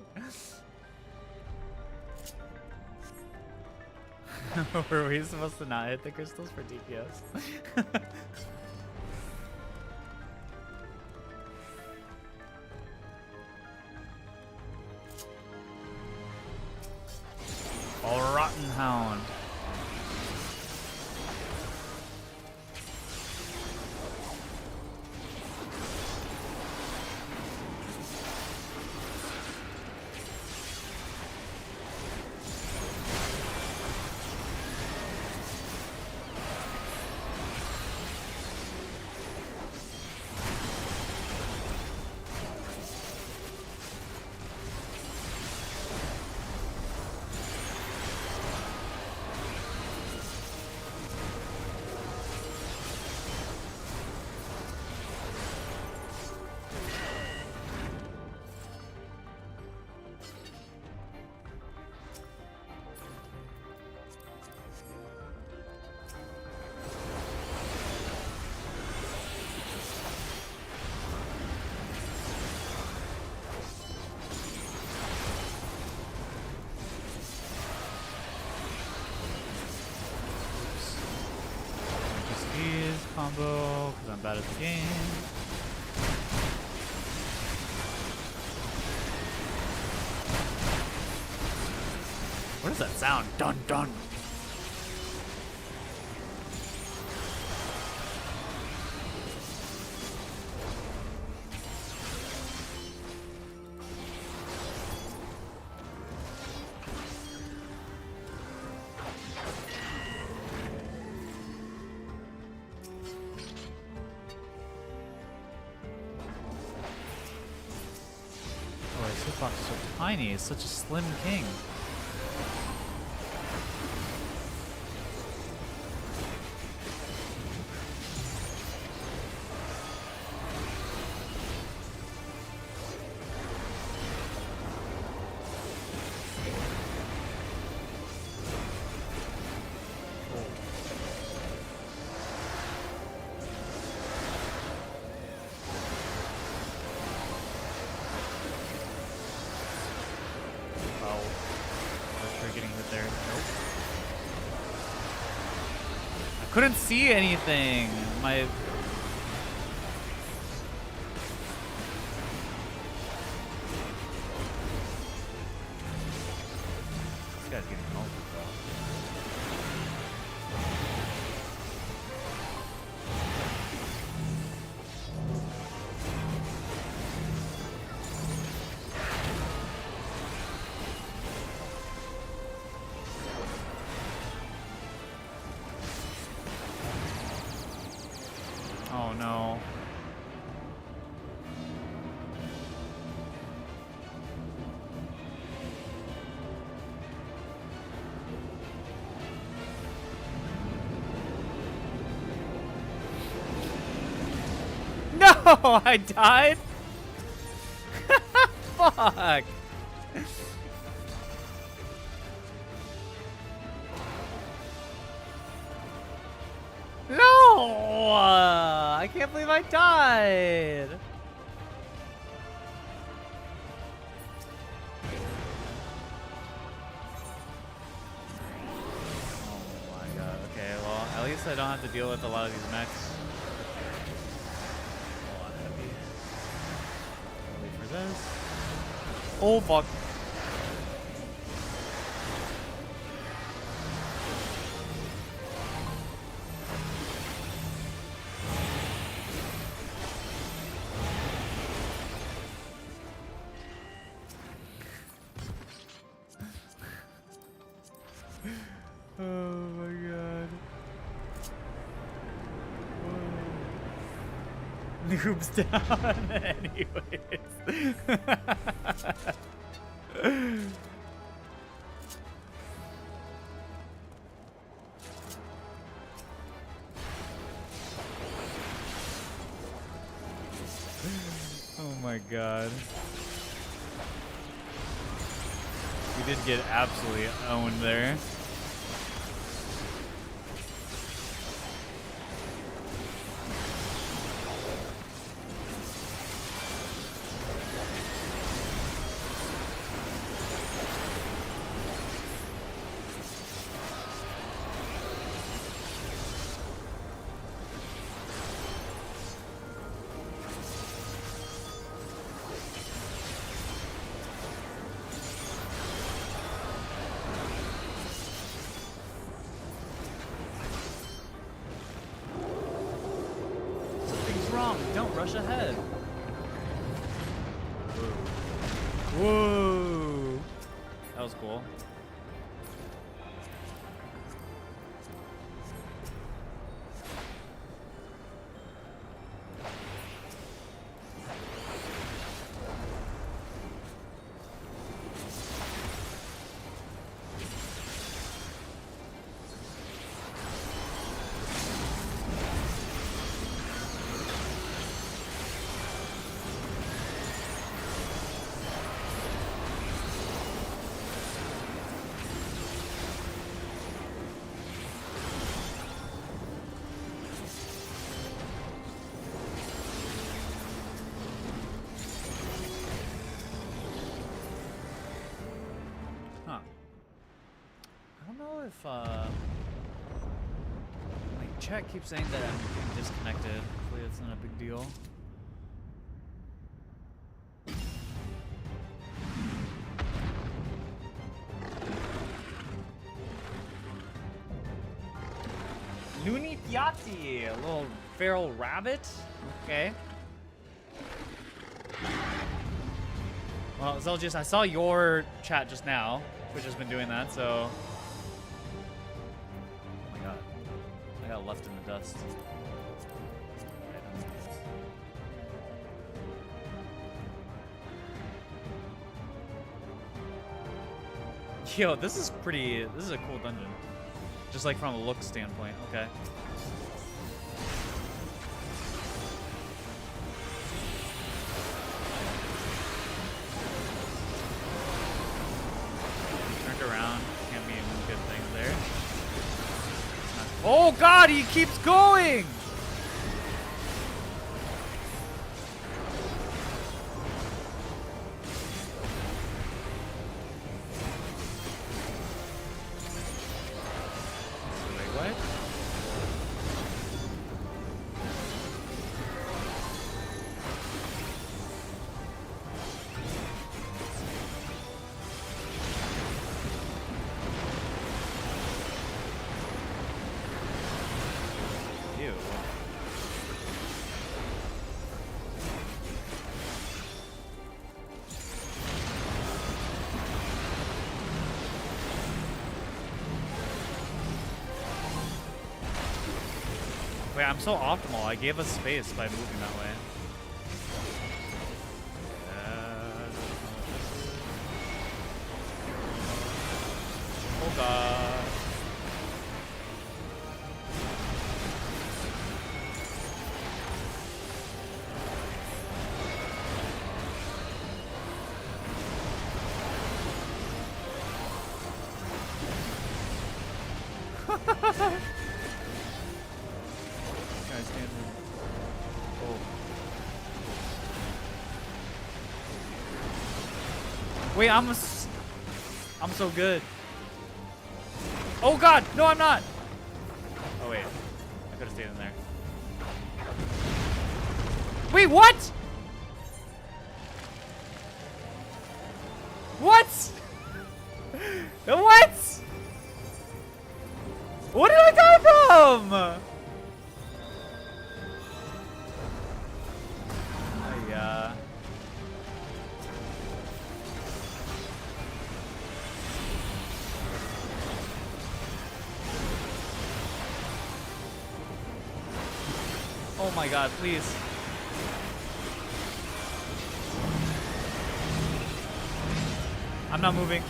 Speaker 1: Were we supposed to not hit the crystals for DPS? Oh, rotten hound. Combo, because I'm bad at the game. What does that sound? Dun dun. Hitbox is so tiny, it's such a slim king. Couldn't see anything. My this guy's getting melted, bro. I died? Fuck! No! I can't believe I died! Oh my god, okay, well, at least I don't have to deal with a lot of these mechs. Oh, I'm heavy. Wait for this. Oh, fuck. Oh my god. Whoa. Noob's down anyways. Oh my god. We did get absolutely owned there. Don't rush ahead. Whoa. That was cool. My chat keeps saying that I'm getting disconnected. Hopefully that's not a big deal. Looney Fiati, a little feral rabbit. Okay. Well, Zelgius, I saw your chat just now. Twitch has been doing that, so. Oh my god. I got left in the dust. Yo, this is pretty. This is a cool dungeon. Just like from a look standpoint. Okay. Turned around. Can't be any good things there. Oh god, he keeps going! Wait, I'm so optimal. I gave us space by moving that way. Oh god. Wait, I'm so good. Oh god, no I'm not. Oh wait, I could have stayed in there. Wait, what? What? What? What did I die from? Yeah. Oh my god, please. I'm not moving.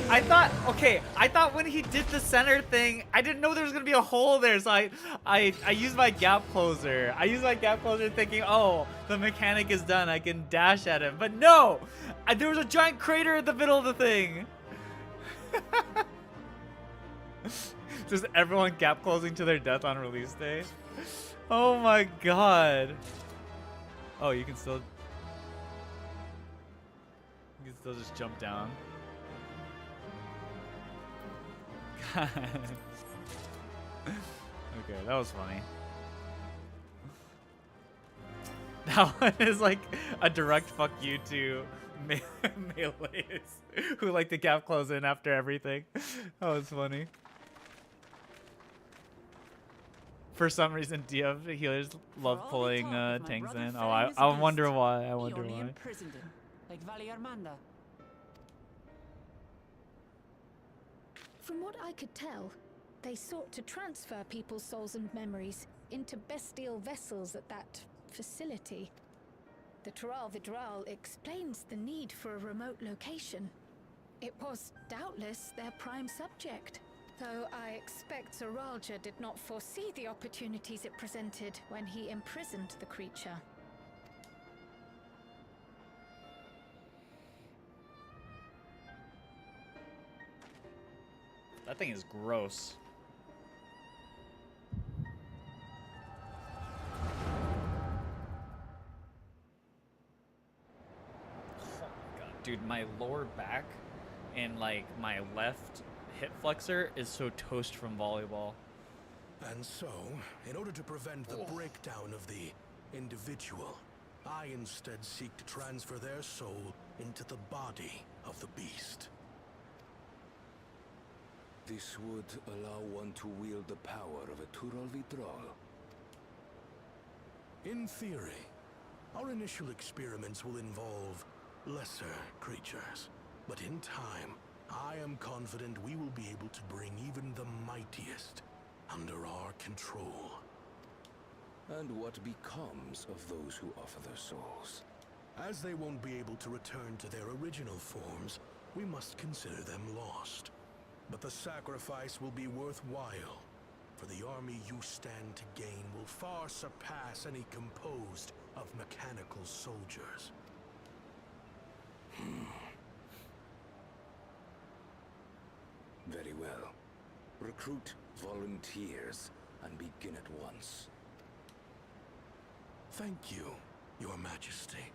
Speaker 1: I thought when he did the center thing, I didn't know there was gonna be a hole there, so I used my gap closer. I used my gap closer thinking, oh, the mechanic is done, I can dash at him. But no! There was a giant crater in the middle of the thing. Just everyone gap closing to their death on release day. Oh my god. Oh, you can still just jump down. God. Okay, that was funny. That one is like a direct fuck you to melees who like to gap close in after everything. That was funny. For some reason, DF healers love pulling tanks in. Oh, I wonder why. I wonder why.
Speaker 3: Like Valley Armanda.
Speaker 4: From what I could tell, they sought to transfer people's souls and memories into bestial vessels at that facility. The Tural Vidral explains the need for a remote location. It was doubtless their prime subject, though I expect Zoralja did not foresee the opportunities it presented when he imprisoned the creature.
Speaker 1: That thing is gross. Oh my god, dude, my lower back and like my left hip flexor is so toast from volleyball.
Speaker 7: And so, in order to prevent the breakdown of the individual, I instead seek to transfer their soul into the body of the beast.
Speaker 9: This would allow one to wield the power of a Tural Vidral.
Speaker 7: In theory, our initial experiments will involve lesser creatures. But in time, I am confident we will be able to bring even the mightiest under our control.
Speaker 9: And what becomes of those who offer their souls?
Speaker 7: As they won't be able to return to their original forms, we must consider them lost. But the sacrifice will be worthwhile, for the army you stand to gain will far surpass any composed of mechanical soldiers.
Speaker 9: Very well. Recruit volunteers and begin at once.
Speaker 7: Thank you, Your Majesty.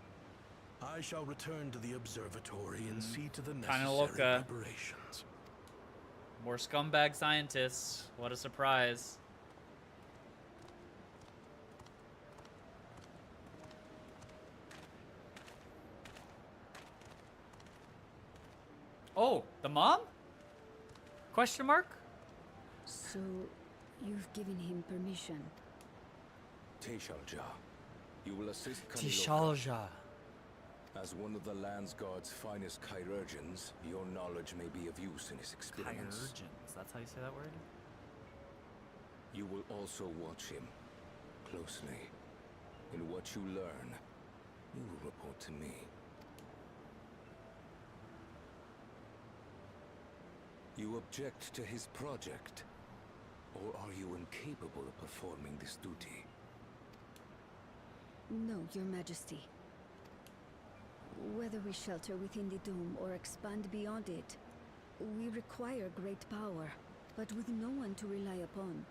Speaker 7: I shall return to the observatory and see to the necessary preparations.
Speaker 1: More scumbag scientists. What a surprise. Oh, the mom? Question mark?
Speaker 10: So, you've given him permission?
Speaker 9: Teshalja, you will assist Kaniloka.
Speaker 1: Tishalja.
Speaker 9: As one of the Landsguard's finest chirurgeons, your knowledge may be of use in his experiments.
Speaker 1: Chirurgeons, that's how you say that word?
Speaker 9: You will also watch him closely. In what you learn, you will report to me. You object to his project? Or are you incapable of performing this duty?
Speaker 10: No, Your Majesty. Whether we shelter within the dome or expand beyond it, we require great power, but with no one to rely upon.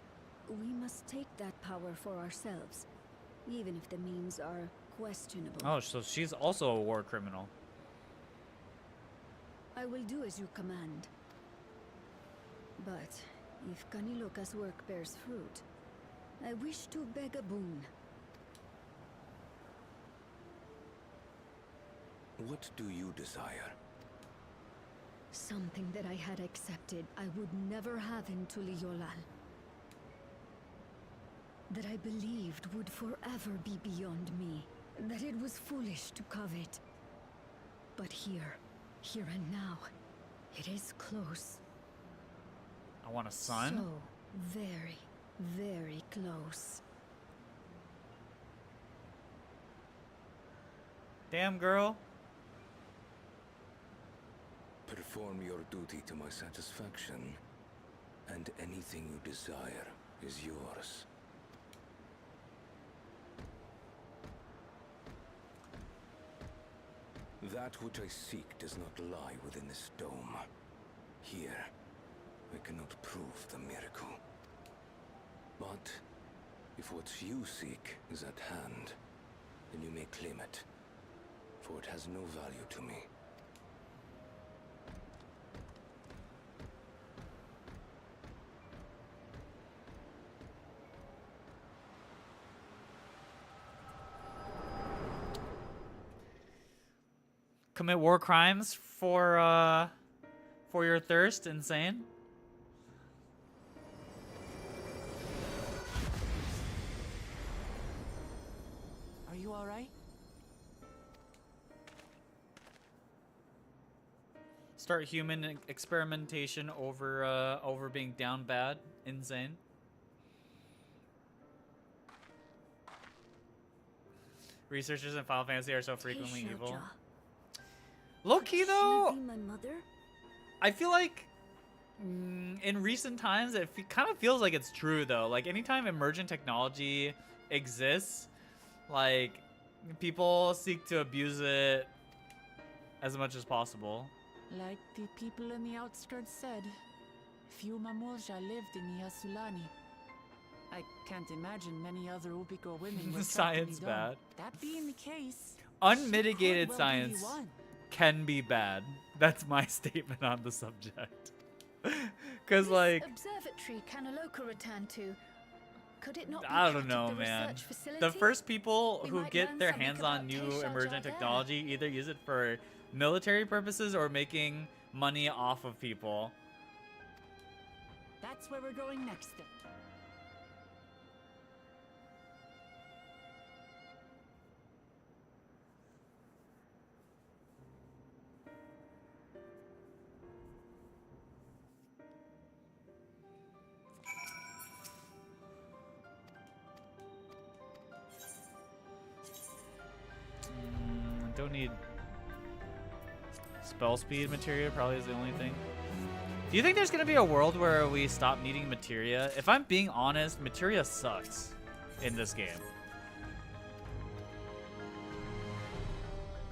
Speaker 10: we must take that power for ourselves, even if the means are questionable.
Speaker 1: Oh, so she's also a war criminal.
Speaker 10: I will do as you command. But if Kaniloka's work bears fruit, I wish to beg a boon.
Speaker 9: What do you desire?
Speaker 10: Something that I had accepted I would never have in Tuliyollal. That I believed would forever be beyond me. That it was foolish to covet. But here and now, it is close.
Speaker 1: I want a son?
Speaker 10: So very, very close.
Speaker 1: Damn, girl.
Speaker 9: Perform your duty to my satisfaction, and anything you desire is yours. That which I seek does not lie within this dome. Here, I cannot prove the miracle. But if what you seek is at hand, then you may claim it, for it has no value to me.
Speaker 1: Commit war crimes for your thirst, insane.
Speaker 3: Are you alright?
Speaker 1: Start human experimentation over being down bad, insane. Researchers in Final Fantasy are so frequently evil. Low-key though,
Speaker 10: She be my mother?
Speaker 1: I feel like in recent times it kind of feels like it's true though. Like anytime emergent technology exists, like people seek to abuse it as much as possible.
Speaker 3: Like the people in the outskirts said, few Mamulja lived in Yasulani. I can't imagine many other Ubiko women were
Speaker 1: Science
Speaker 3: trapped in the dome.
Speaker 1: bad.
Speaker 3: That being the case,
Speaker 1: Unmitigated
Speaker 3: well
Speaker 1: science
Speaker 3: be one.
Speaker 1: can be bad. That's my statement on the subject. Cause like
Speaker 4: observatory Kanaloka returned to. Could it not be
Speaker 1: I
Speaker 4: part
Speaker 1: don't
Speaker 4: of
Speaker 1: know,
Speaker 4: the
Speaker 1: man.
Speaker 4: research facility?
Speaker 1: The first people
Speaker 4: We
Speaker 1: who
Speaker 4: might
Speaker 1: get
Speaker 4: learn
Speaker 1: their
Speaker 4: something
Speaker 1: hands on
Speaker 4: about
Speaker 1: new
Speaker 4: Keisha
Speaker 1: emergent
Speaker 4: Jardin.
Speaker 1: technology either use it for military purposes or making money off of people.
Speaker 3: That's where we're going next then.
Speaker 1: Don't need spell speed materia, probably is the only thing. Do you think there's gonna be a world where we stop needing materia? If I'm being honest, materia sucks in this game.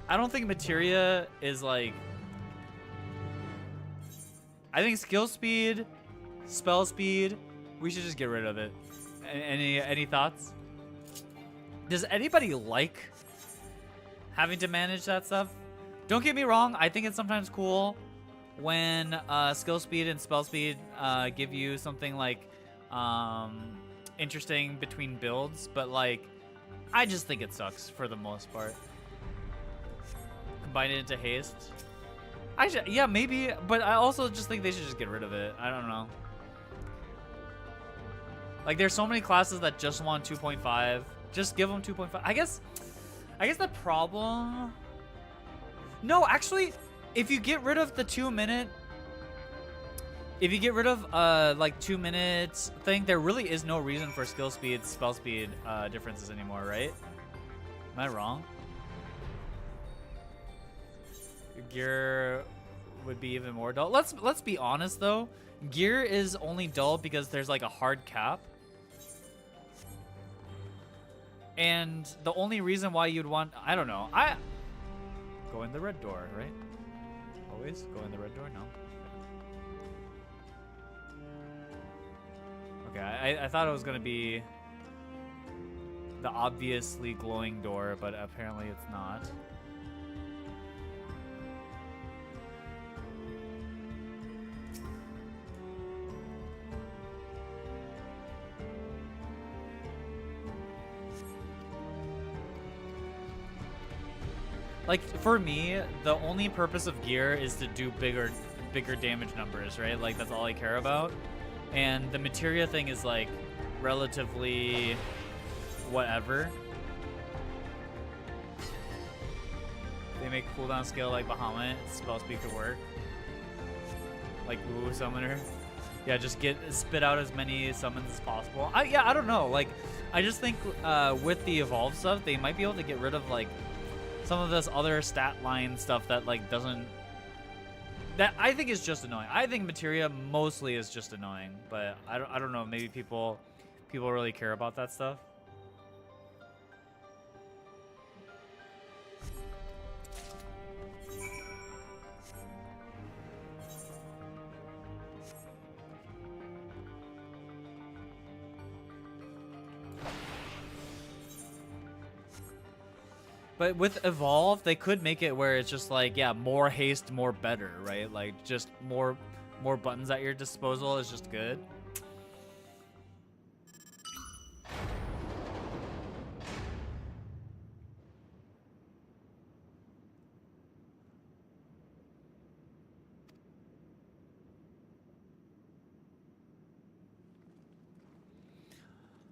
Speaker 1: I don't think materia is like... I think skill speed, spell speed, we should just get rid of it. Any thoughts? Does anybody like having to manage that stuff? Don't get me wrong, I think it's sometimes cool when skill speed and spell speed give you something like interesting between builds, but like I just think it sucks for the most part. Combine it into haste. Yeah, maybe, but I also just think they should just get rid of it. I don't know. Like there's so many classes that just want 2.5. Just give them 2.5. I guess the problem... No, actually, if you get rid of the 2 minute... If you get rid of, like, 2 minutes thing, there really is no reason for skill speed, spell speed differences anymore, right? Am I wrong? Gear would be even more dull. Let's be honest, though. Gear is only dull because there's, like, a hard cap. And the only reason why you'd want... I don't know. Go in the red door, right? Always go in the red door? No. Okay, I thought it was gonna be the obviously glowing door, but apparently it's not. Like, for me, the only purpose of gear is to do bigger damage numbers, right? Like, that's all I care about. And the materia thing is, like, relatively whatever. They make cooldown skill like Bahamut, spell speed could work. Like Woo Summoner. Yeah, just spit out as many summons as possible. I don't know. Like, I just think with the evolve stuff, they might be able to get rid of, like, some of this other stat line stuff that, like, doesn't... That I think is just annoying. I think materia mostly is just annoying, but I don't know. Maybe people really care about that stuff. But with Evolve, they could make it where it's just like, yeah, more haste, more better, right? Like, just more buttons at your disposal is just good.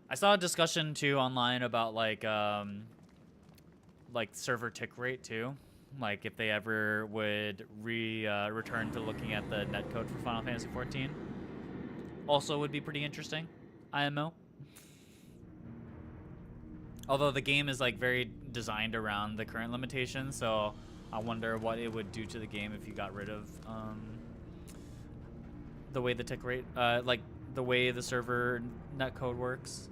Speaker 1: I saw a discussion too online about like server tick rate too, like if they ever would return to looking at the netcode for Final Fantasy XIV. Also would be pretty interesting, IMO. Although the game is like very designed around the current limitations, so I wonder what it would do to the game if you got rid of the way the tick rate, like the way the server netcode works.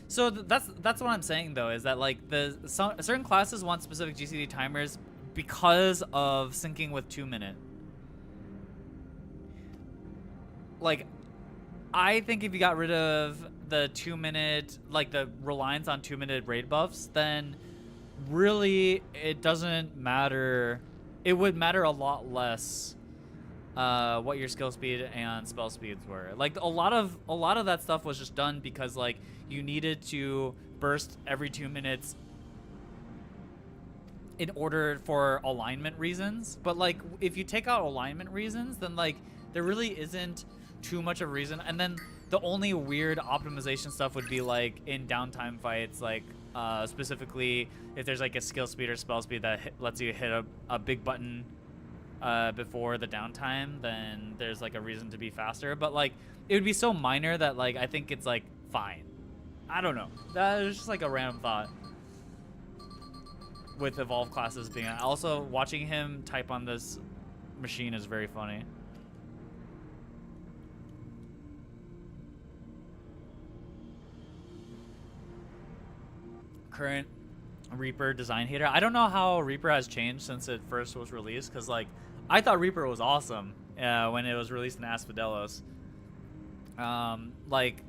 Speaker 1: So that's what I'm saying though, is that like certain classes want specific GCD timers because of syncing with 2-minute. Like, I think if you got rid of the 2-minute, like the reliance on 2-minute raid buffs, then really it doesn't matter. It would matter a lot less what your skill speed and spell speeds were. Like a lot of that stuff was just done because like you needed to burst every 2 minutes in order for alignment reasons. But like if you take out alignment reasons, then like there really isn't too much of a reason. And then the only weird optimization stuff would be like in downtime fights, like specifically if there's like a skill speed or spell speed that lets you hit a big button before the downtime, then there's like a reason to be faster. But like it would be so minor that like I think it's like fine. I don't know. That is just like a random thought with evolve classes being. Also, watching him type on this machine is very funny. Current Reaper design hater. I don't know how Reaper has changed since it first was released, because like I thought Reaper was awesome when it was released in Asmodeus. Like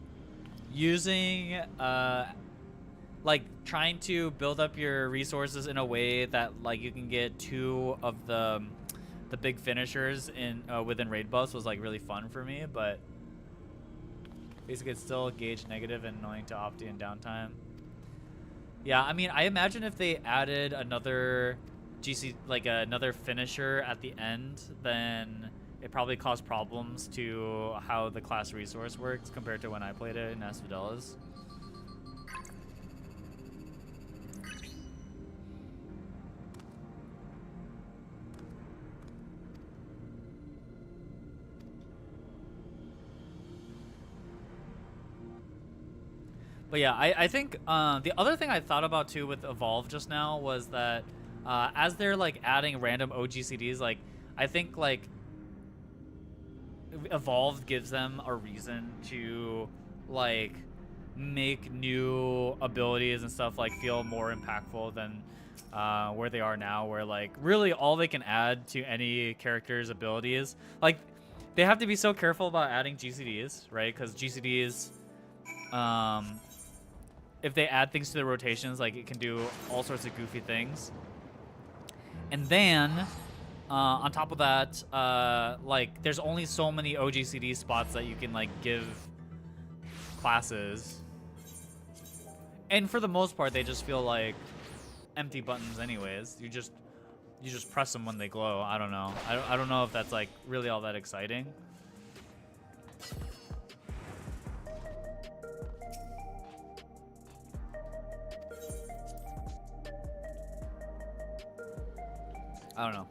Speaker 1: using like trying to build up your resources in a way that like you can get 2 of the big finishers in within raid buffs was like really fun for me, but basically it's still gauge negative and annoying to Opti in downtime. Yeah, I mean, I imagine if they added another another finisher at the end, then it probably caused problems to how the class resource works compared to when I played it in Asmodeus. But yeah, I think the other thing I thought about too with Evolve just now was that as they're like adding random OGCDs, like I think like Evolve gives them a reason to like make new abilities and stuff like feel more impactful than where they are now, where like really all they can add to any character's abilities, like they have to be so careful about adding GCDs, right? Because GCDs, if they add things to the rotations, like it can do all sorts of goofy things. And then, on top of that, like there's only so many OGCD spots that you can like give classes. And for the most part, they just feel like empty buttons anyways. You just press them when they glow. I don't know. I don't know if that's like really all that exciting. I don't know.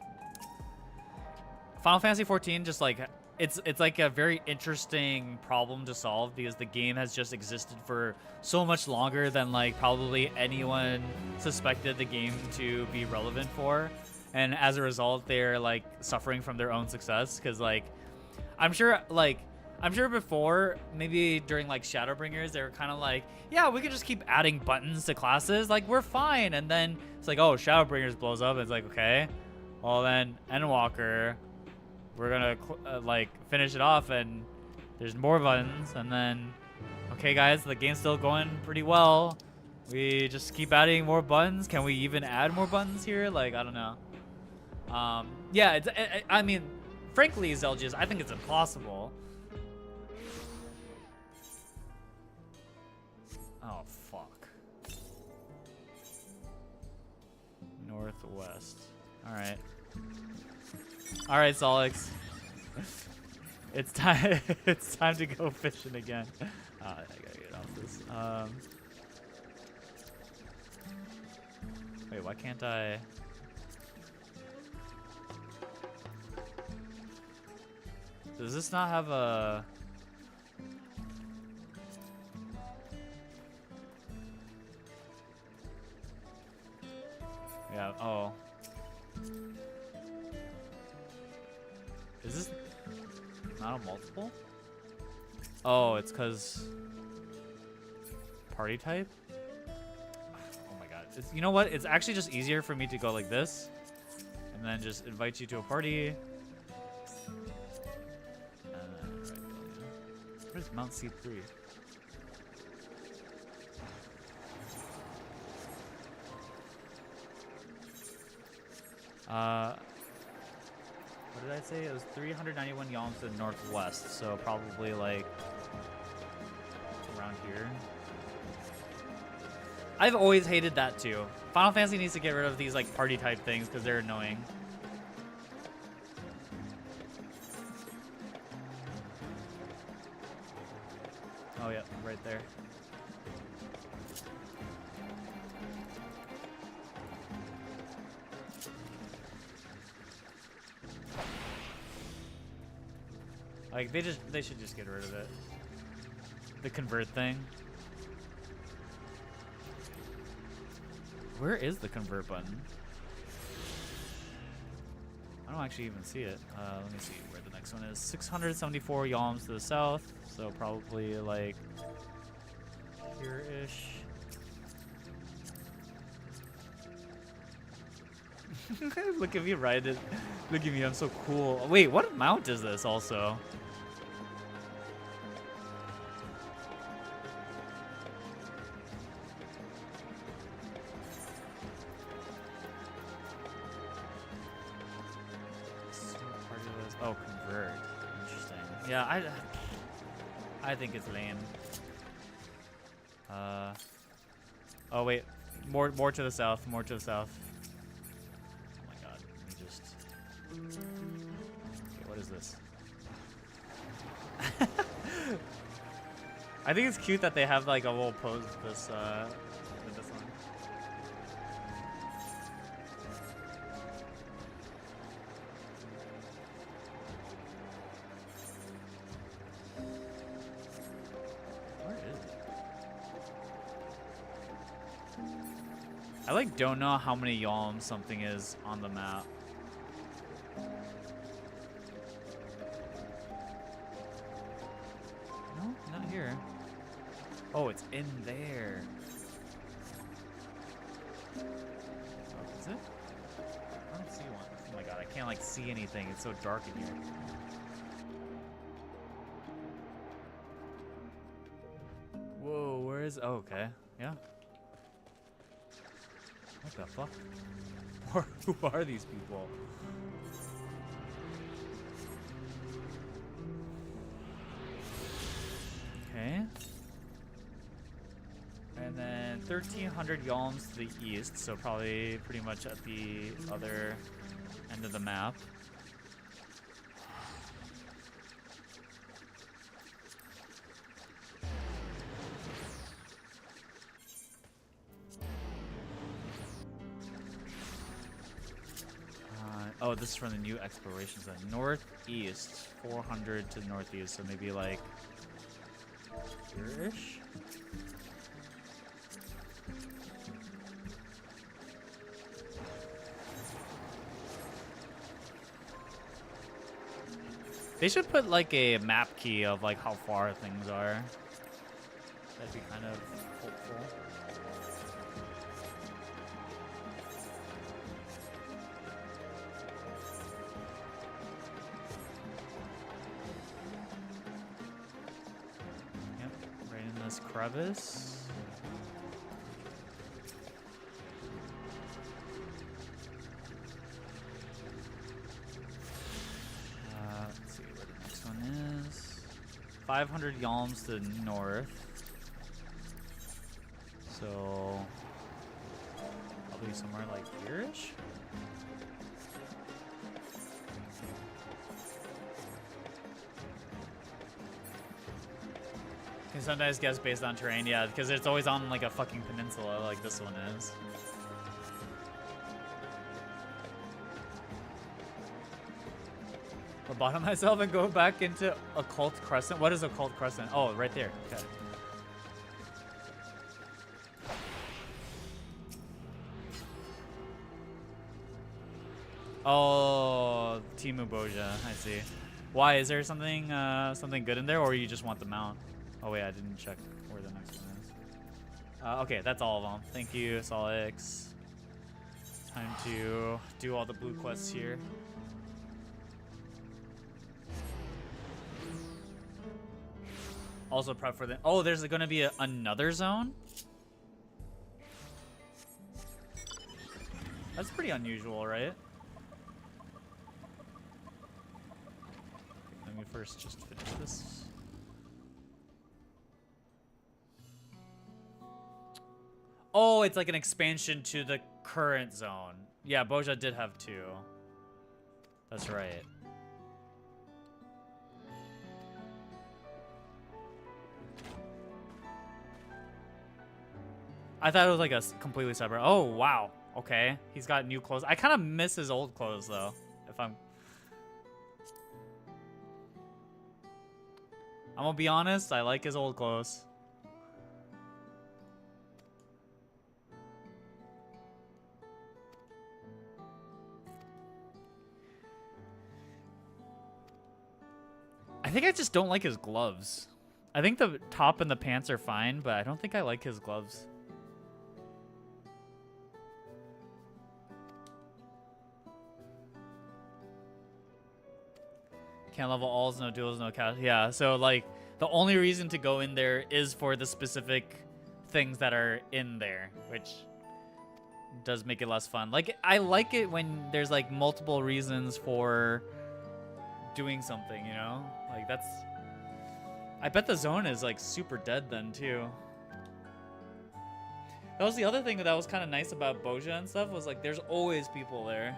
Speaker 1: Final Fantasy 14 just like it's like a very interesting problem to solve because the game has just existed for so much longer than like probably anyone suspected the game to be relevant for, and as a result they're like suffering from their own success because like I'm sure before, maybe during like Shadowbringers, they were kind of like, yeah, we could just keep adding buttons to classes, like we're fine. And then it's like, oh, Shadowbringers blows up, and it's like, okay, well then Endwalker, we're gonna like finish it off, and there's more buttons, and then okay guys, the game's still going pretty well, we just keep adding more buttons. Can we even add more buttons here? Like, I don't know. Yeah, I mean, frankly, Zelgius, I think it's impossible. Oh fuck. Northwest. Alright. Alright, Solix. It's time it's time to go fishing again. I gotta get off this. Wait, why can't I? Does this not have a? Yeah, oh. Is this not a multiple? Oh, it's because party type? Oh my god. You know what? It's actually just easier for me to go like this and then just invite you to a party. Where's Mount C3? What did I say? It was 391 yalms to the northwest, so probably like around here. I've always hated that too. Final Fantasy needs to get rid of these like party type things because they're annoying. Oh yeah, right there. Like they should just get rid of it. The convert thing. Where is the convert button? I don't actually even see it. Let me see where the next one is. 674 yalms to the south, so probably like here-ish. Look at me ride it. Look at me, I'm so cool. Wait, what mount is this also? Oh, convert. Interesting. Yeah, I think it's lame. Oh wait, more to the south. More to the south. Oh my god. Let me just. Okay, what is this? I think it's cute that they have like a little pose with this one. I like don't know how many yalms something is on the map. No, not here. Oh, it's in there. Oh, is it? I don't see one. Oh my god, I can't like see anything. It's so dark in here. is? Oh, okay. Yeah. What the fuck? Who are these people? Okay. And then 1,300 yalms to the east, so probably pretty much at the other end of the map. Oh, this is from the new exploration zone. Northeast, 400 to the northeast, so maybe like here-ish? They should put like a map key of like how far things are. That'd be kind of hopeful. Yep, right in this crevice. Let's see where the next one is. 500 yalms to the north. So probably somewhere like here-ish. Can sometimes guess based on terrain, yeah, because it's always on like a fucking peninsula like this one is. Lobotomize myself and go back into Occult Crescent. What is Occult Crescent? Oh, right there. Okay. Oh, Timu Boja. I see. Why? Is there something something good in there, or you just want the mount? Oh wait, I didn't check where the next one is. Okay, that's all of them. Thank you, Solix. Time to do all the blue quests here. Also prep for the... Oh, there's going to be another zone? That's pretty unusual, right? Let me first just finish this. Oh, it's like an expansion to the current zone. Yeah, Boja did have 2. That's right. I thought it was like a completely separate. Oh, wow. Okay. He's got new clothes. I kind of miss his old clothes, though. If I'm gonna be honest, I like his old clothes. I think I just don't like his gloves. I think the top and the pants are fine, but I don't think I like his gloves. Can't level alls, no duels, no cast. Yeah, so like the only reason to go in there is for the specific things that are in there, which does make it less fun. Like I like it when there's like multiple reasons for doing something, you know? Like that's... I bet the zone is like super dead then too. That was the other thing that was kind of nice about Boja and stuff, was like there's always people there.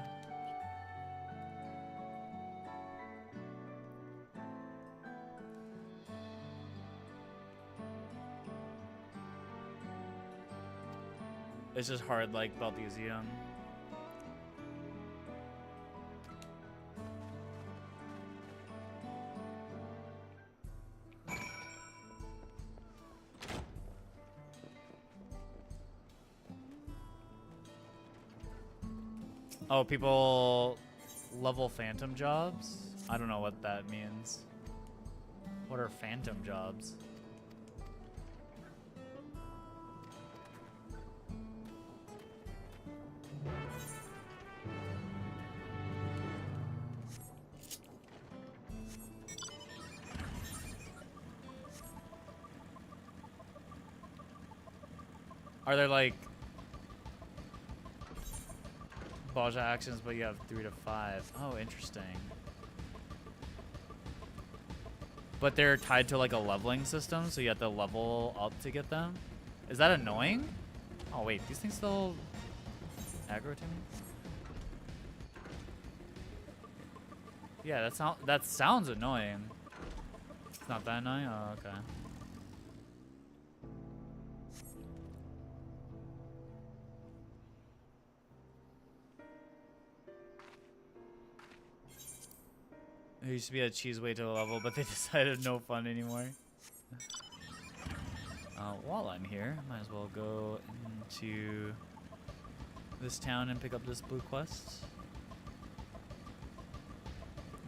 Speaker 1: It's just hard like Balduzian. Oh, people level phantom jobs? I don't know what that means. What are phantom jobs? Are there like Baja actions, but you have 3 to 5? Oh, interesting. But they're tied to like a leveling system, so you have to level up to get them. Is that annoying? Oh wait, these things still aggro to me? Yeah, that sounds annoying. It's not that annoying? Oh, okay. There used to be a cheese way to a level, but they decided no fun anymore. While I'm here, might as well go into this town and pick up this blue quest.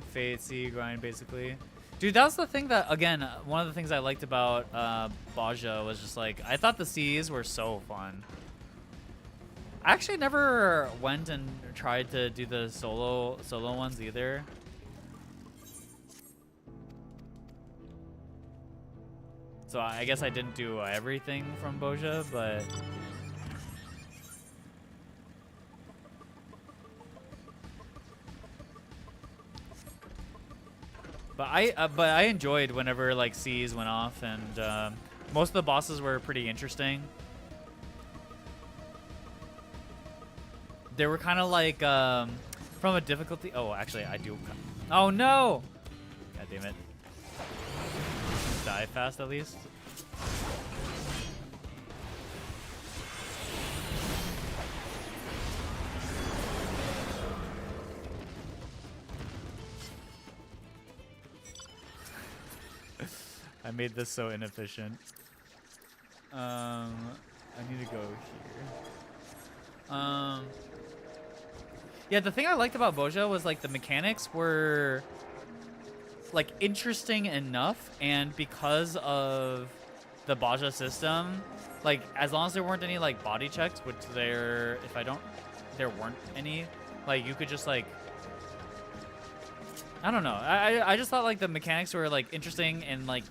Speaker 1: Fate, sea, grind, basically. Dude, that was the thing that, again, one of the things I liked about Baja was just like, I thought the seas were so fun. I actually never went and tried to do the solo ones either. So I guess I didn't do everything from Baja, but I enjoyed whenever like seas went off, and most of the bosses were pretty interesting. They were kind of like from a difficulty. Oh, actually, I do. Oh no! God damn it! Die fast at least. I made this so inefficient. I need to go here. Yeah, the thing I liked about Baja was like the mechanics were like interesting enough, and because of the Baja system, like as long as there weren't any like body checks, which there weren't any, like you could just like, I don't know. I just thought like the mechanics were like interesting, and like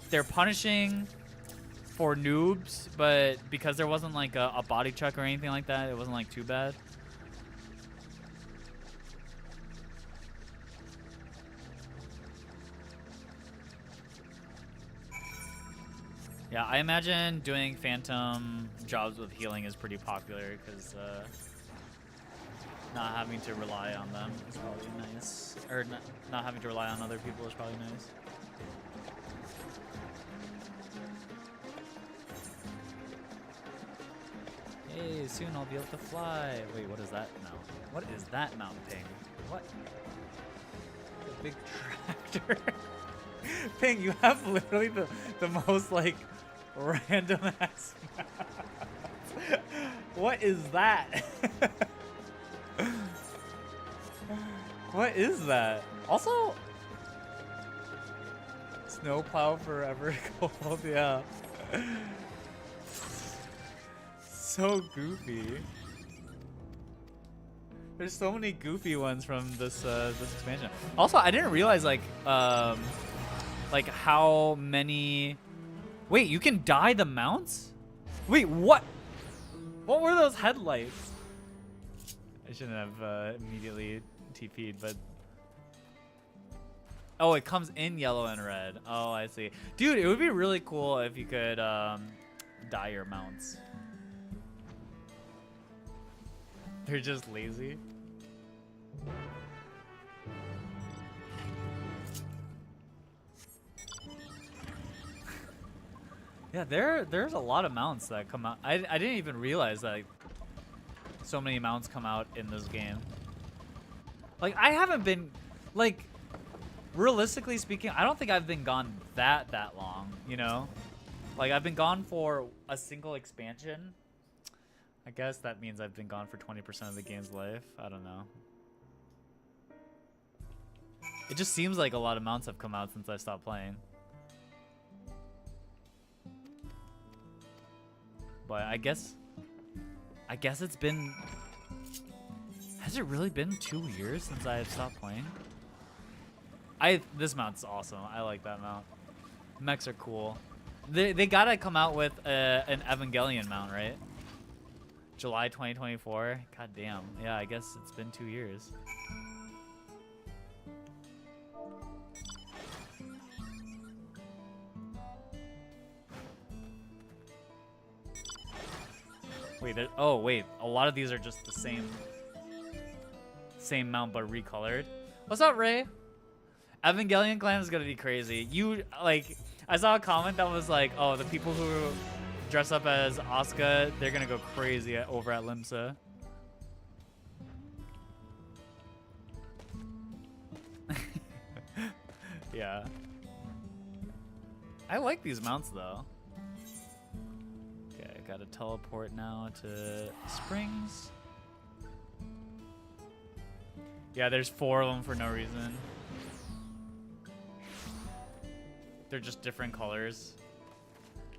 Speaker 1: they're punishing for noobs, but because there wasn't like a body check or anything like that, it wasn't like too bad. Yeah, I imagine doing phantom jobs with healing is pretty popular because not having to rely on them is probably nice. Or not having to rely on other people is probably nice. Hey, soon I'll be able to fly. Wait, what is that mount? What is that mountain thing? What? The big tractor. Ping, you have literally the most like random ass mounts. What is that? What is that? Also, snowplow forever cold, yeah. So goofy. There's so many goofy ones from this this expansion. Also, I didn't realize like how many. Wait, you can dye the mounts? Wait, what? What were those headlights? I shouldn't have immediately TP'd, but oh, it comes in yellow and red. Oh, I see. Dude, it would be really cool if you could dye your mounts. They're just lazy. Yeah, there's a lot of mounts that come out. I didn't even realize that so many mounts come out in this game. Like, I haven't been, like, realistically speaking, I don't think I've been gone that long, you know? Like, I've been gone for a single expansion. I guess that means I've been gone for 20% of the game's life. I don't know. It just seems like a lot of mounts have come out since I stopped playing. But I guess it's been... Has it really been 2 years since I have stopped playing? This mount's awesome. I like that mount. Mechs are cool. They gotta come out with an Evangelion mount, right? July 2024. God damn. Yeah, I guess it's been 2 years. Wait, oh wait, a lot of these are just the same mount but recolored. What's up, Ray? Evangelion clan is gonna be crazy. You like, I saw a comment that was like, oh, the people who dress up as Asuka, they're gonna go crazy over at Limsa. Yeah. I like these mounts though. Okay, I gotta teleport now to Springs. Yeah, there's 4 of them for no reason. They're just different colors.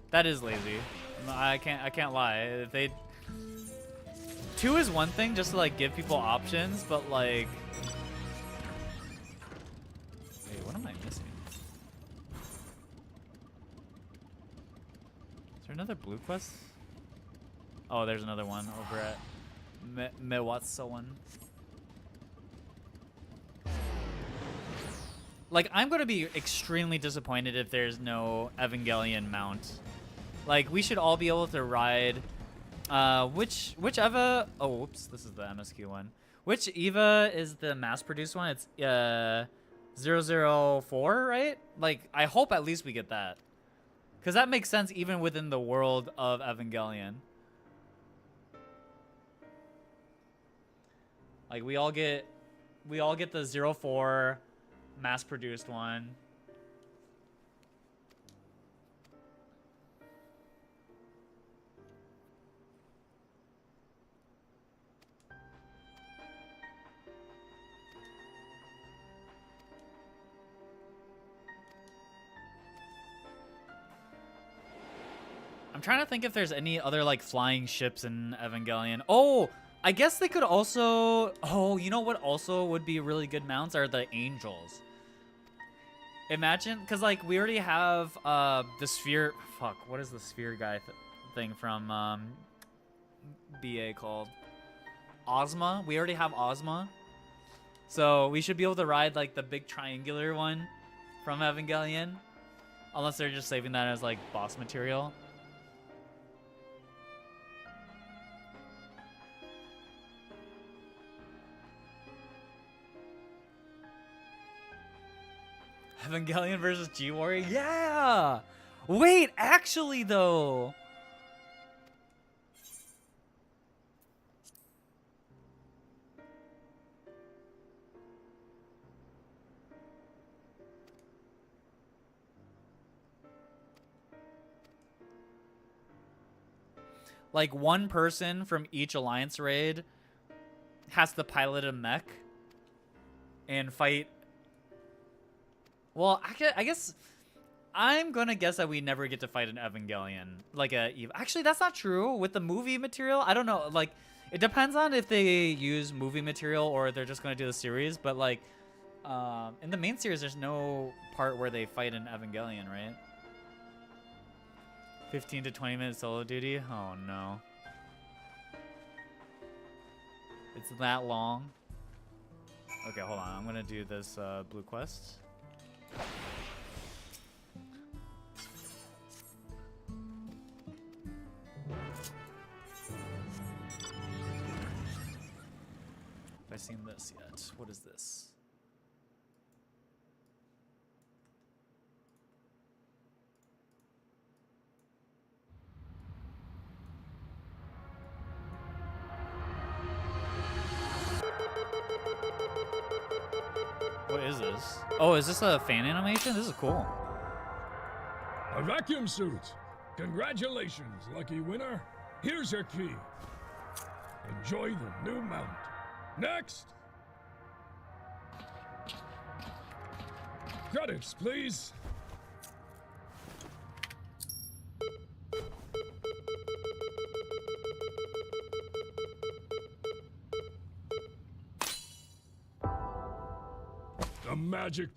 Speaker 1: That is lazy. I can't lie. If they 2 is one thing just to like give people options, but like, wait, what am I missing? Is there another blue quest? Oh, there's another one over at Mewatsuwan. Like, I'm gonna be extremely disappointed if there's no Evangelion mount. Like, we should all be able to ride, which Eva, oh, whoops, this is the MSQ one. Which Eva is the mass-produced one? It's, 004, right? Like, I hope at least we get that. Because that makes sense even within the world of Evangelion. Like, we all get the 04 mass-produced one. I'm trying to think if there's any other like flying ships in Evangelion. Oh, I guess they could also, oh, you know what also would be really good mounts are the angels. Imagine, because like we already have the sphere, fuck, what is the sphere guy thing from BA called? Ozma. We already have Ozma. So we should be able to ride like the big triangular one from Evangelion. Unless they're just saving that as like boss material. Evangelion versus G-Warrior? Yeah! Wait, actually though. Like one person from each alliance raid has to pilot a mech and fight. Well, I guess I'm gonna guess that we never get to fight an Evangelion, like a Eve. Actually, that's not true. With the movie material, I don't know. Like, it depends on if they use movie material or they're just gonna do the series. But like, in the main series, there's no part where they fight an Evangelion, right? 15 to 20 minute solo duty. Oh no, it's that long. Okay, hold on. I'm gonna do this blue quest. Have I seen this yet? What is this? What is this? Oh, is this a fan animation? This is cool.
Speaker 11: A vacuum suit. Congratulations, lucky winner. Here's your key. Enjoy the new mount. Next! Credits, please. The magic.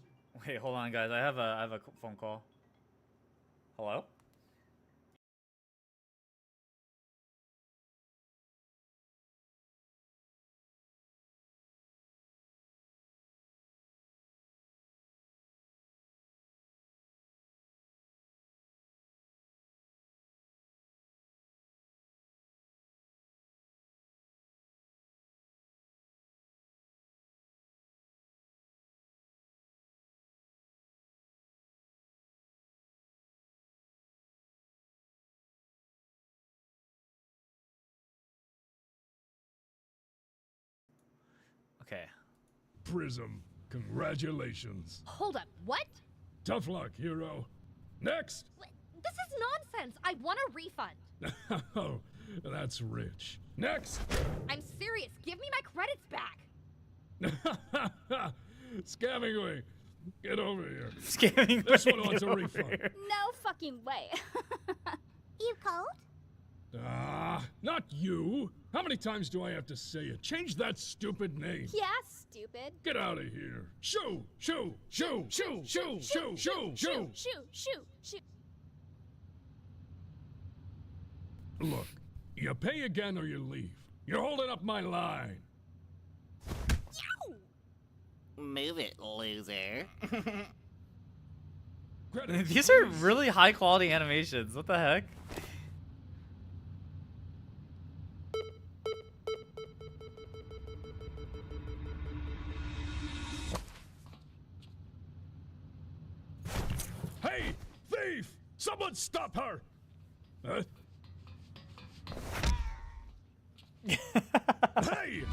Speaker 1: Wait, hold on, guys. I have a phone call. Hello? Okay.
Speaker 11: Prism, congratulations.
Speaker 12: Hold up, what?
Speaker 11: Tough luck, hero. Next!
Speaker 12: This is nonsense. I want a refund.
Speaker 11: Oh, that's rich. Next!
Speaker 12: I'm serious. Give me my credits back.
Speaker 11: Scamming away. Get over here.
Speaker 1: Scamming
Speaker 11: This
Speaker 1: way,
Speaker 11: one wants
Speaker 1: get
Speaker 11: a
Speaker 1: over
Speaker 11: refund.
Speaker 1: here.
Speaker 6: No fucking way. You cold?
Speaker 11: Not you. How many times do I have to say it? Change that stupid name.
Speaker 6: Yeah, stupid.
Speaker 11: Get out of here. Shoo, shoo, shoo, shoo, shoo, shoo, shoo, shoo.
Speaker 6: Shoot.
Speaker 11: Look, you pay again or you leave. You're holding up my line.
Speaker 13: Move it, loser.
Speaker 1: These are really high quality animations. What the heck?
Speaker 11: Hey, thief! Someone stop her! Huh? Hey!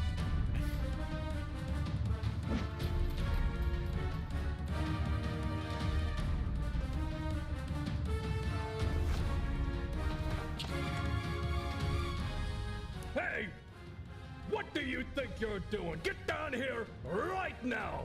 Speaker 11: Hey! What do you think you're doing? Get down here right now!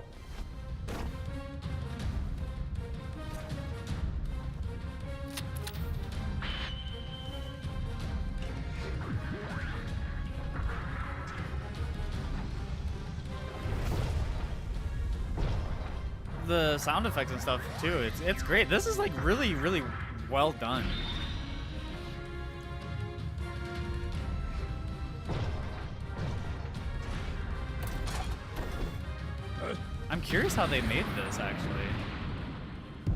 Speaker 1: The sound effects and stuff too. It's great. This is like really well done. I'm curious how they made this actually.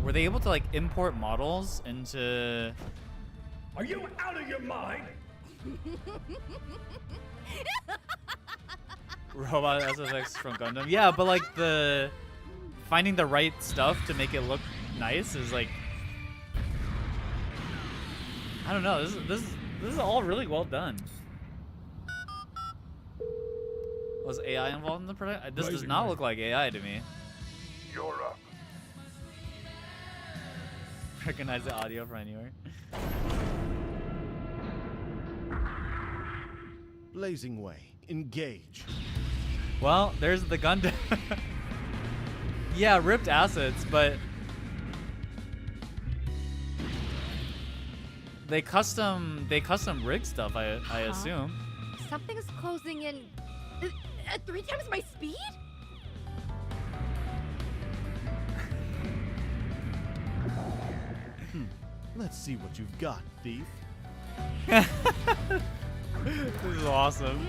Speaker 1: Were they able to like import models into?
Speaker 11: Are you out of your mind?
Speaker 1: Robot SFX from Gundam. Yeah, but like the finding the right stuff to make it look nice is like, I don't know. This is all really well done. Was AI involved in the production? This does not look like AI to me.
Speaker 11: You're up.
Speaker 1: Recognize the audio from anywhere.
Speaker 14: Blazing Way, engage.
Speaker 1: Well, there's the Gundam. Yeah, ripped assets, but they custom rig stuff. I assume.
Speaker 12: Something's closing in at 3 times my speed?
Speaker 14: Let's see what you've got, thief.
Speaker 1: This is awesome.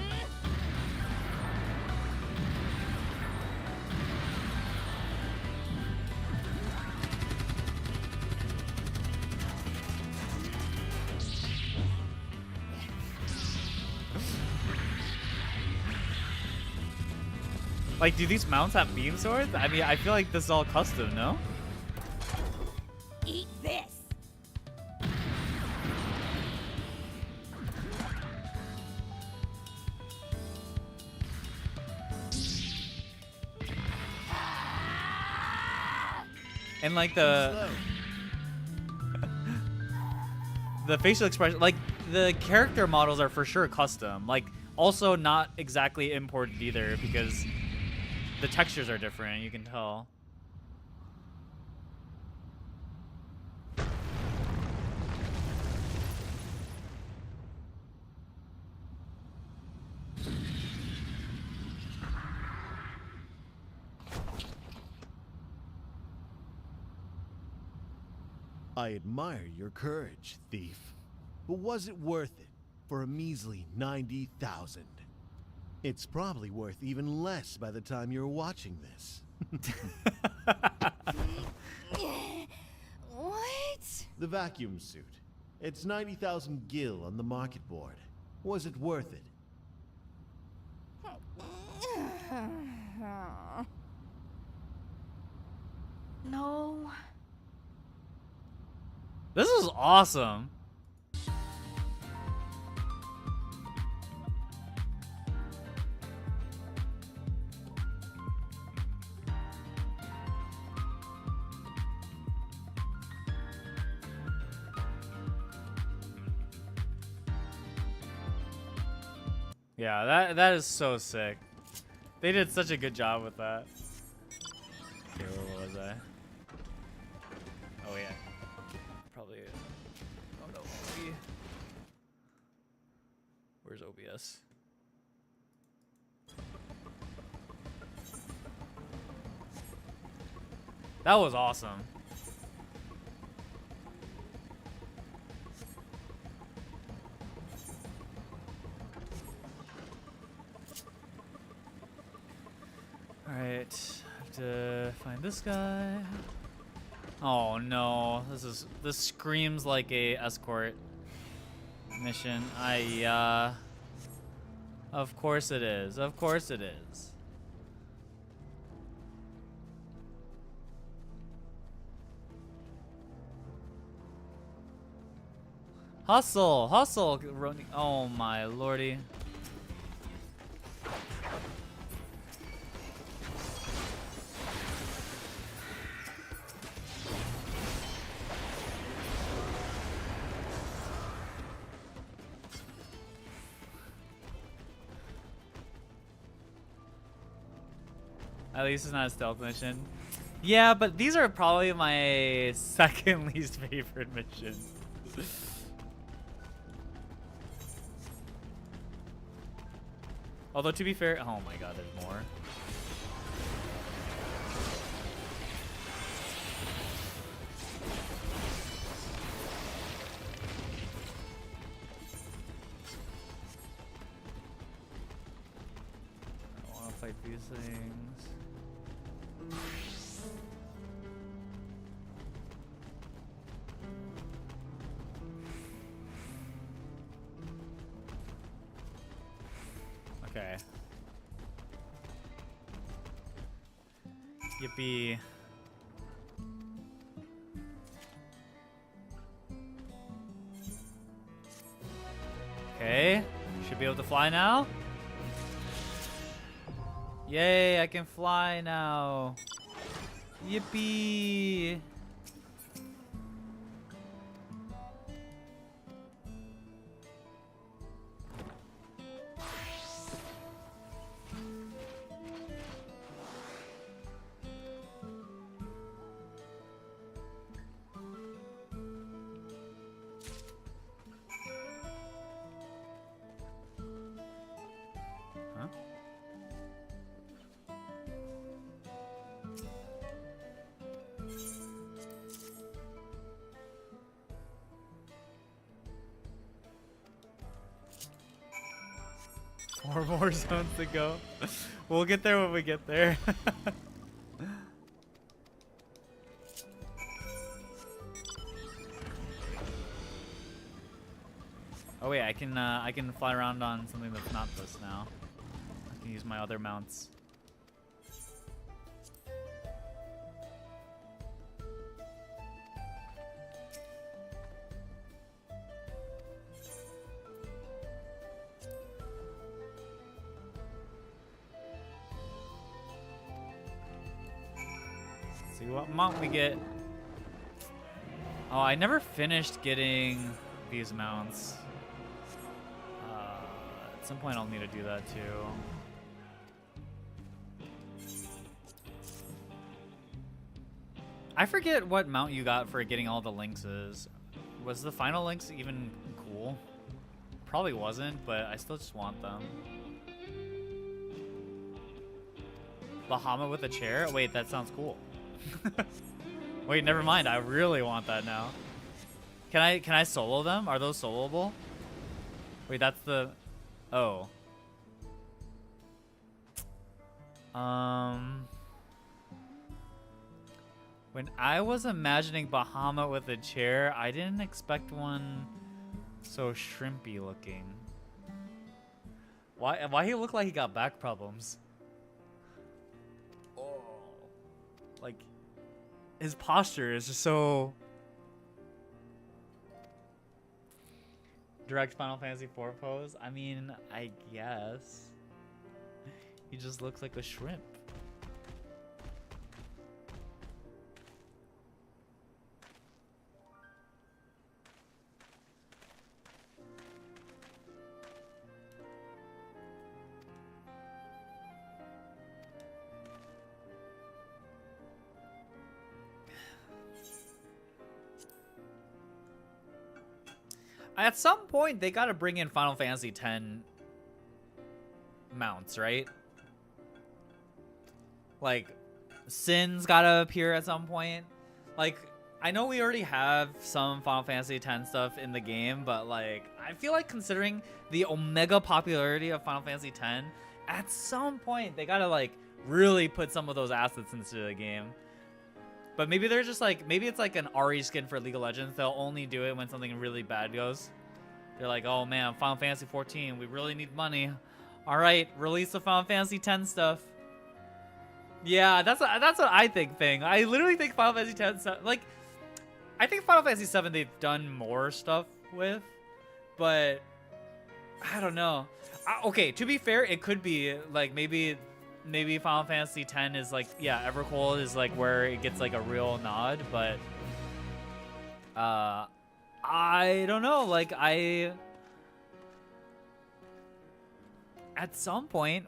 Speaker 1: Like, do these mounts have beam swords? I mean, I feel like this is all custom, no?
Speaker 12: Eat this.
Speaker 1: And like the facial expression, like the character models are for sure custom. Like also not exactly imported either because the textures are different, you can tell.
Speaker 14: I admire your courage, thief. But was it worth it for a measly 90,000? It's probably worth even less by the time you're watching this.
Speaker 6: What?
Speaker 14: The vacuum suit. It's 90,000 gil on the market board. Was it worth it?
Speaker 6: No.
Speaker 1: This is awesome. Yeah, that is so sick. They did such a good job with that. Okay, where was I? Oh yeah. Probably. Oh no. Where's OBS? That was awesome. Alright, have to find this guy. Oh no, this screams like a escort mission. Of course it is. Of course it is. Hustle, hustle, Roni. Oh my lordy. At least it's not a stealth mission. Yeah, but these are probably my second least favorite mission. Although to be fair, oh my god, there's more. I don't want to fight these things. Okay. Yippee. Okay. Should be able to fly now. Yay, I can fly now. Yippee. Huh? Four more zones to go. We'll get there when we get there. Oh wait, I can fly around on something that's not this now. I can use my other mounts. See what mount we get. Oh, I never finished getting these mounts. At some point I'll need to do that too. I forget what mount you got for getting all the lynxes. Was the final lynx even cool? Probably wasn't, but I still just want them. Bahama with a chair? Wait, that sounds cool. Wait, never mind. I really want that now. Can I solo them? Are those soloable? Wait, that's the... Oh. When I was imagining Bahama with a chair, I didn't expect one so shrimpy looking. Why he look like he got back problems? Oh. Like, his posture is just so... Direct Final Fantasy IV pose? I mean, I guess. He just looks like a shrimp. At some point, they gotta bring in Final Fantasy X mounts, right? Like, Sin's gotta appear at some point. Like, I know we already have some Final Fantasy X stuff in the game, but like, I feel like considering the omega popularity of Final Fantasy X, at some point they gotta like really put some of those assets into the game. But maybe they're just like, maybe it's like an RE skin for League of Legends. They'll only do it when something really bad goes. They're like, oh man, Final Fantasy 14, we really need money. All right, release the Final Fantasy X stuff. Yeah, that's what I think. I literally think Final Fantasy X, like, I think Final Fantasy 7 they've done more stuff with, but I don't know. Okay, to be fair, it could be like maybe Final Fantasy X is like, yeah, Evercold is like where it gets like a real nod, but I don't know. Like at some point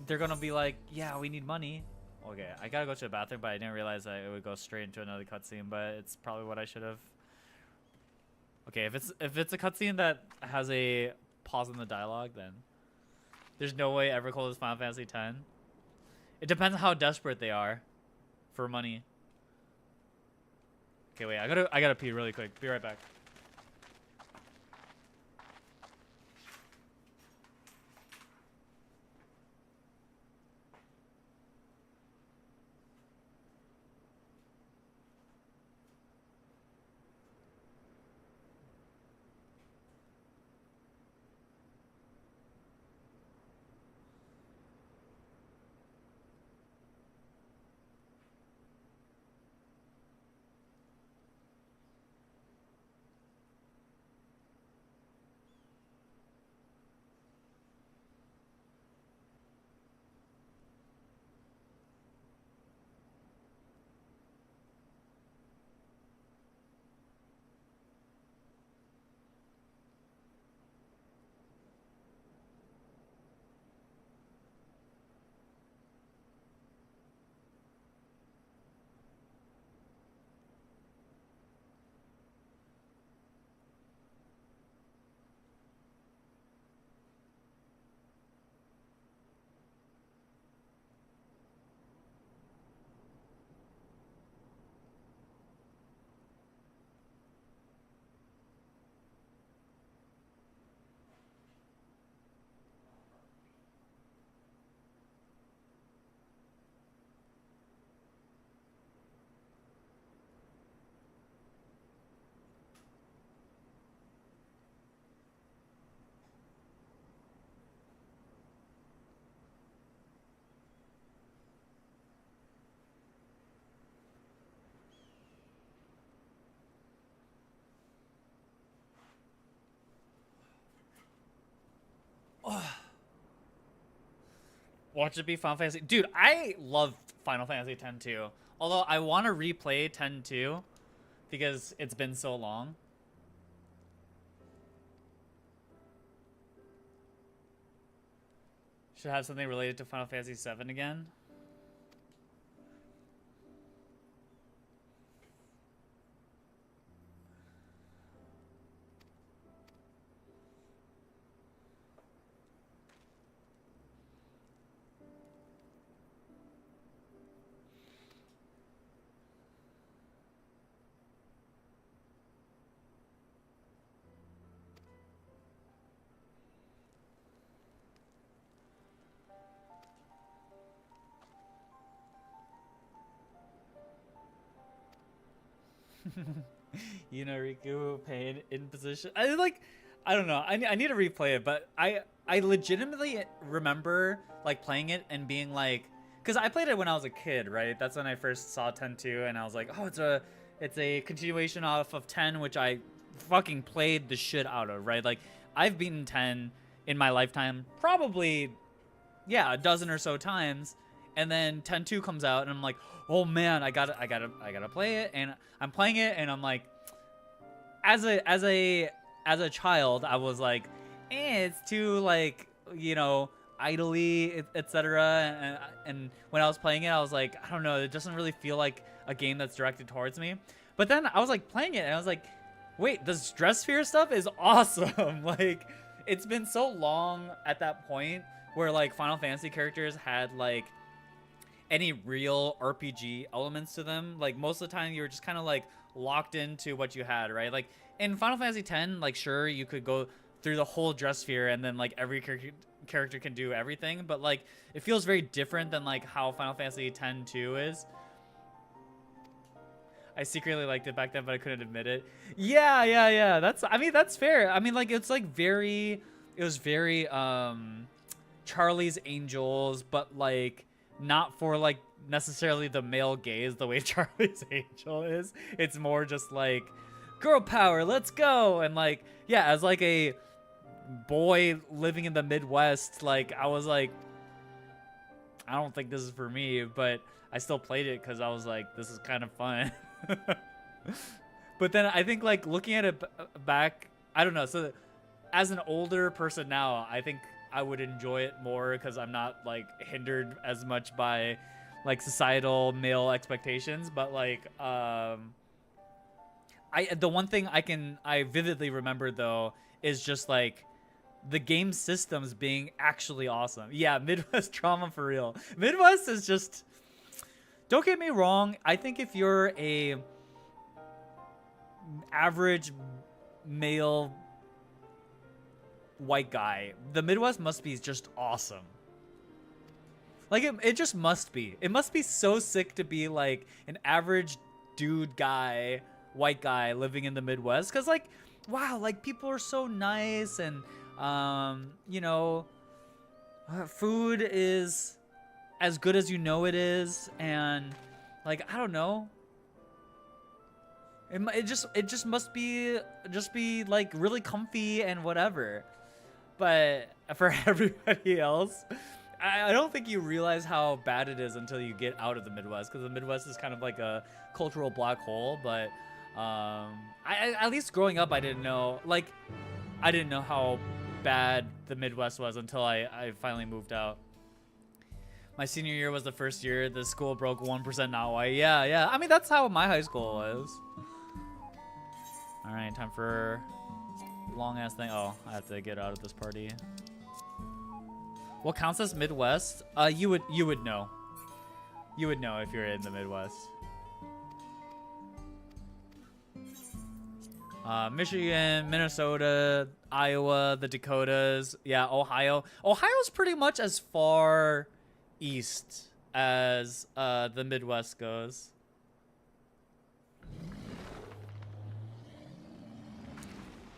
Speaker 1: they're gonna be like, yeah, we need money. Okay, I gotta go to the bathroom, but I didn't realize that it would go straight into another cutscene, but it's probably what I should have. Okay, if it's a cutscene that has a pause in the dialogue, then there's no way Evercold is Final Fantasy X. It depends on how desperate they are for money. Okay, wait, I gotta pee really quick. Be right back. Watch it be Final Fantasy. Dude, I love Final Fantasy X too. Although I want to replay 10 too because it's been so long. Should have something related to Final Fantasy 7 again. Riku pain in position. I don't know. I need to replay it, but I legitimately remember like playing it and being like, because I played it when I was a kid, right? That's when I first saw 10-2, and I was like, oh, it's a continuation off of 10, which I fucking played the shit out of, right? Like I've beaten 10 in my lifetime, probably, yeah, a dozen or so times. And then 10-2 comes out, and I'm like, oh man, I gotta play it. And I'm playing it, and I'm like, as a child, I was like, it's too like, idly, etc. And when I was playing it, I was like, I don't know, it doesn't really feel like a game that's directed towards me. But then I was like playing it, and I was like, Wait, this dress sphere stuff is awesome. Like, it's been so long at that point where like Final Fantasy characters had like any real RPG elements to them. Like most of the time you were just kind of like locked into what you had, right? Like in Final Fantasy X, like sure you could go through the whole dress sphere and then like every character can do everything, but like it feels very different than like how Final Fantasy X-2 is. I secretly liked it back then, but I couldn't admit it. Yeah. I mean, that's fair. I mean, like, it's like it was very, Charlie's Angels, but like, not for like necessarily the male gaze the way Charlie's Angel is. It's more just like, girl power, let's go. And like, yeah, as like a boy living in the Midwest, like, I was like, I don't think this is for me, but I still played it because I was like, this is kind of fun. But then I think like looking at it back, I don't know. So as an older person now, I think I would enjoy it more because I'm not like hindered as much by like societal male expectations. But like, the one thing I vividly remember though is just like the game systems being actually awesome. Yeah, Midwest trauma for real. Midwest is just, don't get me wrong. I think if you're a average male white guy, the Midwest must be just awesome. Like it just must be. It must be so sick to be like an average dude guy, white guy living in the Midwest. Cause like, wow, like people are so nice and you know, food is as good as you know it is, and like I don't know. It just must be like really comfy and whatever. But for everybody else, I don't think you realize how bad it is until you get out of the Midwest, because the Midwest is kind of like a cultural black hole. But at least growing up, I didn't know how bad the Midwest was until I finally moved out. My senior year was the first year the school broke 1% not white. Yeah. I mean, that's how my high school was. All right, time for long ass thing. Oh, I have to get out of this party. What counts as Midwest? You would know. You would know if you're in the Midwest. Michigan, Minnesota, Iowa, the Dakotas. Yeah, Ohio. Ohio's pretty much as far east as the Midwest goes.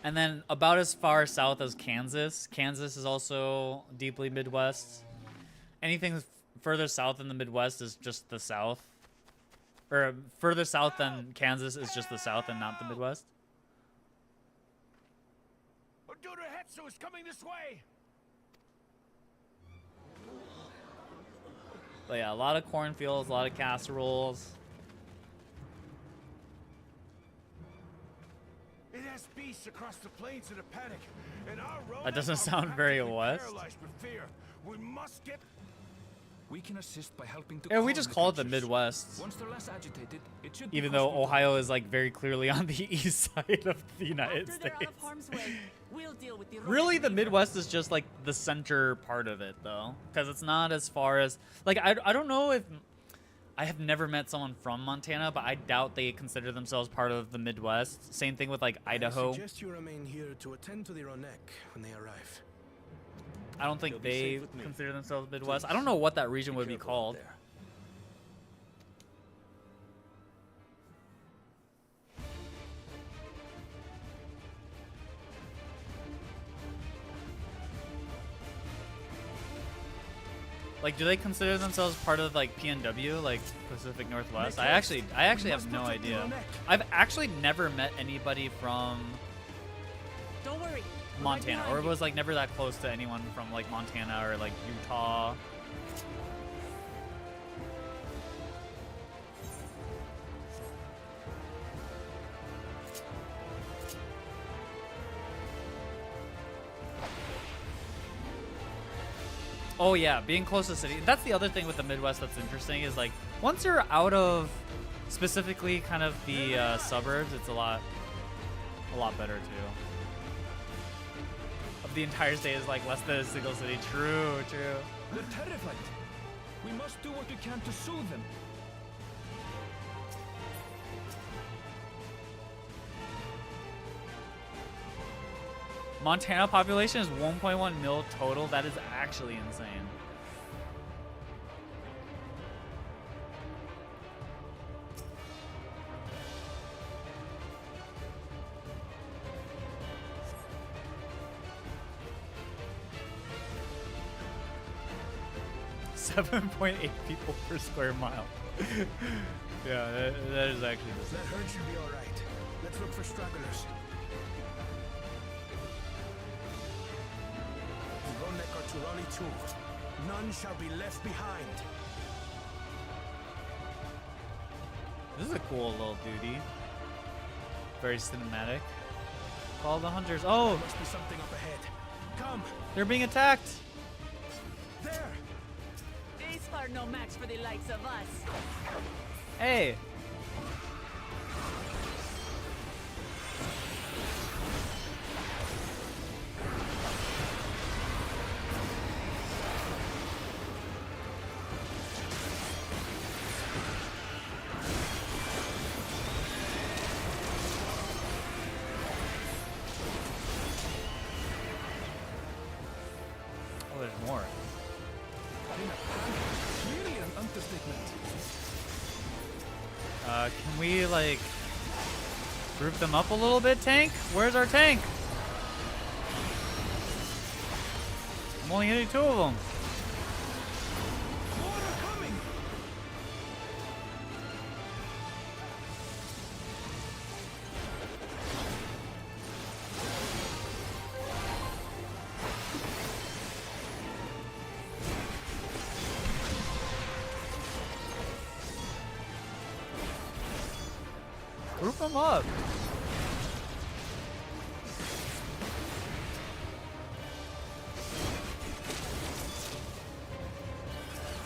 Speaker 1: And then about as far south as Kansas. Kansas is also deeply Midwest. Anything further south in the Midwest is just the South. Or further south than Kansas is just the South and not the Midwest.
Speaker 11: Odorahetsu is coming this way.
Speaker 1: But yeah, a lot of cornfields, a lot of casseroles.
Speaker 11: It has beasts across the plains in a panic, and our road.
Speaker 1: That doesn't sound very west.
Speaker 11: Paralyzed with fear. We must get.
Speaker 5: We can assist by helping to.
Speaker 1: Yeah, we just call it the Midwest.
Speaker 5: Once they're less agitated, it should.
Speaker 1: Even though Ohio is like very clearly on the east side of the United States. Really, the Midwest is just like the center part of it, though, because it's not as far as like I don't know if. I have never met someone from Montana, but I doubt they consider themselves part of the Midwest. Same thing with like Idaho.
Speaker 15: I suggest you remain here to attend to the Ronek when they arrive.
Speaker 1: I don't think they consider themselves Midwest. I don't know what that region would be called. Like, do they consider themselves part of like PNW, like Pacific Northwest? I actually have no idea. I've actually never met anybody from
Speaker 3: Don't worry.
Speaker 1: Montana, or was like never that close to anyone from like Montana or like Utah. Oh yeah, being close to the city. That's the other thing with the Midwest that's interesting is like once you're out of specifically kind of the suburbs, it's a lot a lot better too. Of the entire state is like less than a single city. True, true.
Speaker 5: They're terrified. We must do what we can to soothe them.
Speaker 1: Montana population is 1.1 mil total. That is actually insane. .8 people per square mile. Yeah, that is actually insane.
Speaker 15: That herd should be all right. Let's look for stragglers. Ronek are Turali too. None shall be left behind.
Speaker 1: This is a cool little duty. Very cinematic. Follow the hunters. Oh!
Speaker 15: There must be something up ahead. Come!
Speaker 1: They're being attacked!
Speaker 15: There!
Speaker 3: These are no match for the likes of us.
Speaker 1: Hey! Oh, there's more.
Speaker 5: Clearly an understatement.
Speaker 1: Can we, like, group them up a little bit, tank? Where's our tank? I'm only hitting 2 of them. Group them up.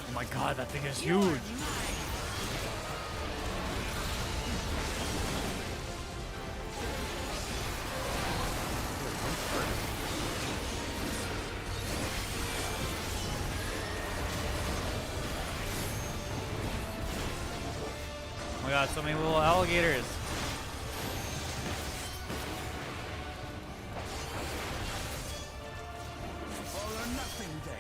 Speaker 1: Oh my god, that thing is huge. Oh my god, so many little alligators.
Speaker 15: All or nothing then.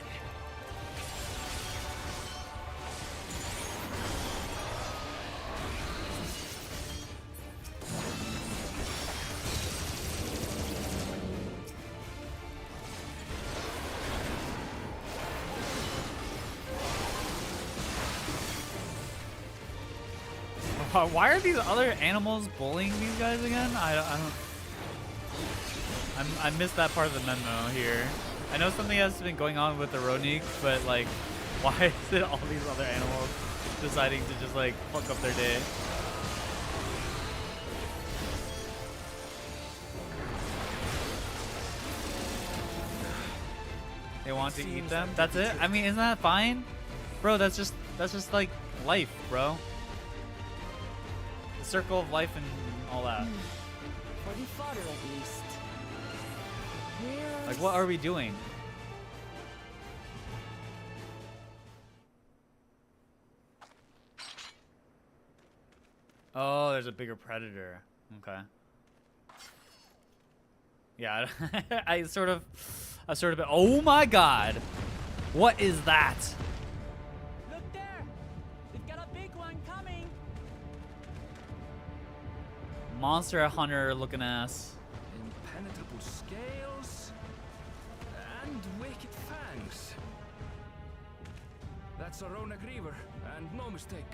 Speaker 1: Why are these other animals bullying these guys again? I don't. I missed that part of the memo here. I know something has been going on with the Ronik, but like, why is it all these other animals deciding to just like fuck up their day? They want to eat them? That's it? I mean, isn't that fine? Bro, that's just like life, bro. The circle of life and all that.
Speaker 3: For the father, at least.
Speaker 1: Like, what are we doing? Oh, there's a bigger predator. Okay. Yeah, I sort of. Oh my god! What is that?
Speaker 3: Look there! We've got a big one coming.
Speaker 1: Monster hunter looking ass.
Speaker 5: Impenetrable scales and wicked fangs. That's a Ronek Reaver, and no mistake.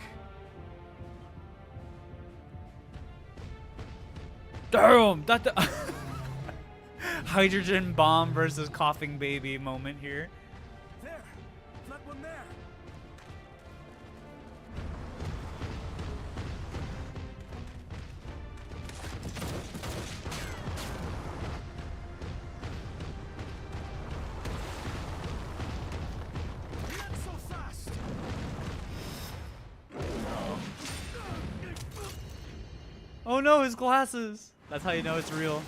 Speaker 1: Damn! That hydrogen bomb versus coughing baby moment here.
Speaker 15: There! That one there! Not so fast!
Speaker 1: Oh no, his glasses! That's how you know it's real.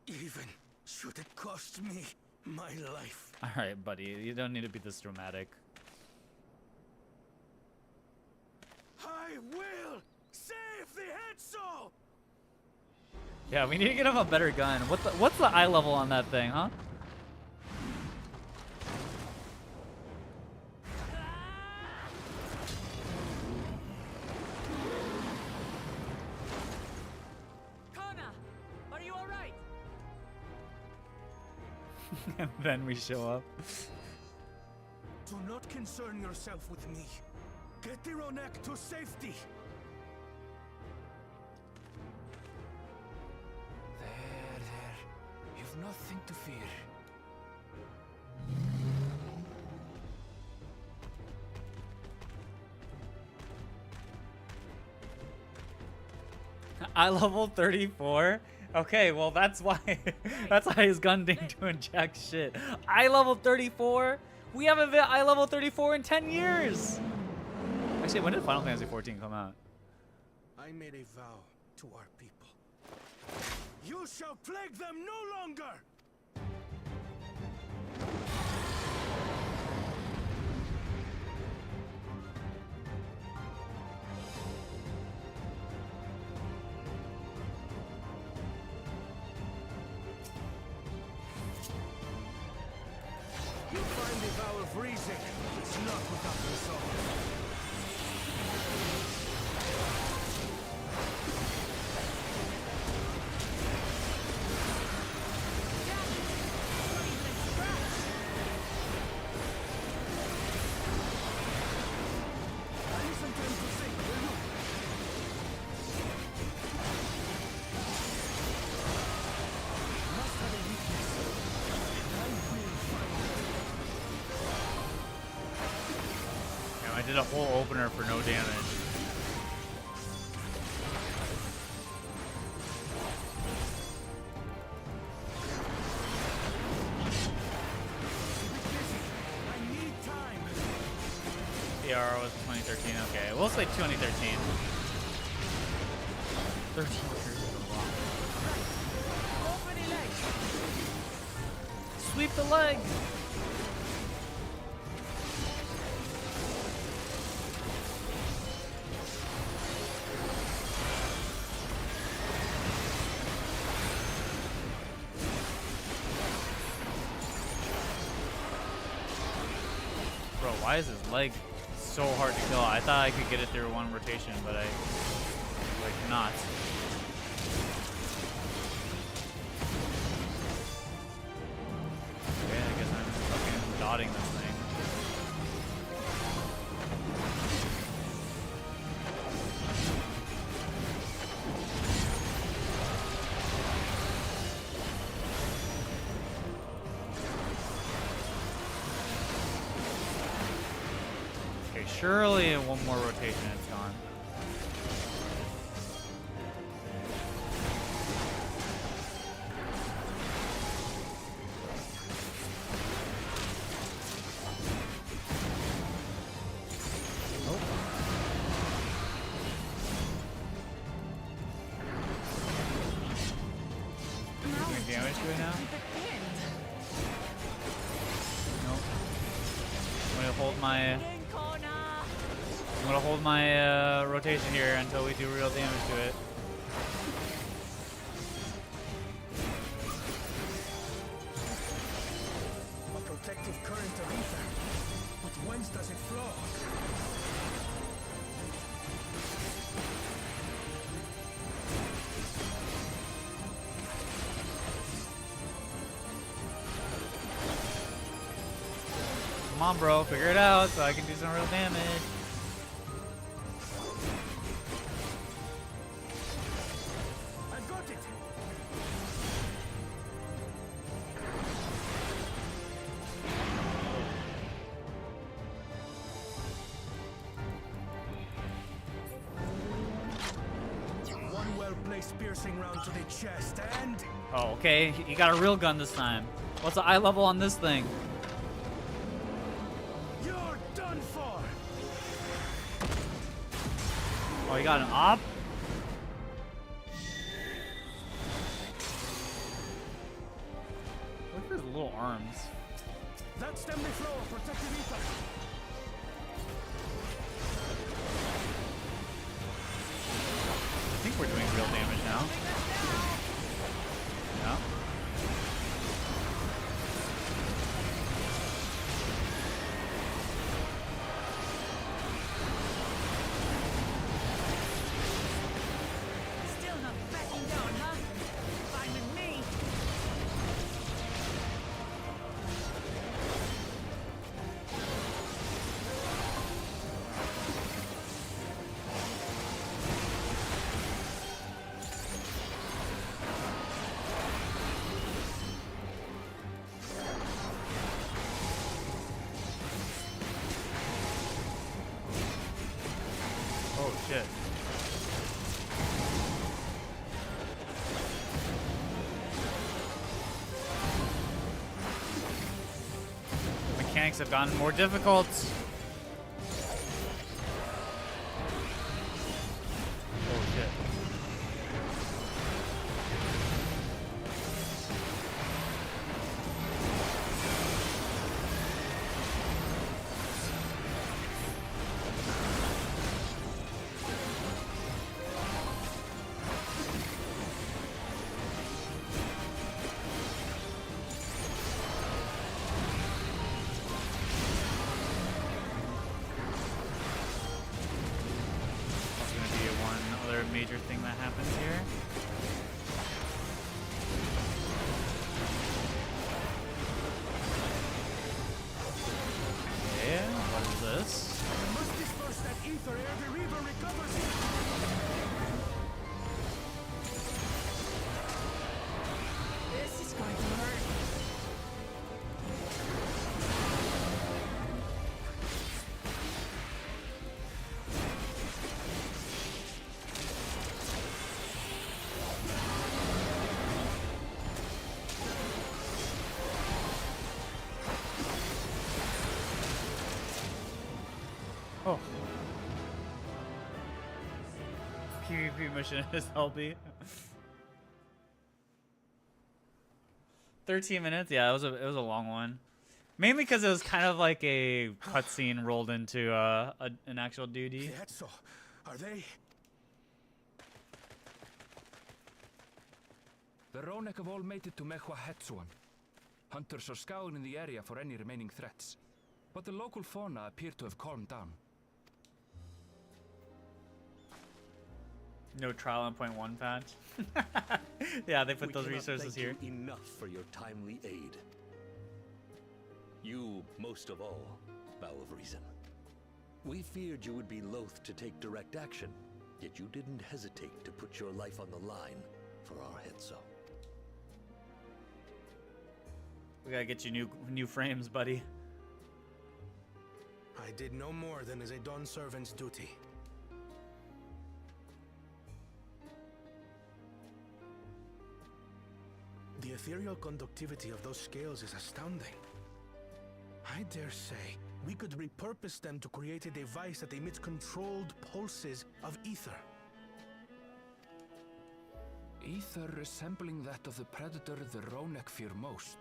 Speaker 15: Even should it cost me my life.
Speaker 1: All right, buddy. You don't need to be this dramatic.
Speaker 15: I will save the Hetzel!
Speaker 1: Yeah, we need to get him a better gun. What's the eye level on that thing, huh?
Speaker 3: Kona, are you all right?
Speaker 1: And then we show up.
Speaker 15: Do not concern yourself with me. Get the Ronek to safety.
Speaker 5: There. You've nothing to fear.
Speaker 1: I level 34. Okay, well that's why that's why his gun didn't do jack shit. I level 34. We haven't been I level 34 in 10 years. Actually, when did Final Fantasy 14 come out?
Speaker 15: I made a vow to our people. You shall plague them no longer! You'll find the vow of reason. It's not without result.
Speaker 1: I did a whole opener for no damage.
Speaker 15: I need time.
Speaker 1: PR was 2013. Okay, we'll say 2013. 13 years is a lot.
Speaker 3: Open the leg.
Speaker 1: Sweep the leg. Bro, why is his leg so hard to kill? I thought I could get it through one rotation, but I not. Okay, I guess I'm fucking dotting this thing. Okay, surely in one more rotation it's gone. Doing damage to it now? Nope. I'm gonna hold my rotation here until we do real damage to it.
Speaker 15: A protective current of ether. But whence does it flow?
Speaker 1: Come on, bro, figure it out so I can do some real damage.
Speaker 15: I've got it. One well played place piercing round to the chest, and...
Speaker 1: Oh, okay. You got a real gun this time. What's the eye level on this thing?
Speaker 15: You're done for!
Speaker 1: Oh, you got an op? Look at his little arms.
Speaker 15: That stem the flow of protective ether.
Speaker 1: I think we're doing real damage now. Yeah.
Speaker 3: Still not backing down, huh? Fine with me.
Speaker 1: Oh shit. Mechanics have gotten more difficult. Oh shit. That's gonna be one other major thing that happens here. Yeah, what is this?
Speaker 15: We must disperse that ether ere the river recovers it.
Speaker 3: This is going to hurt.
Speaker 1: Oh. PvP mission is healthy. 13 minutes? Yeah, it was a long one. Mainly because it was kind of like a cutscene rolled into an actual duty.
Speaker 15: So, are they?
Speaker 5: The Ronek have all made it to Mechwa Hetsuan. Hunters are scouring the area for any remaining threats, but the local fauna appear to have calmed down.
Speaker 1: No trial on point one patch. Yeah, they put those resources here.
Speaker 16: You enough for your timely aid. You, most of all, Bow of Reason. We feared you would be loath to take direct action, yet you didn't hesitate to put your life on the line for our Hetso.
Speaker 1: We gotta get you new frames, buddy.
Speaker 15: I did no more than is a Dawn servant's duty. The ethereal conductivity of those scales is astounding. I dare say we could repurpose them to create a device that emits controlled pulses of ether.
Speaker 5: Ether resembling that of the predator the Ronek fear most.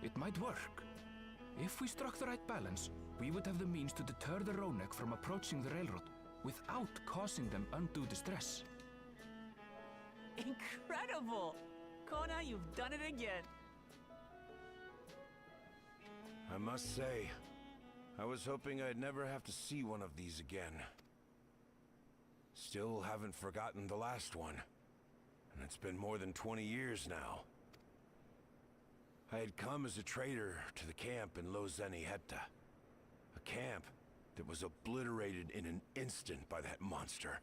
Speaker 5: It might work. If we struck the right balance, we would have the means to deter the Ronek from approaching the railroad without causing them undue distress.
Speaker 3: Incredible! Kona, you've done it again.
Speaker 17: I must say, I was hoping I'd never have to see one of these again. Still haven't forgotten the last one. And it's been more than 20 years now. I had come as a trader to the camp in Lozeni Hetta. A camp that was obliterated in an instant by that monster.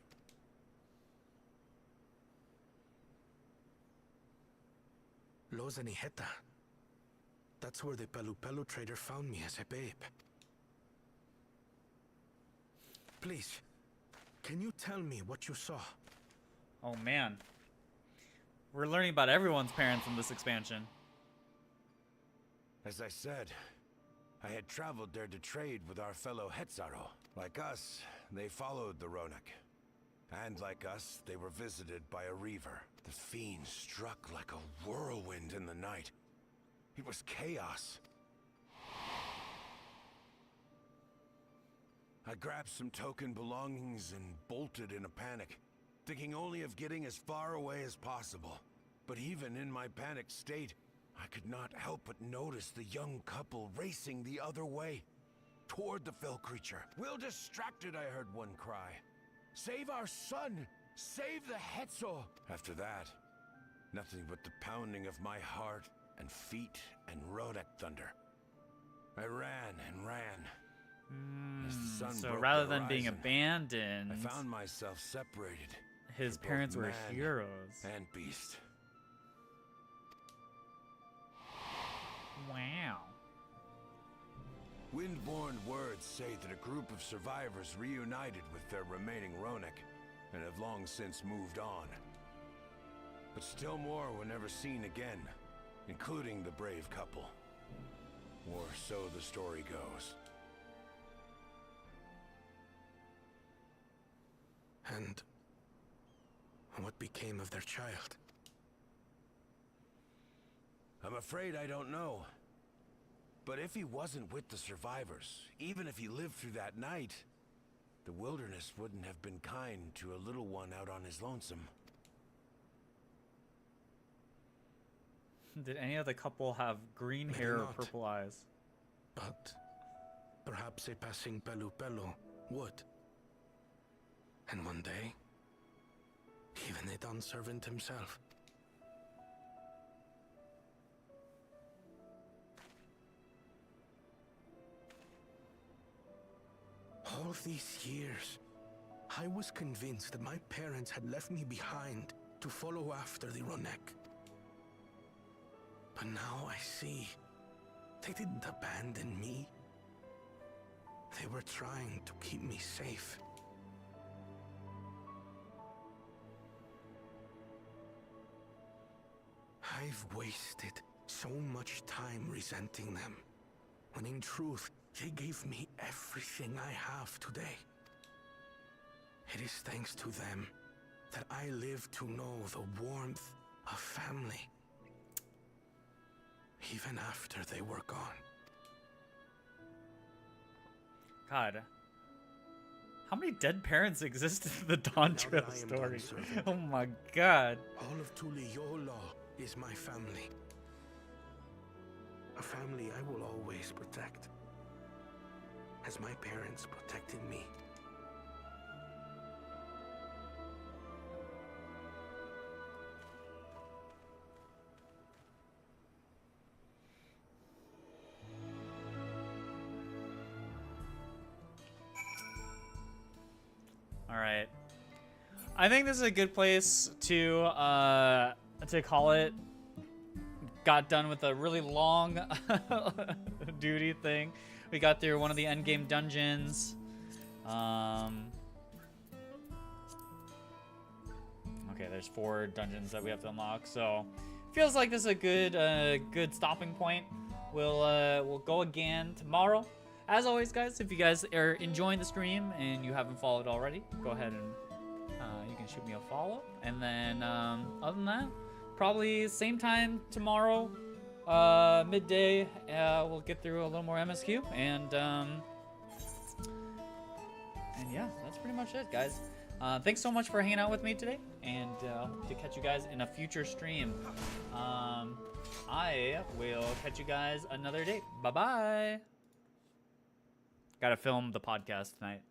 Speaker 15: Lozeni Hetta. That's where the Pelu trader found me as a babe. Please, Can you tell me what you saw?
Speaker 1: Oh man. We're learning about everyone's parents in this expansion.
Speaker 17: As I said, I had traveled there to trade with our fellow Hetzaro. Like us, they followed the Ronak. And like us, they were visited by a reaver. The fiend struck like a whirlwind in the night. It was chaos. I grabbed some token belongings and bolted in a panic, thinking only of getting as far away as possible. But even in my panicked state, I could not help but notice the young couple racing the other way, toward the fell creature. "We're distracted," I heard one cry. "Save our son! Save the Hetzo!" After that, nothing but the pounding of my heart and feet and Rodak thunder. I ran and ran. As the sun
Speaker 1: So
Speaker 17: broke
Speaker 1: rather
Speaker 17: the
Speaker 1: than being
Speaker 17: horizon,
Speaker 1: abandoned,
Speaker 17: I found myself separated.
Speaker 1: his
Speaker 17: from both
Speaker 1: parents were
Speaker 17: man
Speaker 1: heroes.
Speaker 17: and beast.
Speaker 1: Wow.
Speaker 17: Windborne words say that a group of survivors reunited with their remaining Ronak and have long since moved on. But still more were never seen again, including the brave couple. Or so the story goes.
Speaker 15: And what became of their child?
Speaker 17: I'm afraid I don't know. But if he wasn't with the survivors, even if he lived through that night, the wilderness wouldn't have been kind to a little one out on his lonesome.
Speaker 1: Did any of the couple have green
Speaker 15: Maybe
Speaker 1: hair or
Speaker 15: not.
Speaker 1: purple eyes?
Speaker 15: But perhaps a passing Pelu Pelu would. And one day, even a Dawn servant himself. All these years, I was convinced that my parents had left me behind to follow after the Ronek. But now I see, they didn't abandon me. They were trying to keep me safe. I've wasted so much time resenting them, when in truth, they gave me everything I have today. It is thanks to them that I live to know the warmth of family, even after they were gone.
Speaker 1: God. How many dead parents exist in the Dawn Trail
Speaker 15: I am
Speaker 1: story?
Speaker 15: Dawn servant.
Speaker 1: Oh my god.
Speaker 15: All of Tuliyola is my family. A family I will always protect, as my parents protected me.
Speaker 1: Alright. I think this is a good place to call it. Got done with a really long duty thing. We got through one of the endgame dungeons. Okay, there's 4 dungeons that we have to unlock, so feels like this is a good stopping point. We'll go again tomorrow. As always, guys, if you guys are enjoying the stream and you haven't followed already, go ahead and you can shoot me a follow. And then other than that, probably same time tomorrow, midday. We'll get through a little more MSQ, and yeah, that's pretty much it, guys. Thanks so much for hanging out with me today, and hope to catch you guys in a future stream. I will catch you guys another day. Bye bye. Gotta film the podcast tonight.